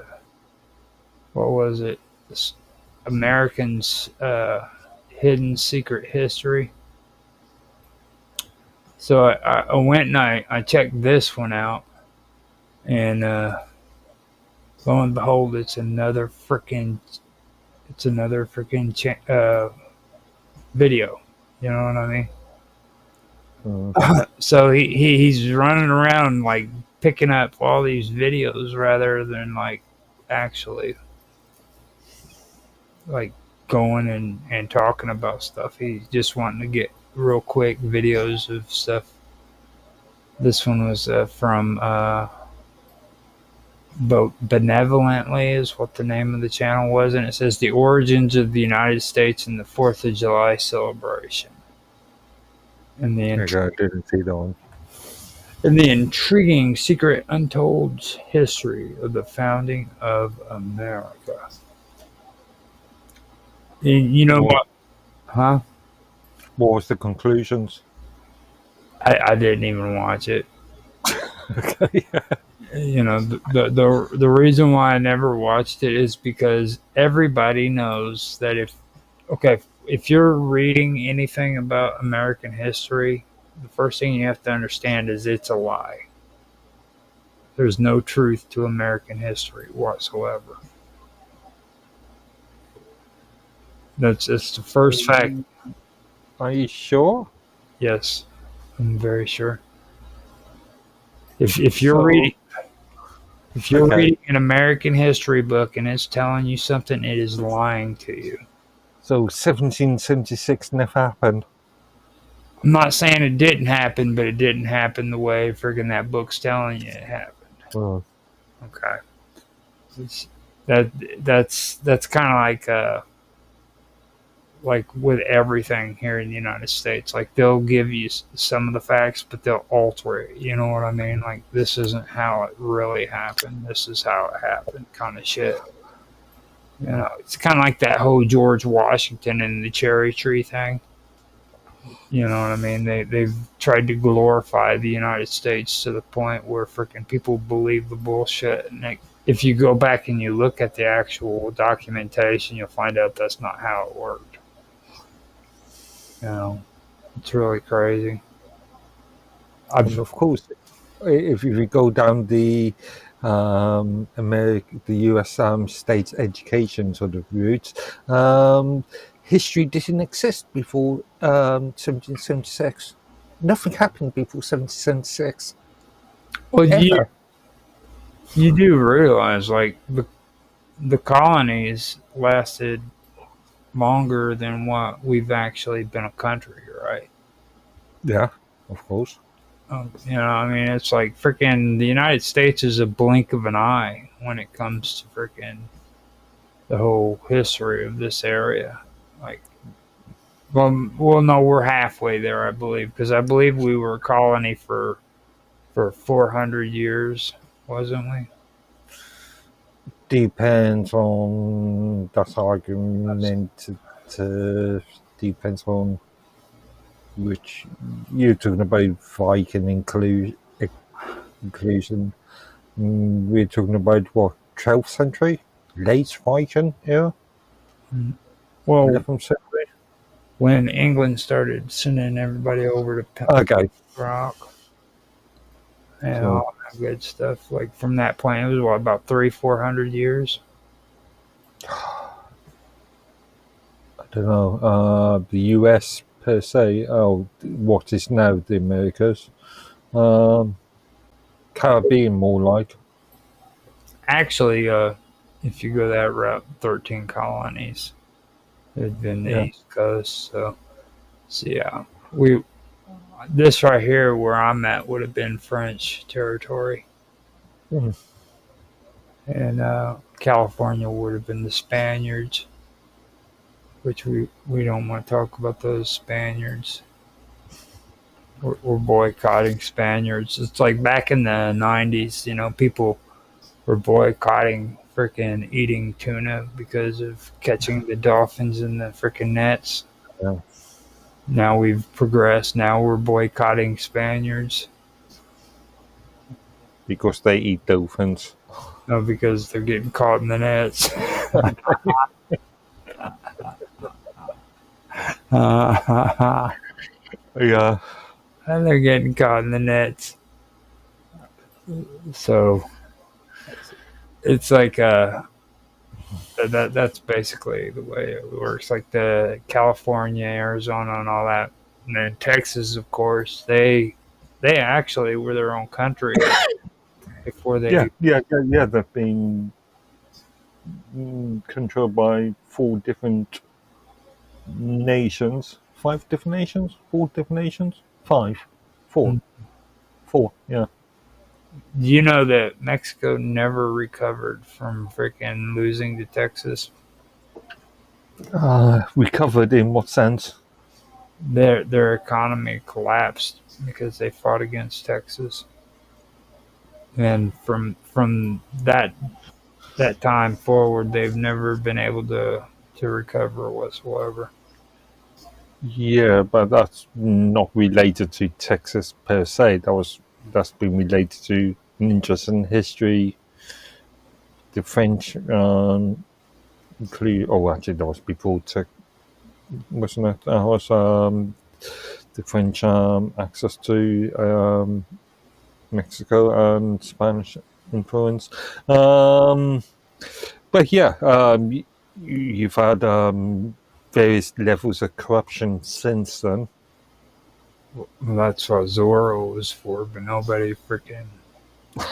what was it? Americans hidden secret history. So I went and I checked this one out, and lo and behold, it's another freaking video. You know what I mean? So he's running around like picking up all these videos rather than like actually like going and talking about stuff. He's just wanting to get real quick videos of stuff. This one was from Benevolently is what the name of the channel was, and it says the origins of the United States and the 4th of July celebration. And the I didn't see that one. and the intriguing secret untold history of the founding of America. You know what? Huh? What was the conclusions? I didn't even watch it. Okay. You know, the reason why I never watched it is because everybody knows that if you're reading anything about American history, the first thing you have to understand is it's a lie. There's no truth to American history whatsoever. It's the first fact. Are you sure? Yes, I'm very sure. If you're reading reading an American history book and it's telling you something, it is lying to you. So 1776 never happened. I'm not saying it didn't happen, but it didn't happen the way friggin' that book's telling you it happened. Oh. Okay. That's kind of like with everything here in the United States. Like they'll give you some of the facts, but they'll alter it. You know what I mean? Like this isn't how it really happened. This is how it happened, kind of shit. You know, it's kind of like that whole George Washington and the cherry tree thing. You know what I mean? They've tried to glorify the United States to the point where freaking people believe the bullshit. And if you go back and you look at the actual documentation, you'll find out that's not how it worked. You know, it's really crazy. Of course, if you go down the the U.S. States education sort of route, history didn't exist before 1776. Nothing happened before 1776. Well, you do realize like the colonies lasted longer than what we've actually been a country, right? Yeah, of course. You know, I mean, it's like freaking the United States is a blink of an eye when it comes to freaking the whole history of this area. Like, well, no, we're halfway there, I believe, because I believe we were a colony for 400 years, wasn't we? Depends on that argument. Depends on which you're talking about. Viking inclusion. We're talking about what, 12th century, late Viking era. Well, 11th century. when England started sending everybody over to Okay. Rock and So all that good stuff. Like from that point, it was what, about 300-400 years. I don't know. The US per se. Oh, what is now the Americas? Caribbean more like. Actually, if you go that route, 13 colonies. It'd been the Yeah. East Coast. So yeah, we this right here where I'm at would have been French territory, Mm. and California would have been the Spaniards, which we don't want to talk about those Spaniards. We're boycotting Spaniards. It's like back in the '90s, people were boycotting freaking eating tuna because of catching the dolphins in the freaking nets. Yeah. Now we've progressed. Now we're boycotting Spaniards. Because they eat dolphins. No, because they're getting caught in the nets. Yeah. And they're getting caught in the nets. So it's like that's basically the way it works. Like the California, Arizona, and all that, and then Texas, of course, they actually were their own country before they. Yeah. They've been controlled by 4 different nations. 5 different nations? 4 different nations? 5. 4. 4, yeah. You know that Mexico never recovered from freaking losing to Texas. Recovered in what sense? Their economy collapsed because they fought against Texas, and from that time forward, they've never been able to recover whatsoever. Yeah, but that's not related to Texas per se. That's been related to an interest in history. The French, include. Oh, actually, that was before wasn't it? That was the French access to Mexico and Spanish influence. But yeah, you've had various levels of corruption since then. Well, that's what Zorro was for, but nobody freaking, you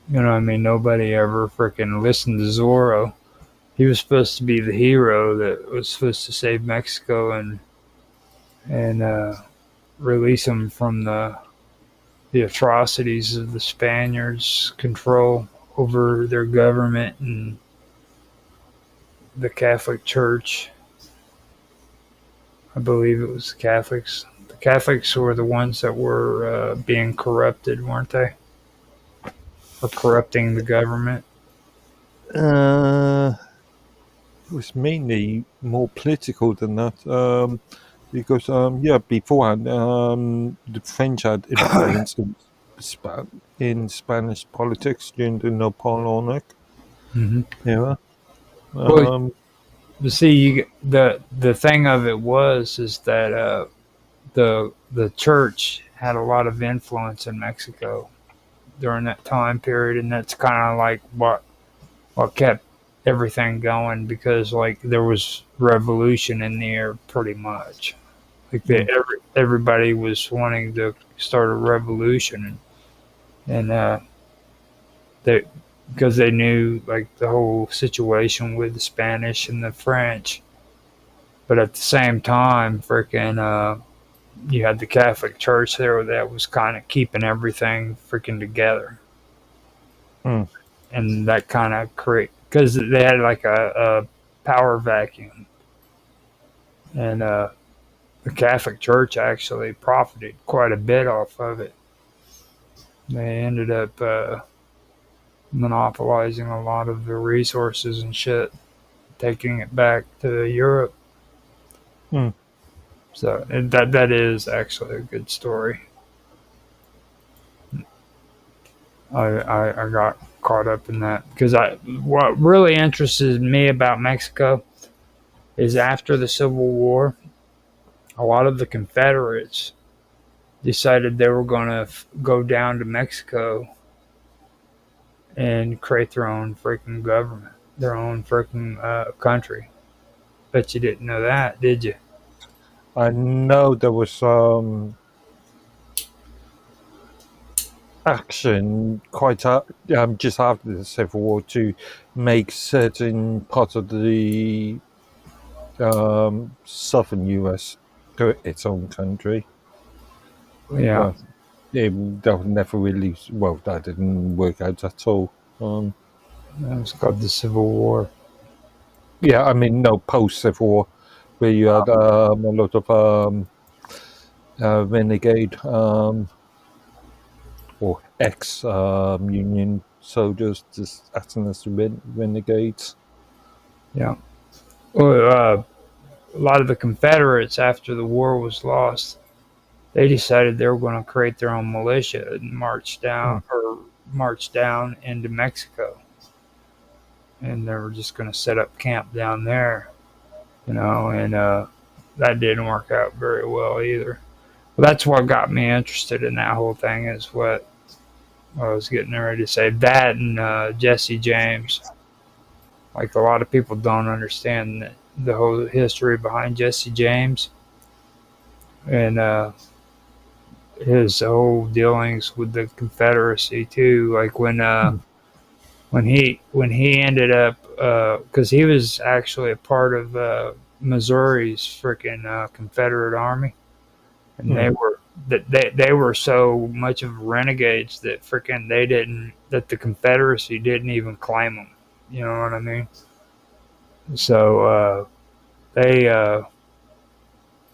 know what I mean? Nobody ever freaking listened to Zorro. He was supposed to be the hero that was supposed to save Mexico and release them from the atrocities of the Spaniards' control over their government and the Catholic Church. I believe it was the Catholics. The Catholics were the ones that were being corrupted, weren't they? Or corrupting the government. It was mainly more political than that. Because beforehand, the French had influence in Spanish politics during the Napoleonic era. Well, but see, the thing of it is that the church had a lot of influence in Mexico during that time period, and that's kind of like what kept everything going, because like there was revolution in the air pretty much. Like everybody was wanting to start a revolution, and they because they knew like the whole situation with the Spanish and the French, but at the same time, freaking you had the Catholic Church there that was kind of keeping everything freaking together, and that kind of because they had like a power vacuum, and the Catholic Church actually profited quite a bit off of it. They ended up monopolizing a lot of the resources and shit, taking it back to Europe. So that is actually a good story. I got caught up in that because what really interested me about Mexico is after the Civil War, a lot of the Confederates decided they were going to go down to Mexico and create their own freaking government, their own freaking country. Bet you didn't know that, did you? I know there was action just after the Civil War to make certain parts of the southern US its own country. Yeah. That never really, that didn't work out at all. It was called the Civil War. Yeah, I mean, no, post-Civil War, where you had a lot of renegade or ex-Union soldiers just acting as renegades. Yeah. Well, a lot of the Confederates, after the war was lost, they decided they were going to create their own militia and march down into Mexico, and they were just going to set up camp down there, and that didn't work out very well either. But that's what got me interested in that whole thing, is what I was getting ready to say. That and Jesse James. Like, a lot of people don't understand the whole history behind Jesse James and his whole dealings with the Confederacy too. Like when he ended up, because he was actually a part of Missouri's freaking Confederate Army, and they were so much of renegades that the Confederacy didn't even claim them. You know what I mean? So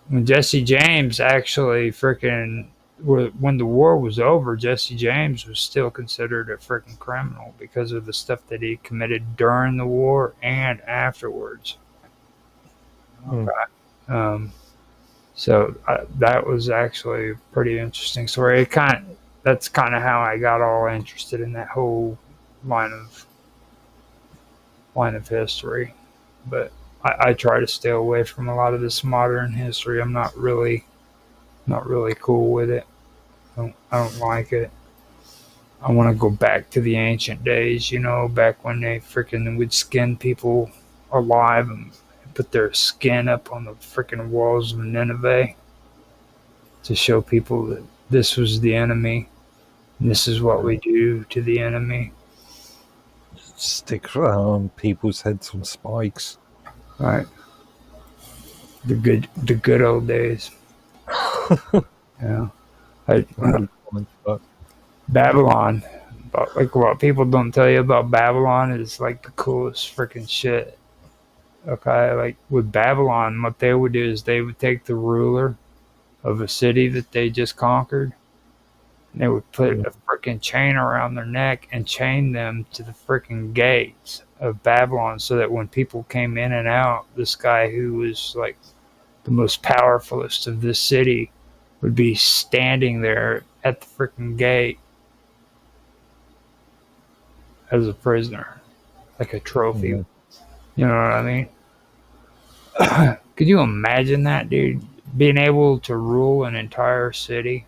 when Jesse James actually when the war was over, Jesse James was still considered a freaking criminal because of the stuff that he committed during the war and afterwards. Okay. So that was actually a pretty interesting story. That's kind of how I got all interested in that whole line of history. But I try to stay away from a lot of this modern history. I'm not really cool with it. I don't like it. I want to go back to the ancient days, back when they freaking would skin people alive and put their skin up on the freaking walls of Nineveh to show people that this was the enemy and this is what we do to the enemy. Stick people's heads on spikes. Right. The good old days. Yeah. Babylon. But like, what people don't tell you about Babylon is like the coolest freaking shit. Okay, like with Babylon, what they would do is they would take the ruler of a city that they just conquered, and they would put a freaking chain around their neck and chain them to the freaking gates of Babylon, so that when people came in and out, this guy who was like the most powerfulest of this city would be standing there at the freaking gate as a prisoner, like a trophy. You know what I mean? Could you imagine that, dude? Being able to rule an entire city,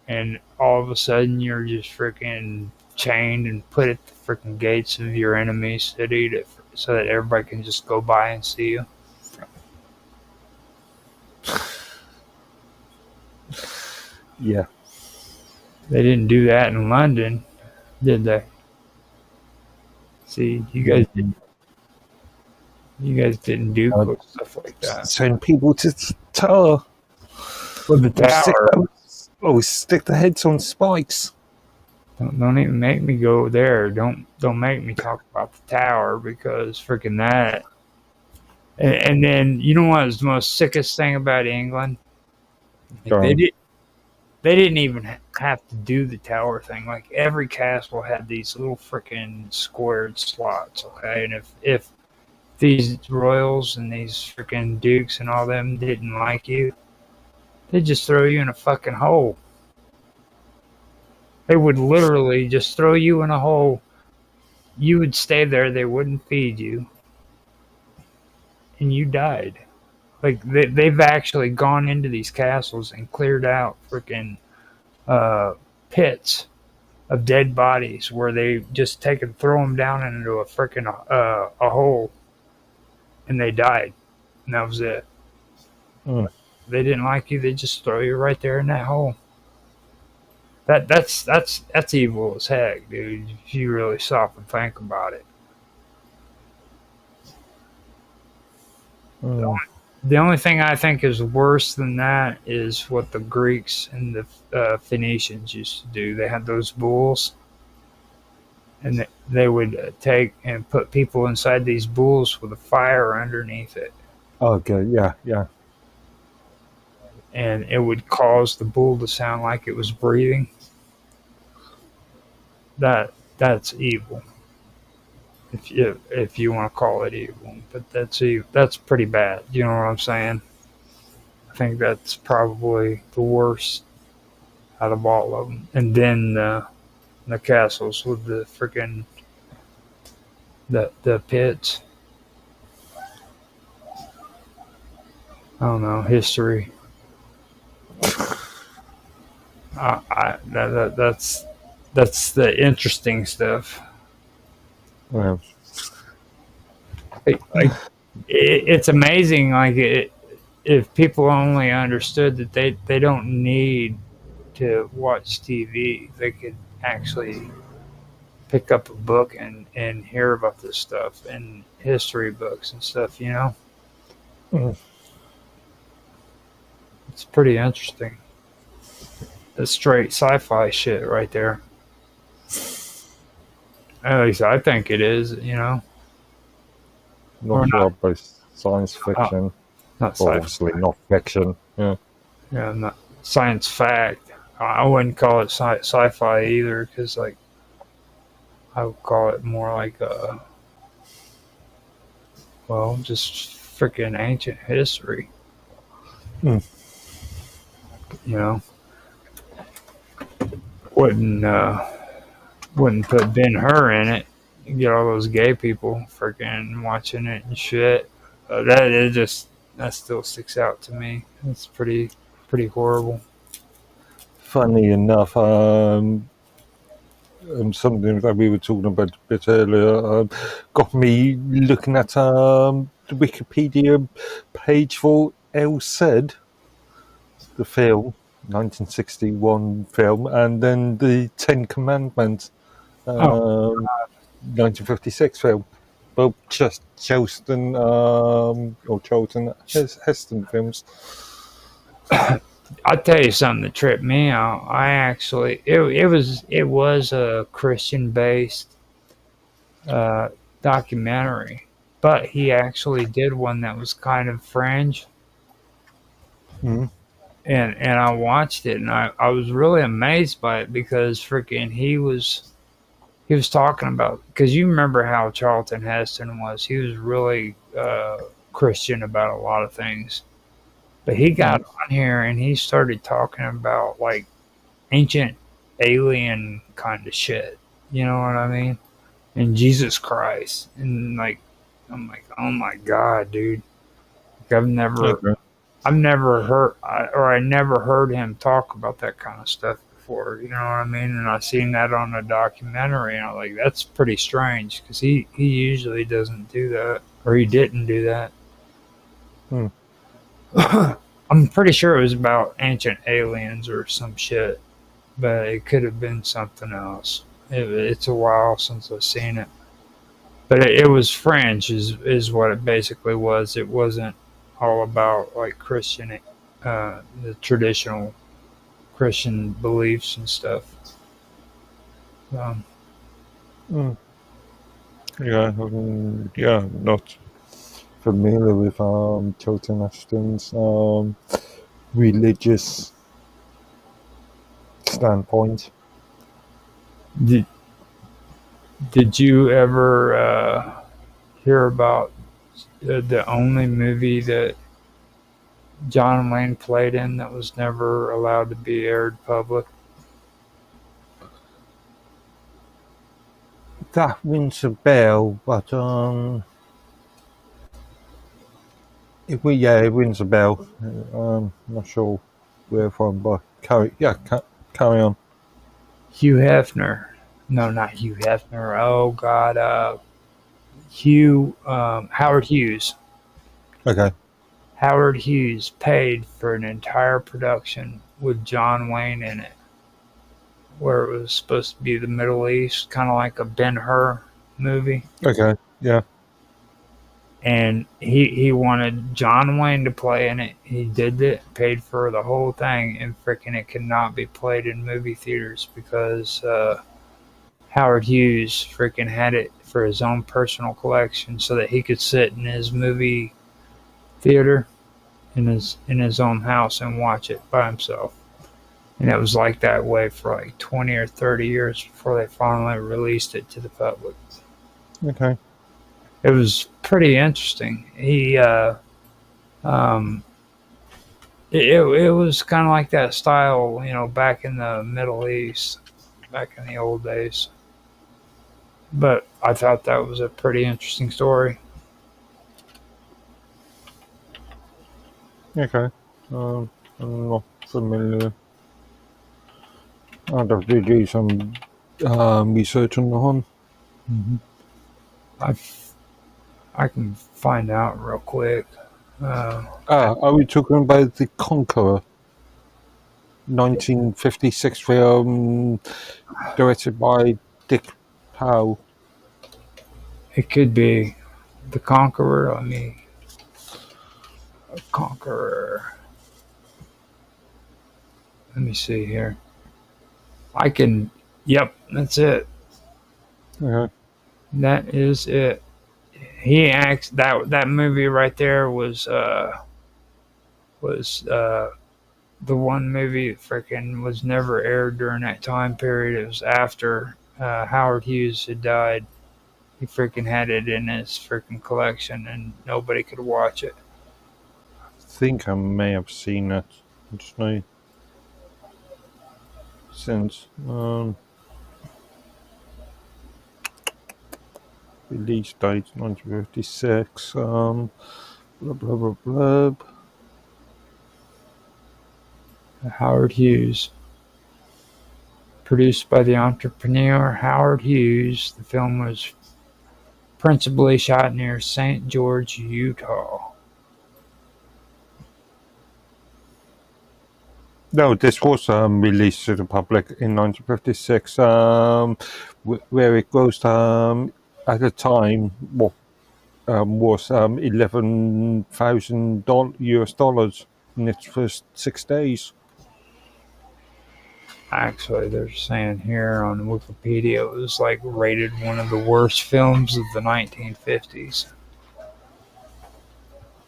and all of a sudden you're just freaking chained and put at the freaking gates of your enemy's city so that everybody can just go by and see you. Yeah. They didn't do that in London, did they? See, you guys didn't do cool stuff like that. Send people to the tower. With the tower. Stick the heads on spikes. Don't even make me go there. Don't make me talk about the tower, because freaking that. And then, you know what was the most sickest thing about England? They didn't even have to do the tower thing. Like, every castle had these little freaking squared slots, okay? And if these royals and these freaking dukes and all them didn't like you, they'd just throw you in a fucking hole. They would literally just throw you in a hole. You would stay there. They wouldn't feed you. And you died. like they've actually gone into these castles and cleared out freaking pits of dead bodies where they just take and throw them down into a freaking a hole, and they died, and that was it. Mm. They didn't like you; they just throw you right there in that hole. That's evil as heck, dude. If you really stop and think about it. Mm. The only thing I think is worse than that is what the Greeks and the Phoenicians used to do. They had those bulls, and they would take and put people inside these bulls with a fire underneath it, Okay, yeah. and it would cause the bull to sound like it was breathing. That's evil. If you want to call it evil, but that's evil. That's pretty bad. You know what I'm saying? I think that's probably the worst out of all of them. And then the castles with the freaking the pits. I don't know history. That's the interesting stuff. Yeah. It's amazing. If people only understood that they don't need to watch TV, they could actually pick up a book and hear about this stuff and history books and stuff. You know, Mm. it's pretty interesting. That's straight sci-fi shit right there. At least I think it is. You know, Not or sure not. about science fiction. Not sci-fi. Obviously not fiction. Yeah. Yeah, not science fact. I wouldn't call it sci-fi either, because like I would call it more like well, just freaking ancient history. Mm. You know, wouldn't wouldn't put Ben Hur in it. You get all those gay people freaking watching it and shit. That still sticks out to me. It's pretty horrible. Funny enough, something that we were talking about a bit earlier got me looking at the Wikipedia page for El Cid, the film, 1961 film, and then the Ten Commandments, Oh, 1956 film. Both just Charleston or Charlton Heston films. I'll tell you something that tripped me out. I actually it was a Christian based documentary, but he actually did one that was kind of fringe, Mm. and I watched it, and I was really amazed by it because freaking he was talking about, because you remember how Charlton Heston was. He was really Christian about a lot of things. But he got on here and he started talking about like ancient alien kind of shit. You know what I mean? And Jesus Christ. And like I'm like, oh my God, dude. Like, Okay. I never heard him talk about that kind of stuff before. You know what I mean? And I seen that on a documentary, and I was like, that's pretty strange because he usually doesn't do that, or he didn't do that. Hmm. I'm pretty sure it was about ancient aliens or some shit, but it could have been something else. It's a while since I've seen it, but it was French, is what it basically was. It wasn't all about like Christian, the traditional Christian beliefs and stuff. Mm. Yeah, not familiar with Charlton Heston's religious standpoint. Did you ever hear about the only movie that John Wayne played in that was never allowed to be aired public? That rings a bell, but It rings a bell. Not sure where from, but carry on. Hugh Hefner. No, not Hugh Hefner. Oh God, Howard Hughes. Okay. Howard Hughes paid for an entire production with John Wayne in it, where it was supposed to be the Middle East, kind of like a Ben-Hur movie. Okay. Yeah. And he wanted John Wayne to play in it. He did it, paid for the whole thing, and freaking it could not be played in movie theaters because Howard Hughes freaking had it for his own personal collection so that he could sit in his movie theater in his own house and watch it by himself. And it was like that way for like 20 or 30 years before they finally released it to the public. Okay. It was pretty interesting. It was kind of like that style, back in the Middle East, back in the old days. But I thought that was a pretty interesting story. Okay. I'm not familiar. I'd have to do some research on the one. I can find out real quick. Are we talking about The Conqueror? 1956 film directed by Dick Powell. It could be The Conqueror. Conqueror. Let me see here. Yep, that's it. Okay. That is it. He acts that movie right there was the one movie that freaking was never aired during that time period. It was after Howard Hughes had died. He freaking had it in his freaking collection and nobody could watch it. I think I may have seen it. Just know since release date 1956. Blah blah blah blah. Howard Hughes. Produced by the entrepreneur Howard Hughes, the film was principally shot near St. George, Utah. No, this was released to the public in 1956, where it grossed at the time was $11,000 in its first 6 days. Actually, they're saying here on Wikipedia it was like rated one of the worst films of the 1950s.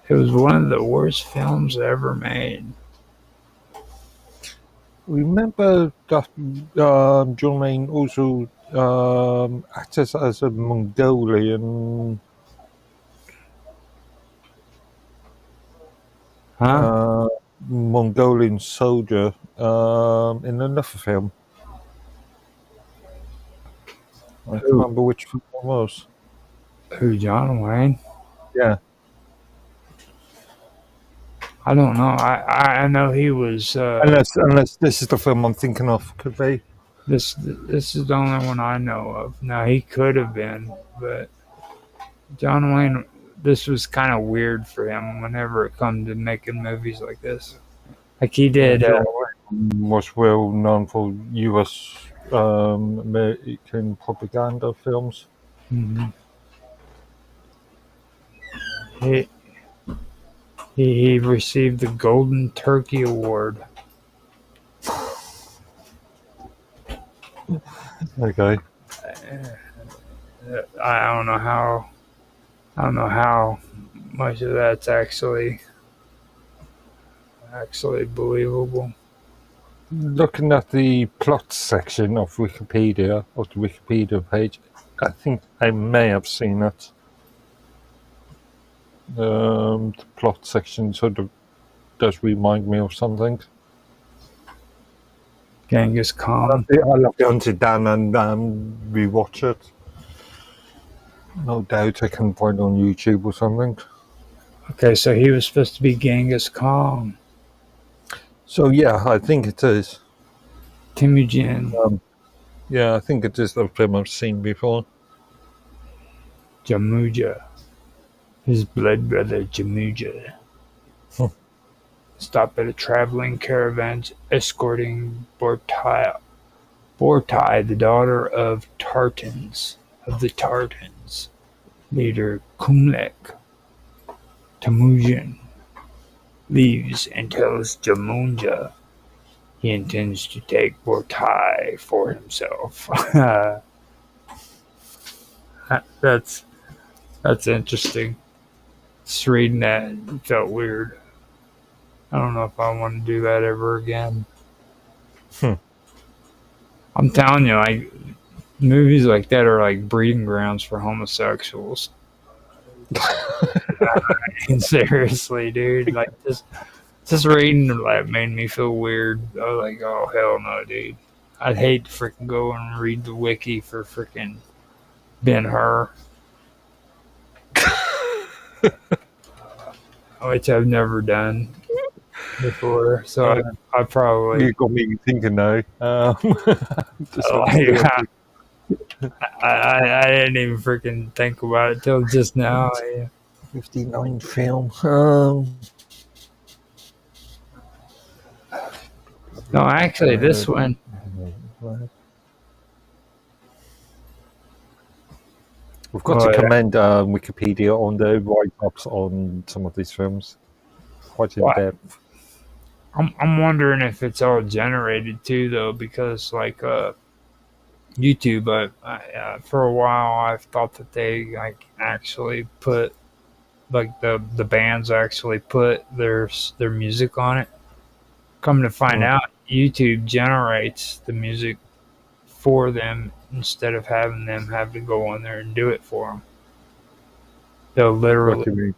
It was one of the worst films ever made. Remember that John Wayne also acted as a Mongolian Mongolian soldier in another film. I can't remember which film it was. Who, John Wayne? Yeah. I don't know. I know he was. Unless this is the film I'm thinking of, could be. This is the only one I know of. Now he could have been, but John Wayne. This was kind of weird for him whenever it comes to making movies like this. Like he did. Was well known for U.S. American propaganda films. Mm-hmm. He received the Golden Turkey Award. Okay. I don't know how much of that's actually believable. Looking at the plot section of Wikipedia, of the Wikipedia page, I think I may have seen it. The plot section sort of does remind me of something. Genghis Khan. I'll have to sit down and rewatch it. No doubt I can find it on YouTube or something. Okay, so he was supposed to be Genghis Khan. So yeah, I think it is. Temujin. Yeah, I think it is the film I've seen before. Jamuja. His blood brother Jamuja. Hmm. Stopped at a traveling caravan escorting Bortai, the daughter of the Tartans, leader Kumlek. Temujin leaves and tells Jamunja he intends to take Bortai for himself. that's that's interesting. Just reading that felt weird. I don't know if I want to do that ever again. Hmm. I'm telling you, like movies like that are like breeding grounds for homosexuals. Seriously, dude. Like just reading that made me feel weird. I was like, oh hell no, dude. I'd hate to freaking go and read the wiki for freaking Ben Hur, which I've never done before. So I probably You got me thinking now. Just like, I didn't even freaking think about it till just now. 59 film. No, actually, this one. We've got to commend Wikipedia on the write-ups on some of these films. Quite in What? depth. I'm wondering if it's all generated too, though, because like YouTube, for a while I've thought that they like actually put like the bands actually put their music on it. Come to find out, YouTube generates the music for them instead of having them have to go on there and do it for them. They'll literally What do you mean?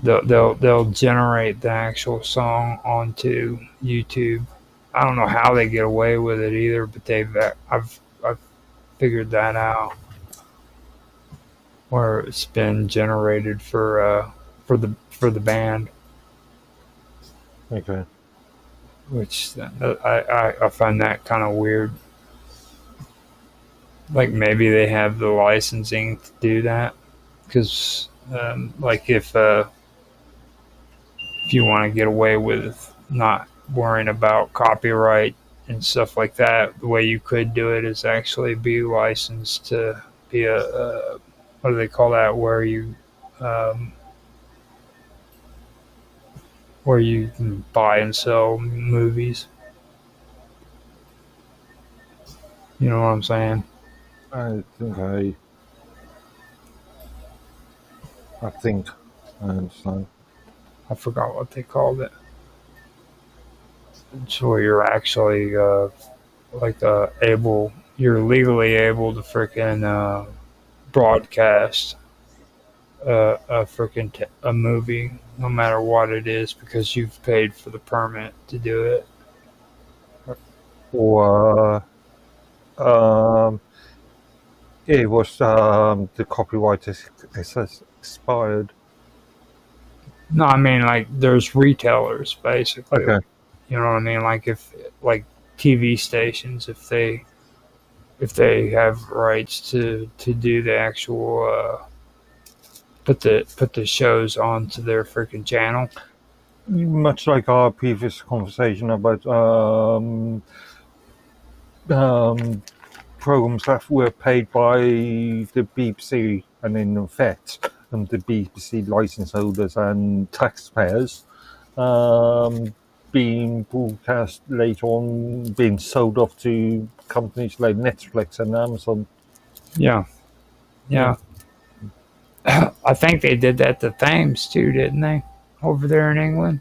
they'll generate the actual song onto YouTube. I don't know how they get away with it either, but I've figured that out where it's been generated for the band, Okay. which I find that kind of weird. Like maybe they have the licensing to do that because like if you want to get away with not worrying about copyright and stuff like that, the way you could do it is actually be licensed to be a what do they call that? Where you can buy and sell movies. You know what I'm saying? I think I understand. I forgot what they called it. It's where you're actually you're legally able to freaking broadcast a movie, no matter what it is, because you've paid for the permit to do it. Or it was the copyright is expired. No, I mean like there's retailers basically. Okay. You know what I mean? Like if like TV stations, if they have rights to do the actual put the shows onto their freaking channel. Much like our previous conversation about programs that were paid by the BBC and in effect the BBC license holders and taxpayers being broadcast later on, being sold off to companies like Netflix and Amazon. Yeah. I think they did that to Thames too, didn't they? Over there in England,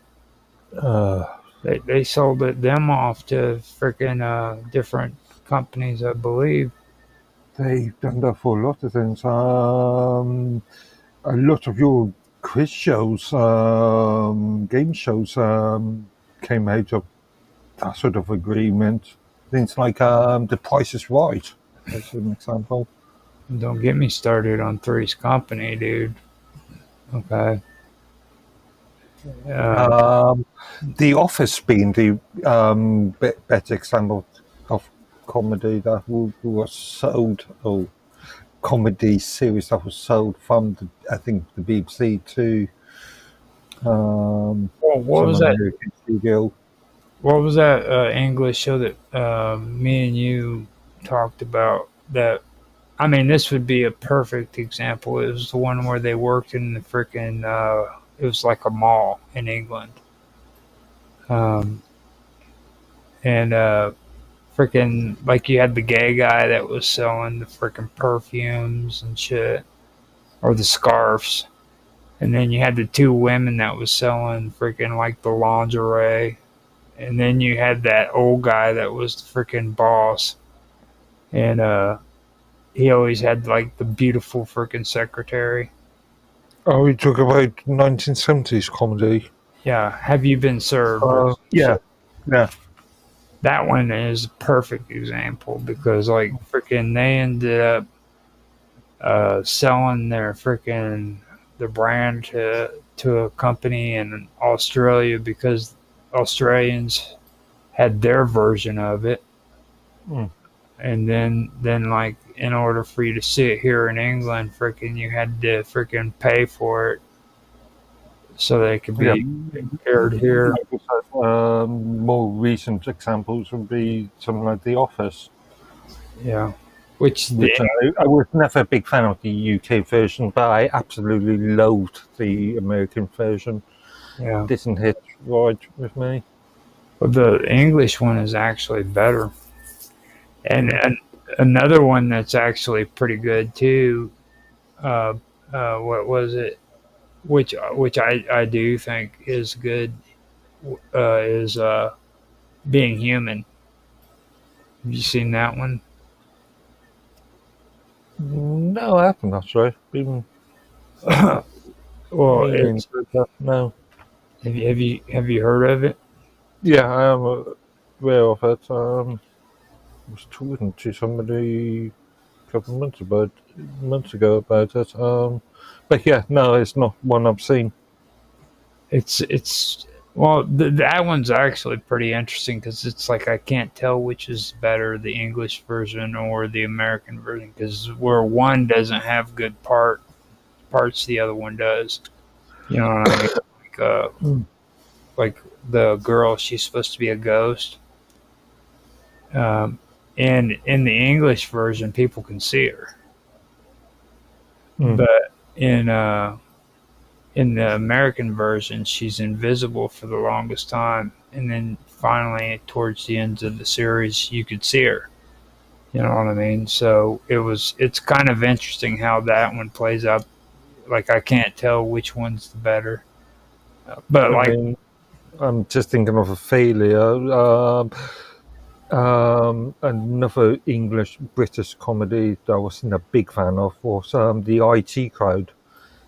they sold them off to freaking different companies, I believe. They've done that for a lot of things. A lot of your quiz shows, game shows came out of that sort of agreement. Things like The Price is Right, as an example. Don't get me started on Three's Company, dude. Okay. The Office being the better example of comedy that was sold, or comedy series that was sold from, I think, the BBC to Well, what some was that? American studio. What was that English show that me and you talked about? That I mean, this would be a perfect example. It was the one where they worked in the freaking. It was like a mall in England, um, and freaking like you had the gay guy that was selling the freaking perfumes and shit, or the scarves, and then you had the two women that was selling freaking like the lingerie, and then you had that old guy that was the freaking boss, and he always had like the beautiful freaking secretary. Oh, we talk about 1970s comedy. Yeah, have you been served? Or some Yeah, shit. yeah. That one is a perfect example because like freaking they ended up selling their freaking the brand to a company in Australia because Australians had their version of it, Mm. and then like in order for you to see it here in England, freaking you had to freaking pay for it so they could Yeah. be aired here. More recent examples would be something like The Office, Yeah, which which I was never a big fan of the UK version, but I absolutely loathed the American version. yeah, Didn't hit right with me. but the English one is actually better. And another one that's actually pretty good too. Uh, what was it? Which I do think is good. Is Being Human. Have you seen that one? No, I haven't actually. Even Well, meaning it's no. have you heard of it? Yeah, I am aware of it. I was talking to somebody a couple of months ago about it. But yeah, no, it's not one I've seen. It's well, that one's actually pretty interesting because it's like I can't tell which is better, the English version or the American version, because where one doesn't have good parts, the other one does. You know what I mean? Like, Mm. like the girl, she's supposed to be a ghost. And in the English version, people can see her, Mm. but in the American version, she's invisible for the longest time, and then finally, towards the end of the series, you could see her. You know what I mean? So it's kind of interesting how that one plays out. Like I can't tell which one's the better, but I like mean, I'm just thinking of a failure. Another English British comedy that I wasn't a big fan of was the IT Crowd. It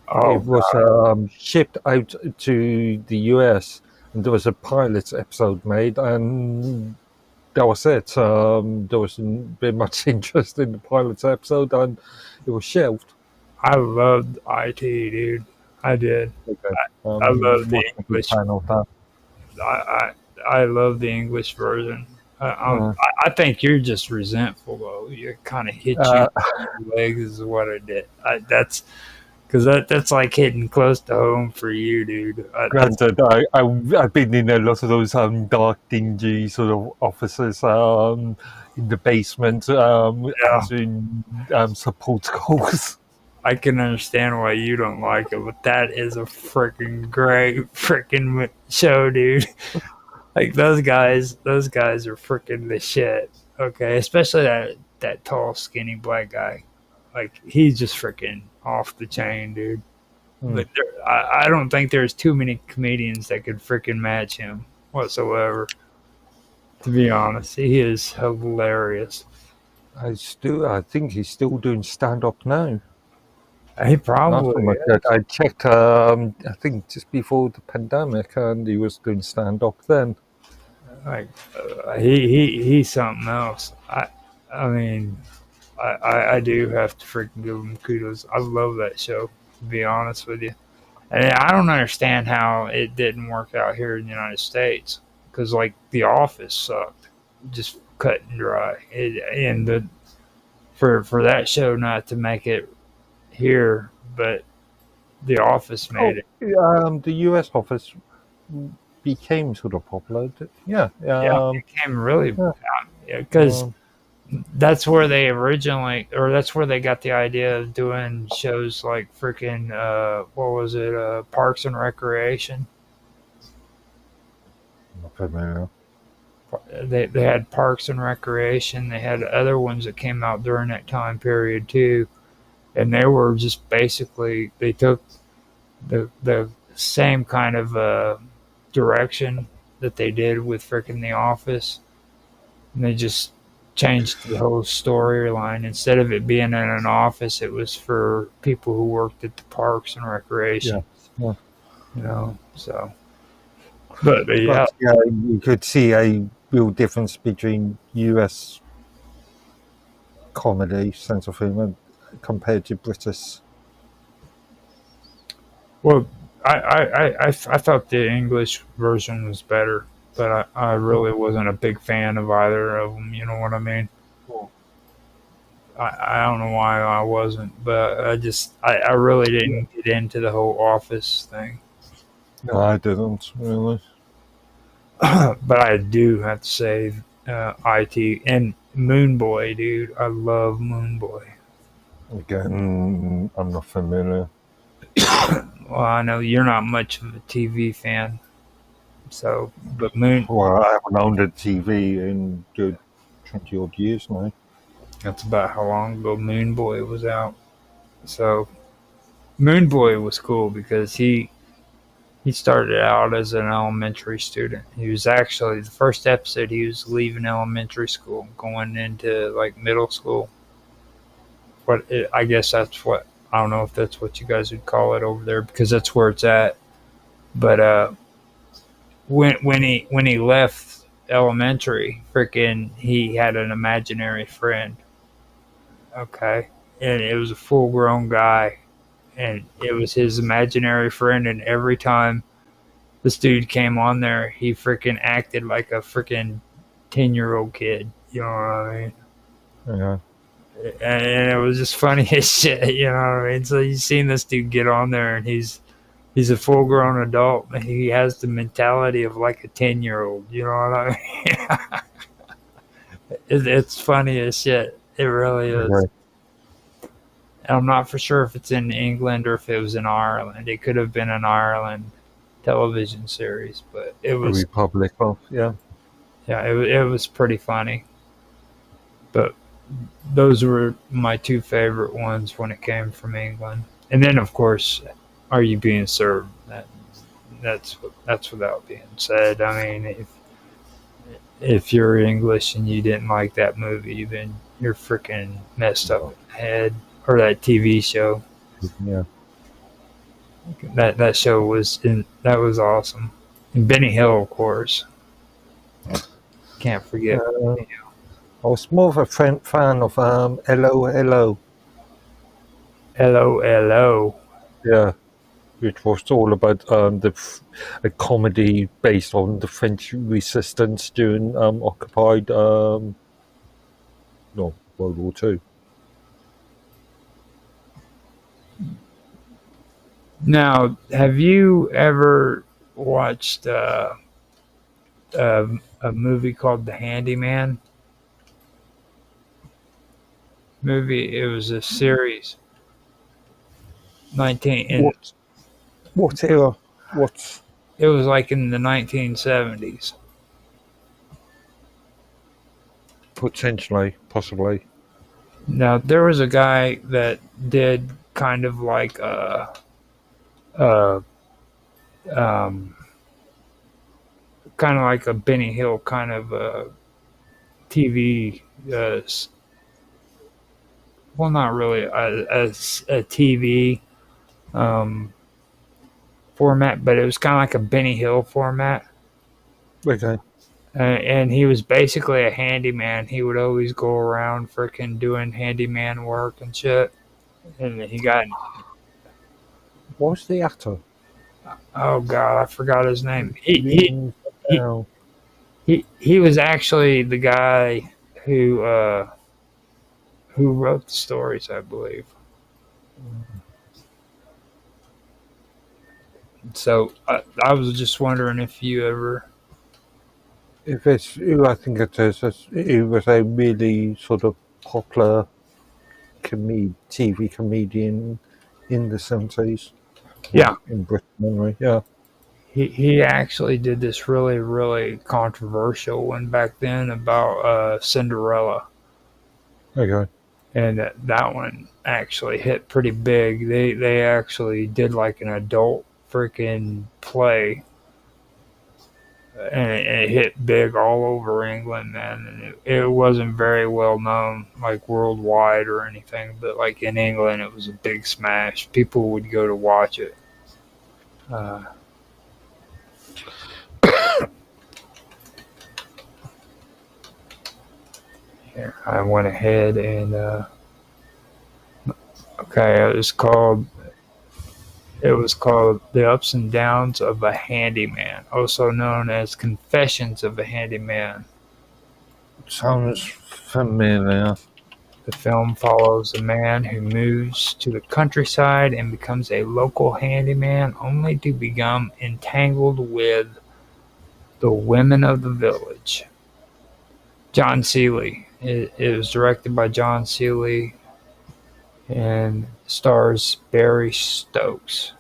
oh was shipped out to the US, and there was a pilot episode made, and that was it. There wasn't very much interest in the pilot episode, and it was shelved. I loved IT, dude. I did. Okay. I love the Wasn't a big English. fan of that. I I love the English version. Uh, I think you're just resentful though. You kind of hit you uh, in the legs is what I did. That's because that's like hitting close to home for you, dude. Granted, I've been in a lot of those dark, dingy sort of offices in the basement, Yeah, answering support calls. I can understand why you don't like it, but that is a freaking great freaking show, dude. Like those guys are freaking the shit. Okay, especially that tall, skinny black guy. Like he's just freaking off the chain, dude. Hmm. But I don't think there's too many comedians that could freaking match him whatsoever. To be honest, he is hilarious. I think he's still doing stand up now. He Last probably time I checked, I think just before the pandemic, and he was doing stand up then. like he's something else. I mean I do have to freaking give him kudos. I love that show. To be honest with you, And I don't understand how it didn't work out here in the United States because like The Office sucked, just cut and dry. And for that show not to make it here, but The Office made it. The US office became sort of popular. Yeah. Yeah, it came really Yeah. because Um, that's where they originally, or that's where they got the idea of doing shows like freaking what was it, Parks and Recreation. not familiar. They had Parks and Recreation. They had other ones that came out during that time period too, and they were just basically they took the same kind of direction that they did with freaking The Office, and they just changed the whole storyline. Instead of it being in an office, it was for people who worked at the parks and recreation. Yeah. You know, so. But yeah, But, yeah, you could see a real difference between US comedy sense of humor compared to British. well, I thought the English version was better, but I really wasn't a big fan of either of them. You know what I mean? I don't know why I wasn't, but I really didn't get into the whole Office thing. No, I didn't really. But I do have to say, IT and Moon Boy, dude. I love Moon Boy. Again, I'm not familiar. Well, I know you're not much of a TV fan, so but Moon. Well, I haven't owned a TV in good 20 odd years now. That's about how long ago Moon Boy was out. So Moon Boy was cool because he started out as an elementary student. He was actually the first episode. He was leaving elementary school, going into like middle school. I guess that's what I don't know if that's what you guys would call it over there because that's where it's at. But when he left elementary, freaking he had an imaginary friend. Okay, and it was a full grown guy, and it was his imaginary friend. And every time this dude came on there, he freaking acted like a freaking 10-year-old kid. You know what I mean? Yeah. And it was just funny as shit. You know what I mean? So you seen this dude get on there, and he's a full grown adult. And he has the mentality of like a 10-year-old. You know what I mean? It's funny as shit. It really is. Right. I'm not for sure if it's in England or if it was in Ireland. It could have been an Ireland television series, but it was Republic of, yeah. it was pretty funny. But those were my two favorite ones when it came from England. And then of course, Are You Being Served? That's without being said. I mean, if you're English and you didn't like that movie, then you're freaking messed up in the head. Or that TV show. Yeah. That show that was awesome. And Benny Hill, of course. Can't forget. I was more of a fan of Hello Hello. LOLO. Yeah. Which was all about a comedy based on the French resistance during occupied World War II. Now, have you ever watched a movie called The Handyman? It was a series. What era? What? It was like in the 1970s. Potentially, possibly. Now, there was a guy that did kind of like kind of like a Benny Hill kind of TV. Well, not really a TV format, but it was kind of like a Benny Hill format. Okay. And he was basically a handyman. He would always go around freaking doing handyman work and shit. And he got. What was the actor? Oh God, I forgot his name. Rings a He bell. he was actually the guy who wrote the stories, I believe. So I was just wondering if you ever. If it's who I think it is, it was a really sort of popular TV comedian in the 70s. Well, Yeah, in Britain anyway, yeah. he actually did this really controversial one back then about Cinderella, Okay. and that one actually hit pretty big. They actually did like an adult freaking play, and it hit big all over England, man. And it wasn't very well known, like worldwide or anything, but like in England, it was a big smash. People would go to watch it. Uh, Here, I went ahead and okay, it was called The Ups and Downs of a Handyman, also known as Confessions of a Handyman. Sounds familiar. The film follows a man who moves to the countryside and becomes a local handyman, only to become entangled with the women of the village. John Seeley. It was directed by John Seeley and stars Barry Stokes.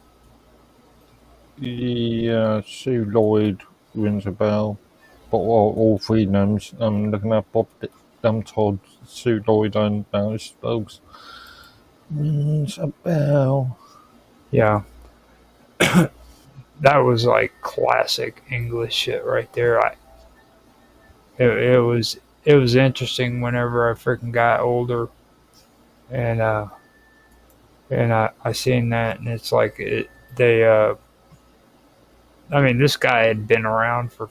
Yeah, Sue Lloyd rings a bell. But all three names, I'm looking at Bob Todd, Sue Lloyd, and Barry Stokes. Rings a bell. Yeah, that was like classic English shit right there. It was interesting whenever I freaking got older and I seen that, and it's like they I mean, this guy had been around for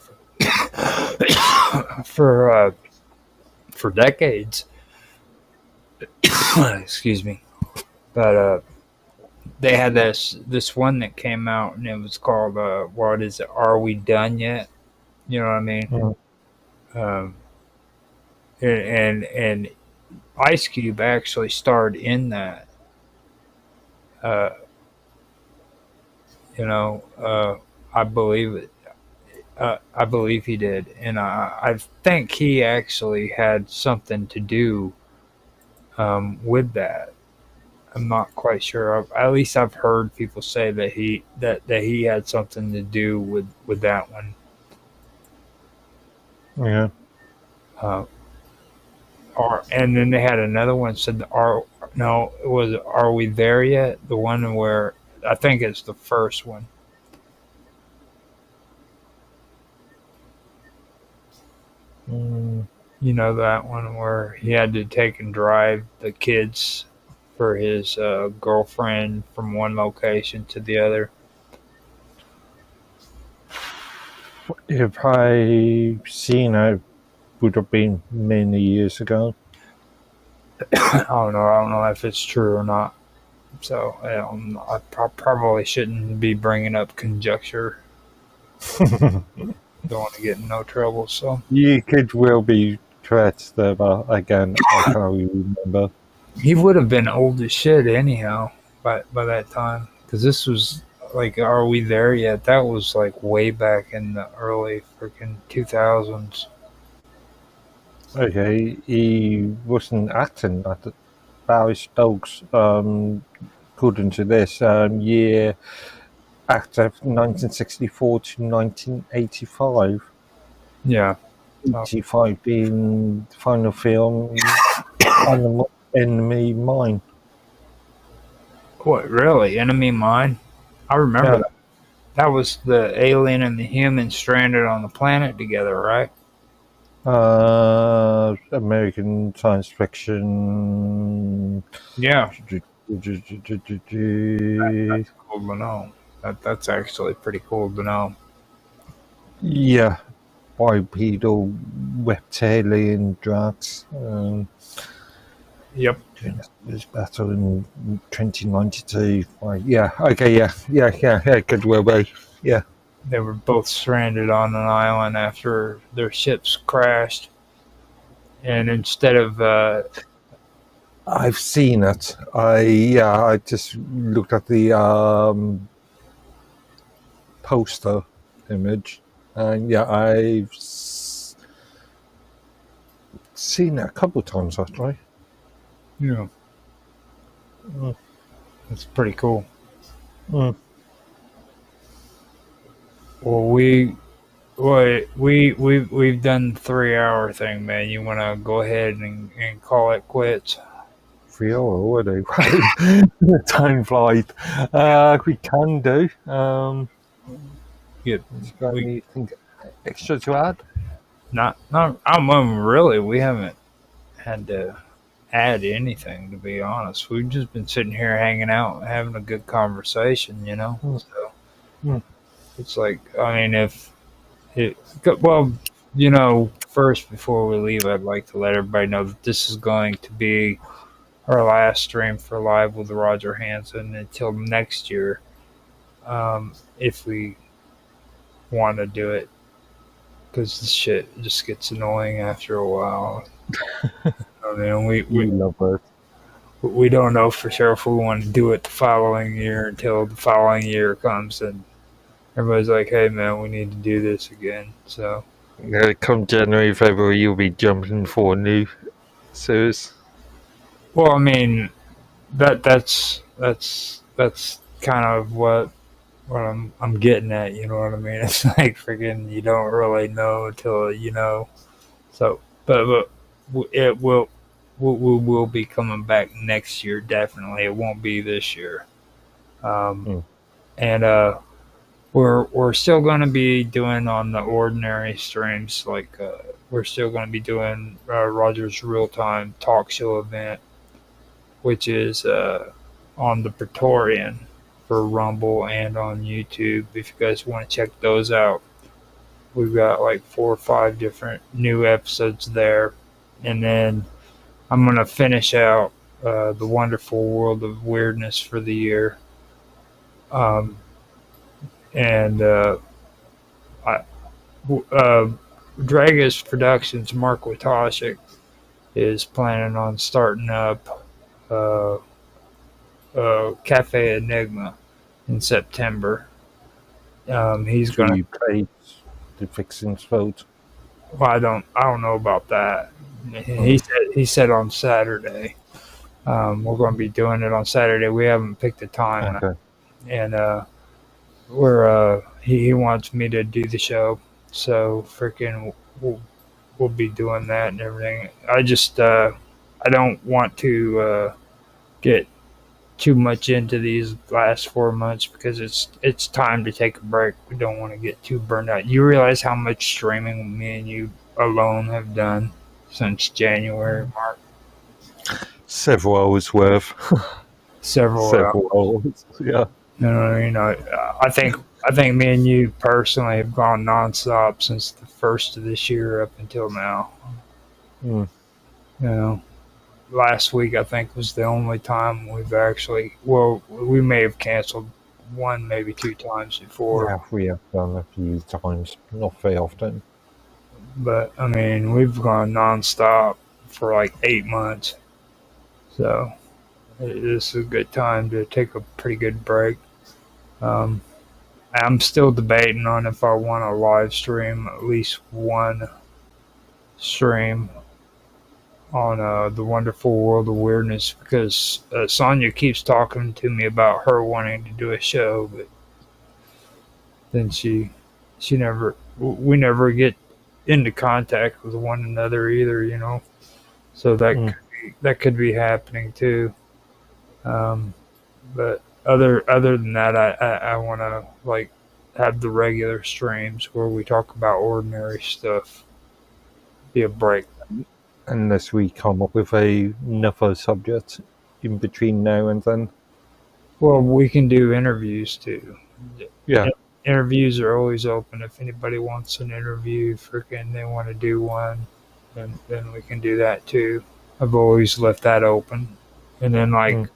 for decades. Excuse me, but they had this one that came out, and it was called what is it? Are We Done Yet? You know what I mean? Mm. Um, and Ice Cube actually starred in that. Uh, you know, I believe it. I believe he did, and I think he actually had something to do with that. I'm not quite sure. At least I've heard people say that he had something to do with that one. Yeah. Uh, and then they had another one said, "Are no, it was Are We There Yet?" The one where I think it's the first one. Mm. You know that one where he had to take and drive the kids for his girlfriend from one location to the other. If I seen it, would have been many years ago. I don't know. I don't know if it's true or not. So I probably shouldn't be bringing up conjecture. Don't want to get in no trouble. So You could well be correct there, but again, I can't really remember. he would have been old as shit anyhow by that time, because this was like, Are We There Yet? That was like way back in the early freaking 2000s. Okay, he wasn't acting at the Barry Stokes, according to this, year actor 1964 to 1985. Yeah. 85 being the final film, Enemy Mine. What, really? Enemy Mine? I remember Yeah. that. That was the alien and the human stranded on the planet together, right? American science fiction. Yeah. Yeah, Cool to know. That's actually pretty cool to know. bipedal reptilian drugs. Yep. During this battle in 2092. Right, yeah, okay, yeah, could well be. Yeah. They were both stranded on an island after their ships crashed. And instead of I've seen it. I just looked at the poster image, and yeah, I've seen it a couple of times actually. it's pretty cool. Mm. Well, we've done the 3 hour thing, man. You want to go ahead and call it quits? 3 hour already. Time flies. We can do. Yeah, Got anything extra to add? not. I mean, really, we haven't had to add anything, to be honest. We've just been sitting here hanging out, having a good conversation, you know. So it's like, I mean, if it well, you know, first before we leave, I'd like to let everybody know that this is going to be our last stream for Live with Roger Hanson until next year, if we want to do it, because this shit just gets annoying after a while. I mean, We love it. we don't know for sure if we want to do it the following year until the following year comes and everybody's like, hey man, we need to do this again. So Come January, February, you'll be jumping for a new series. well, I mean, that's kind of what I'm getting at, you know what I mean? It's like freaking you don't really know until you know. So but it will we will be coming back next year, definitely. It won't be this year. And we're still going to be doing on the ordinary streams, like we're still going to be doing Roger's real time talk show event, which is on the Praetorian for Rumble and on YouTube. If you guys want to check those out, we've got like 4 or 5 different new episodes there, and then I'm going to finish out the Wonderful World of Weirdness for the year. And Dragus Productions, Mark Witashik, is planning on starting up Cafe Enigma in September. He's going to play the fixing vote. Well, I don't know about that. He said on Saturday. We're going to be doing it on Saturday. We haven't picked a time, Okay. and he wants me to do the show, so freaking we'll be doing that and everything. I just I don't want to get too much into these last 4 months because it's time to take a break. We don't want to get too burned out. You realize how much streaming me and you alone have done since January, Mark? Several hours worth. Several hours. Yeah. You know what I mean? I think me and you personally have gone nonstop since the first of this year up until now. You know, last week I think was the only time we've actually, well, we may have canceled 1, maybe 2 times before. Yeah, we have done a few times, not very often. But I mean, we've gone nonstop for like 8 months. So this is a good time to take a pretty good break. I'm still debating on if I want to live stream at least 1 stream on the Wonderful World of Weirdness, because Sonia keeps talking to me about her wanting to do a show, but then we never get into contact with one another either, you know. So that could be happening too. But other than that, I want to like have the regular streams where we talk about ordinary stuff. Be a break. Unless we come up with another subject in between now and then. Well, we can do interviews too. Yeah. Interviews are always open. If anybody wants an interview, freaking they want to do one, then we can do that too. I've always left that open. And then like Mm.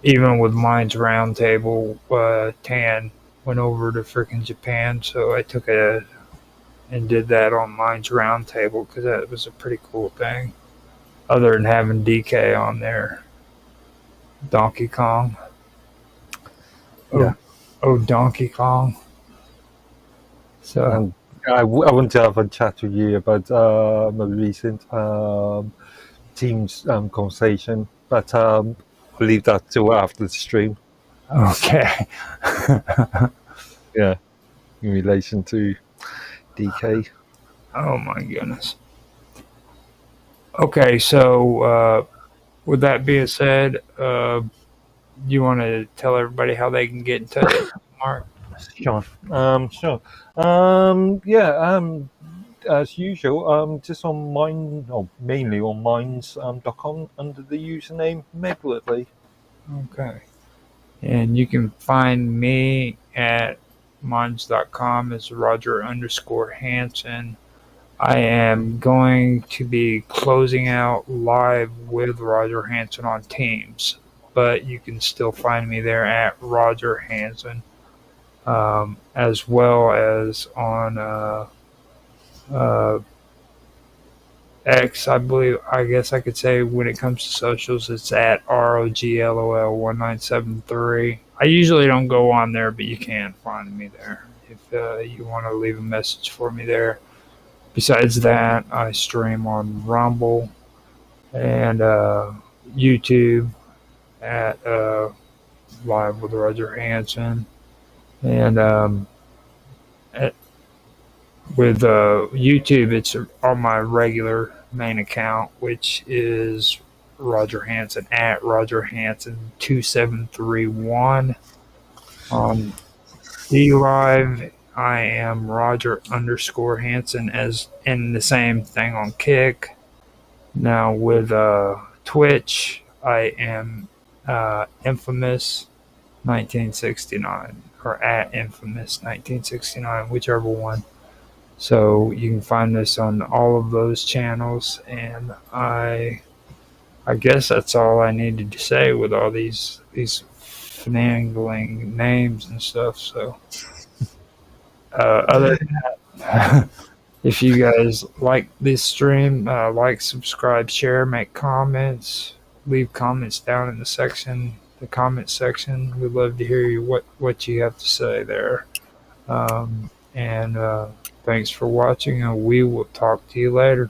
even with Minds Roundtable, Tan went over to freaking Japan, so I took a and did that on Minds Roundtable because that was a pretty cool thing. Other than having DK on there, Donkey Kong. Yeah. Oh, Donkey Kong. So And I want to have a chat with you about a recent Teams conversation, but I'll leave that till after the stream. okay. Yeah, in relation to DK. Oh my goodness. Okay, so with that being said, you want to tell everybody how they can get in touch with you, Mark? Sure. Sure. Yeah. As usual, just on mine, or mainly on minds.com under the username Megwithley. Okay. And you can find me at minds.com as Roger_Hanson. I am going to be closing out live with Roger Hanson on Teams, but you can still find me there at Roger Hanson, as well as on uh, X, I believe. I guess I could say when it comes to socials, it's at ROGLOL1973. I usually don't go on there, but you can find me there if you want to leave a message for me there. Besides that, I stream on Rumble and YouTube at Live with Roger Hanson. And with YouTube, it's on my regular main account, which is Roger Hanson at Roger Hanson 2731. On DLive, I am Roger_Hanson, as in the same thing on Kick. Now with Twitch, I am Infamous 1969 or at Infamous 1969, whichever one. So you can find this on all of those channels, and I guess that's all I needed to say with all these finagling names and stuff. So other than that, if you guys like this stream, like, subscribe, share, make comments, leave comments down in the comment section. We'd love to hear what you have to say there. And thanks for watching, and we will talk to you later.